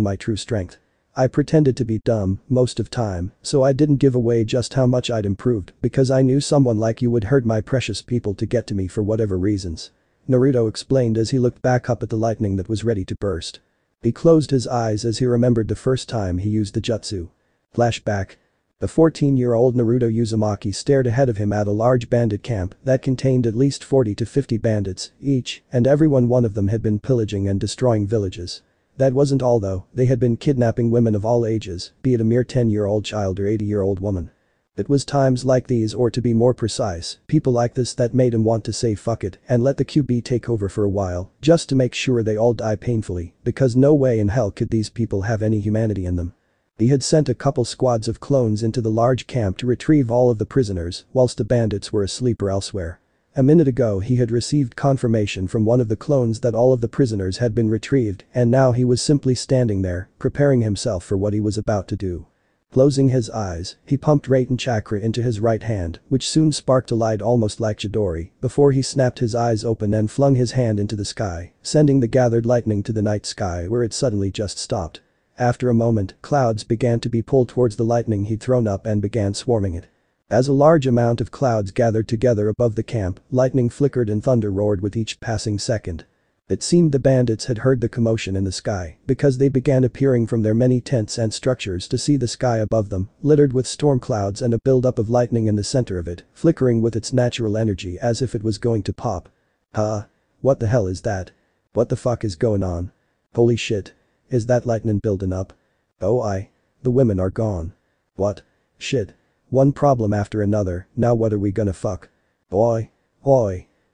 my true strength. I pretended to be dumb, most of time, so I didn't give away just how much I'd improved because I knew someone like you would hurt my precious people to get to me for whatever reasons. Naruto explained as he looked back up at the lightning that was ready to burst. He closed his eyes as he remembered the first time he used the jutsu. Flashback. The 14-year-old Naruto Uzumaki stared ahead of him at a large bandit camp that contained at least 40 to 50 bandits, each, and every one of them had been pillaging and destroying villages. That wasn't all though, they had been kidnapping women of all ages, be it a mere 10-year-old child or 80-year-old woman. It was times like these, or to be more precise, people like this that made him want to say fuck it and let the QB take over for a while, just to make sure they all die painfully, because no way in hell could these people have any humanity in them. He had sent a couple squads of clones into the large camp to retrieve all of the prisoners whilst the bandits were asleep or elsewhere. A minute ago he had received confirmation from one of the clones that all of the prisoners had been retrieved and now he was simply standing there, preparing himself for what he was about to do. Closing his eyes, he pumped Raiten chakra into his right hand, which soon sparked a light almost like Chidori, before he snapped his eyes open and flung his hand into the sky, sending the gathered lightning to the night sky where it suddenly just stopped. After a moment, clouds began to be pulled towards the lightning he'd thrown up and began swarming it. As a large amount of clouds gathered together above the camp, lightning flickered and thunder roared with each passing second. It seemed the bandits had heard the commotion in the sky because they began appearing from their many tents and structures to see the sky above them, littered with storm clouds and a buildup of lightning in the center of it, flickering with its natural energy as if it was going to pop. Huh? What the hell is that? What the fuck is going on? Holy shit. Is that lightning building up? Oh the women are gone. What? Shit. One problem after another, now what are we gonna fuck? Oi.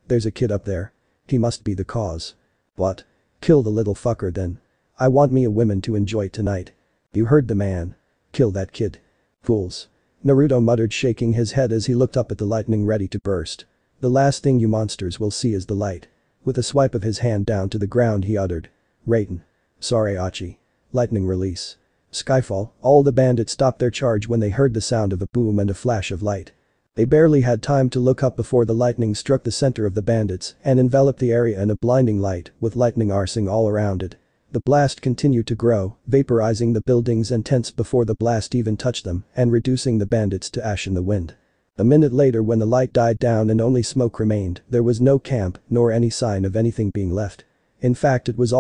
There's a kid up there. He must be the cause. What? Kill the little fucker then. I want me a woman to enjoy tonight. You heard the man. Kill that kid. Fools. Naruto muttered, shaking his head as he looked up at the lightning ready to burst. The last thing you monsters will see is the light. With a swipe of his hand down to the ground he uttered. Raiten. Sorry Achi. Lightning release. Skyfall, all the bandits stopped their charge when they heard the sound of a boom and a flash of light. They barely had time to look up before the lightning struck the center of the bandits and enveloped the area in a blinding light, with lightning arcing all around it. The blast continued to grow, vaporizing the buildings and tents before the blast even touched them and reducing the bandits to ash in the wind. A minute later when the light died down and only smoke remained, there was no camp nor any sign of anything being left. In fact it was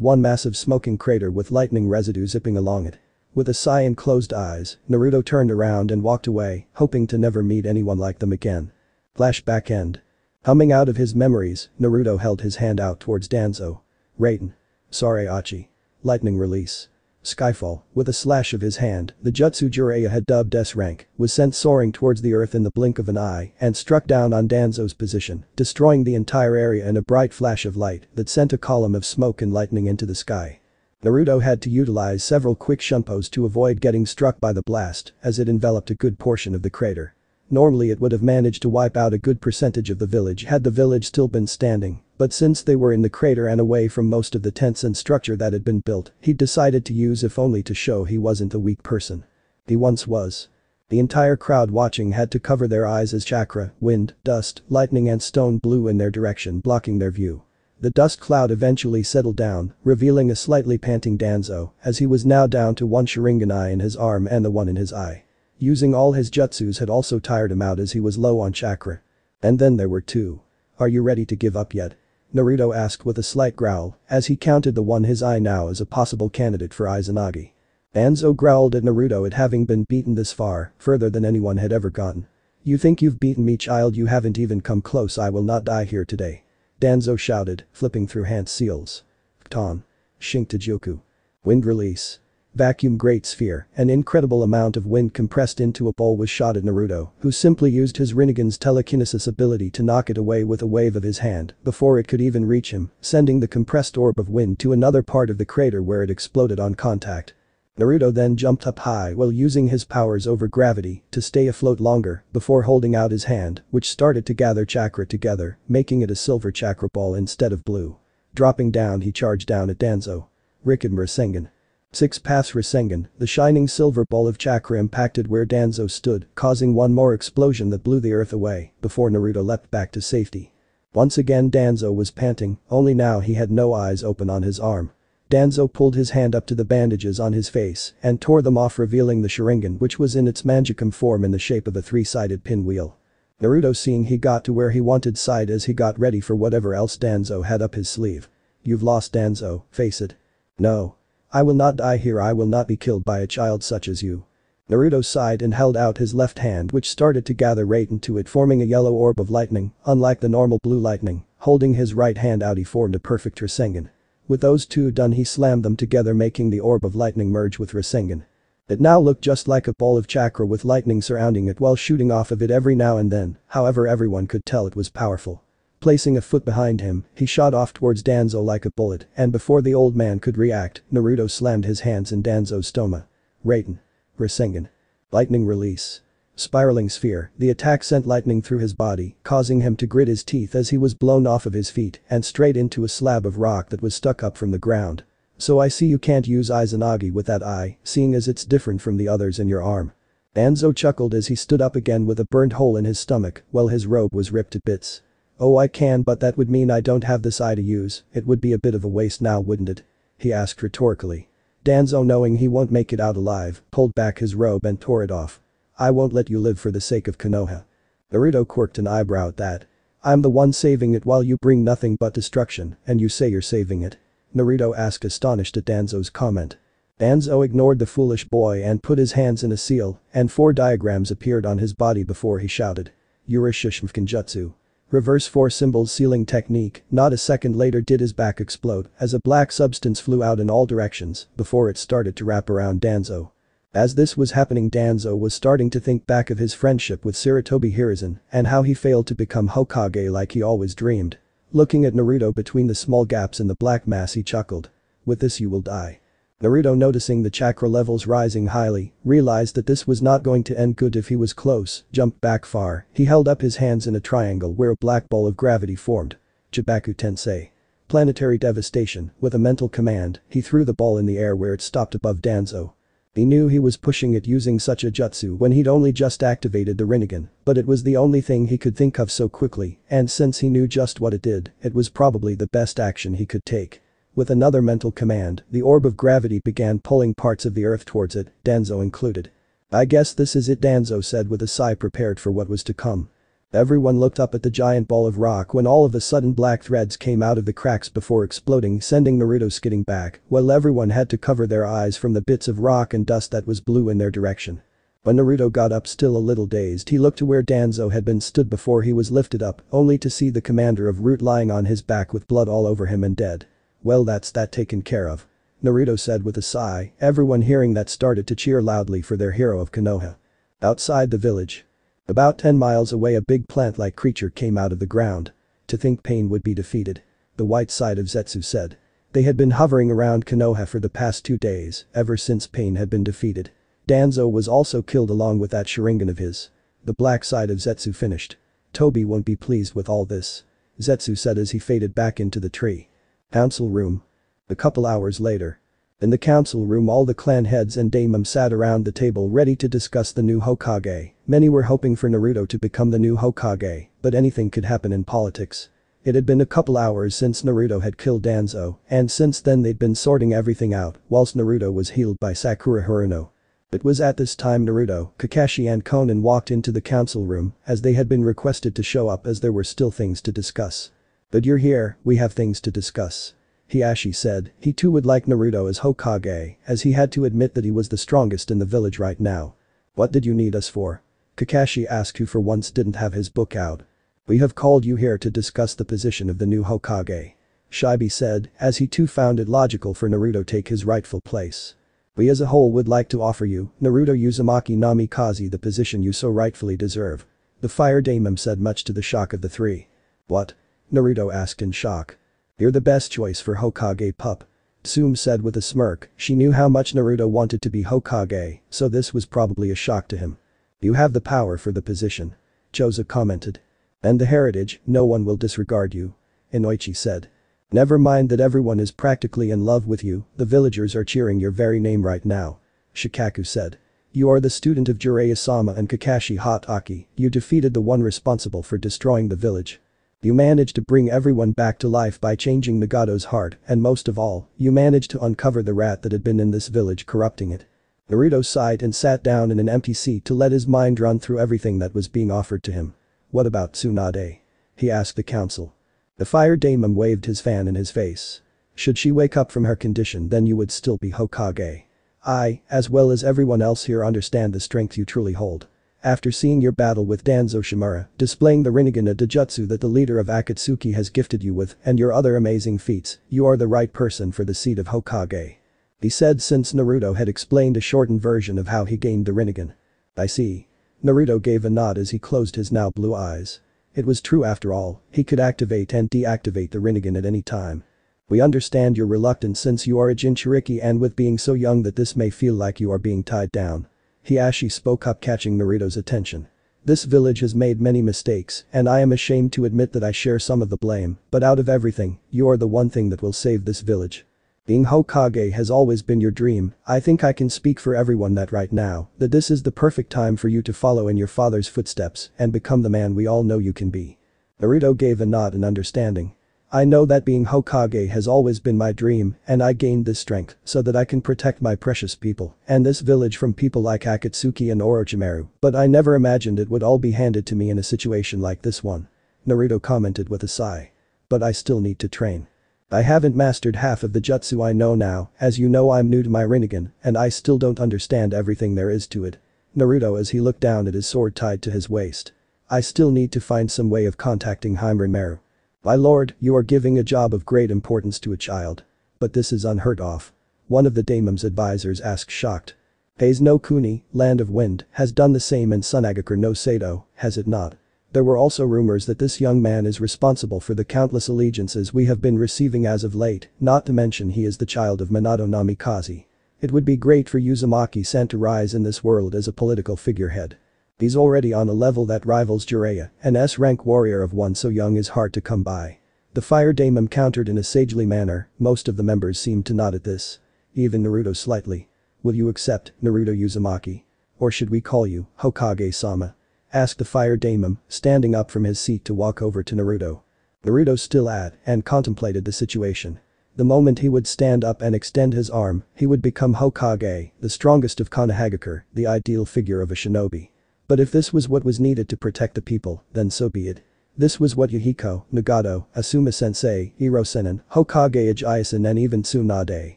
one massive smoking crater with lightning residue zipping along it. With a sigh and closed eyes, Naruto turned around and walked away, hoping to never meet anyone like them again. Flashback end. Humming out of his memories, Naruto held his hand out towards Danzo. Raiten. Sorry Achi. Lightning release. Skyfall, with a slash of his hand, the jutsu Jiraiya had dubbed S-rank, was sent soaring towards the earth in the blink of an eye and struck down on Danzo's position, destroying the entire area in a bright flash of light that sent a column of smoke and lightning into the sky. Naruto had to utilize several quick shunpos to avoid getting struck by the blast as it enveloped a good portion of the crater. Normally it would have managed to wipe out a good percentage of the village had the village still been standing, but since they were in the crater and away from most of the tents and structure that had been built, he decided to use if only to show he wasn't a weak person. He once was. The entire crowd watching had to cover their eyes as chakra, wind, dust, lightning and stone blew in their direction, blocking their view. The dust cloud eventually settled down, revealing a slightly panting Danzo, as he was now down to one Sharingan eye in his arm and the one in his eye. Using all his jutsus had also tired him out as he was low on chakra. And then there were two. Are you ready to give up yet? Naruto asked with a slight growl, as he counted the one his eye now as a possible candidate for Izanagi. Danzo growled at Naruto at having been beaten this far, further than anyone had ever gotten. You think you've beaten me, child? You haven't even come close. I will not die here today. Danzo shouted, flipping through hand seals. Ton. Shintajuku. Wind release. Vacuum great sphere, an incredible amount of wind compressed into a ball was shot at Naruto, who simply used his Rinnegan's telekinesis ability to knock it away with a wave of his hand before it could even reach him, sending the compressed orb of wind to another part of the crater where it exploded on contact. Naruto then jumped up high while using his powers over gravity to stay afloat longer before holding out his hand, which started to gather chakra together, making it a silver chakra ball instead of blue. Dropping down, he charged down at Danzo. Rikudō Rasengan. 6 Pass Rasengan, the shining silver ball of chakra impacted where Danzo stood, causing one more explosion that blew the earth away before Naruto leapt back to safety. Once again Danzo was panting, only now he had no eyes open on his arm. Danzo pulled his hand up to the bandages on his face and tore them off, revealing the Sharingan, which was in its Mangekyou form in the shape of a 3-sided pinwheel. Naruto, seeing he got to where he wanted, sighed as he got ready for whatever else Danzo had up his sleeve. You've lost, Danzo, face it. No. I will not die here. I will not be killed by a child such as you. Naruto sighed and held out his left hand, which started to gather right into it, forming a yellow orb of lightning, unlike the normal blue lightning. Holding his right hand out, he formed a perfect Rasengan. With those two done, he slammed them together, making the orb of lightning merge with Rasengan. It now looked just like a ball of chakra with lightning surrounding it while shooting off of it every now and then, however everyone could tell it was powerful. Placing a foot behind him, he shot off towards Danzo like a bullet, and before the old man could react, Naruto slammed his hands in Danzo's stoma. Raiden. Rasengan. Lightning release. Spiraling sphere, the attack sent lightning through his body, causing him to grit his teeth as he was blown off of his feet and straight into a slab of rock that was stuck up from the ground. So I see you can't use Izanagi with that eye, seeing as it's different from the others in your arm. Danzo chuckled as he stood up again with a burnt hole in his stomach while his robe was ripped to bits. Oh, I can, but that would mean I don't have this eye to use. It would be a bit of a waste now, wouldn't it? He asked rhetorically. Danzo, knowing he won't make it out alive, pulled back his robe and tore it off. I won't let you live for the sake of Konoha. Naruto quirked an eyebrow at that. I'm the one saving it while you bring nothing but destruction, and you say you're saving it? Naruto asked, astonished at Danzo's comment. Danzo ignored the foolish boy and put his hands in a seal, and 4 diagrams appeared on his body before he shouted. Yurishishmkenjutsu. Reverse 4 symbols sealing technique. Not a second later did his back explode as a black substance flew out in all directions before it started to wrap around Danzo. As this was happening, Danzo was starting to think back of his friendship with Sarutobi Hiruzen and how he failed to become Hokage like he always dreamed. Looking at Naruto between the small gaps in the black mass, he chuckled. With this you will die. Naruto, noticing the chakra levels rising highly, realized that this was not going to end good if he was close, jumped back far. He held up his hands in a triangle where a black ball of gravity formed. Chibaku Tensei. Planetary devastation. With a mental command, he threw the ball in the air where it stopped above Danzo. He knew he was pushing it using such a jutsu when he'd only just activated the Rinnegan, but it was the only thing he could think of so quickly, and since he knew just what it did, it was probably the best action he could take. With another mental command, the orb of gravity began pulling parts of the earth towards it, Danzo included. I guess this is it, Danzo said with a sigh, prepared for what was to come. Everyone looked up at the giant ball of rock when all of a sudden black threads came out of the cracks before exploding, sending Naruto skidding back, while everyone had to cover their eyes from the bits of rock and dust that was blew in their direction. When Naruto got up, still a little dazed, he looked to where Danzo had been stood before he was lifted up, only to see the commander of Root lying on his back with blood all over him and dead. Well, that's that taken care of. Naruto said with a sigh. Everyone hearing that started to cheer loudly for their hero of Konoha. Outside the village. About 10 miles away, a big plant-like creature came out of the ground. To think pain would be defeated. The white side of Zetsu said. They had been hovering around Konoha for the past 2 days, ever since pain had been defeated. Danzo was also killed along with that Sharingan of his. The black side of Zetsu finished. Toby won't be pleased with all this. Zetsu said as he faded back into the tree. Council room. A couple hours later. In the council room, all the clan heads and daimon sat around the table ready to discuss the new Hokage. Many were hoping for Naruto to become the new Hokage, but anything could happen in politics. It had been a couple hours since Naruto had killed Danzo, and since then they'd been sorting everything out whilst Naruto was healed by Sakura Haruno. It was at this time Naruto, Kakashi and Konan walked into the council room as they had been requested to show up as there were still things to discuss. But you're here, we have things to discuss. Hiashi said he too would like Naruto as Hokage, as he had to admit that he was the strongest in the village right now. What did you need us for? Kakashi asked, who for once didn't have his book out. We have called you here to discuss the position of the new Hokage. Shibi said, as he too found it logical for Naruto take his rightful place. We as a whole would like to offer you, Naruto Uzumaki Namikaze, the position you so rightfully deserve. The fire daemon said, much to the shock of the three. What? Naruto asked in shock. You're the best choice for Hokage, pup. Tsume said with a smirk. She knew how much Naruto wanted to be Hokage, so this was probably a shock to him. You have the power for the position. Choza commented. And the heritage, no one will disregard you. Inoichi said. Never mind that everyone is practically in love with you, the villagers are cheering your very name right now. Shikaku said. You are the student of Jiraiya-sama and Kakashi Hatake, you defeated the one responsible for destroying the village. You managed to bring everyone back to life by changing Nagato's heart, and most of all, you managed to uncover the rat that had been in this village, corrupting it. Naruto sighed and sat down in an empty seat to let his mind run through everything that was being offered to him. What about Tsunade? He asked the council. The fire daemon waved his fan in his face. Should she wake up from her condition, then you would still be Hokage. I, as well as everyone else here, understand the strength you truly hold. After seeing your battle with Danzo Shimura, displaying the Rinnegan, a Dojutsu that the leader of Akatsuki has gifted you with, and your other amazing feats, you are the right person for the seat of Hokage. He said, since Naruto had explained a shortened version of how he gained the Rinnegan. I see. Naruto gave a nod as he closed his now blue eyes. It was true after all, he could activate and deactivate the Rinnegan at any time. We understand your reluctance since you are a Jinchuriki, and with being so young that this may feel like you are being tied down. Hiashi spoke up, catching Naruto's attention. This village has made many mistakes, and I am ashamed to admit that I share some of the blame, but out of everything, you are the one thing that will save this village. Being Hokage has always been your dream. I think I can speak for everyone that right now, that this is the perfect time for you to follow in your father's footsteps and become the man we all know you can be. Naruto gave a nod in understanding. I know that being Hokage has always been my dream, and I gained this strength so that I can protect my precious people and this village from people like Akatsuki and Orochimaru, but I never imagined it would all be handed to me in a situation like this one. Naruto commented with a sigh. But I still need to train. I haven't mastered half of the jutsu I know now, as you know I'm new to my Rinnegan, and I still don't understand everything there is to it. Naruto as he looked down at his sword tied to his waist. I still need to find some way of contacting Hinata. My lord, you are giving a job of great importance to a child. But this is unheard of. One of the daemon's advisors asked, shocked. Heize no Kuni, Land of Wind, has done the same in Sunagakur no Sado, has it not? There were also rumors that this young man is responsible for the countless allegiances we have been receiving as of late, not to mention he is the child of Minato Namikaze. It would be great for Uzumaki-san to rise in this world as a political figurehead. He's already on a level that rivals Jiraiya, an S-rank warrior of one so young is hard to come by. The fire daemon countered in a sagely manner. Most of the members seemed to nod at this. Even Naruto slightly. Will you accept, Naruto Uzumaki? Or should we call you Hokage-sama? Asked the fire daemon, standing up from his seat to walk over to Naruto. Naruto still and contemplated the situation. The moment he would stand up and extend his arm, he would become Hokage, the strongest of Konohagakure, the ideal figure of a shinobi. But if this was what was needed to protect the people, then so be it. This was what Yahiko, Nagato, Asuma-sensei, Hirosenin, Hokage Ajayasen and even Tsunade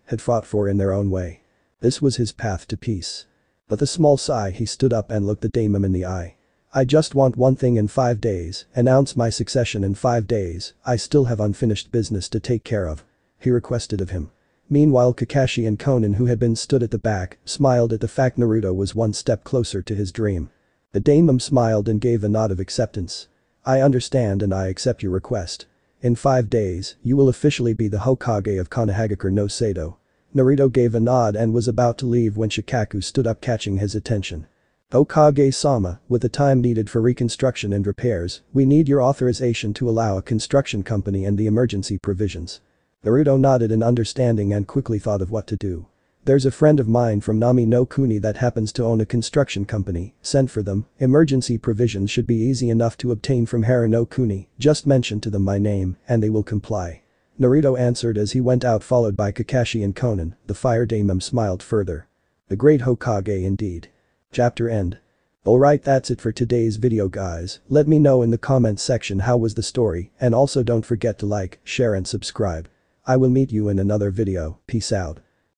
had fought for in their own way. This was his path to peace. With a small sigh he stood up and looked the daemon in the eye. I just want one thing in 5 days, announce my succession in 5 days, I still have unfinished business to take care of. He requested of him. Meanwhile Kakashi and Konan, who had been stood at the back, smiled at the fact Naruto was one step closer to his dream. The daemon smiled and gave a nod of acceptance. I understand and I accept your request. In 5 days, you will officially be the Hokage of Konohagakure no Sado. Naruto gave a nod and was about to leave when Shikaku stood up, catching his attention. Hokage-sama, with the time needed for reconstruction and repairs, we need your authorization to allow a construction company and the emergency provisions. Naruto nodded in understanding and quickly thought of what to do. There's a friend of mine from Nami no Kuni that happens to own a construction company, send for them, emergency provisions should be easy enough to obtain from Harem no Kuni, just mention to them my name, and they will comply. Naruto answered as he went out, followed by Kakashi and Konan. The fire daemon smiled further. The great Hokage indeed. Chapter end. Alright, that's it for today's video guys. Let me know in the comments section how was the story, and also don't forget to like, share and subscribe. I will meet you in another video, peace out.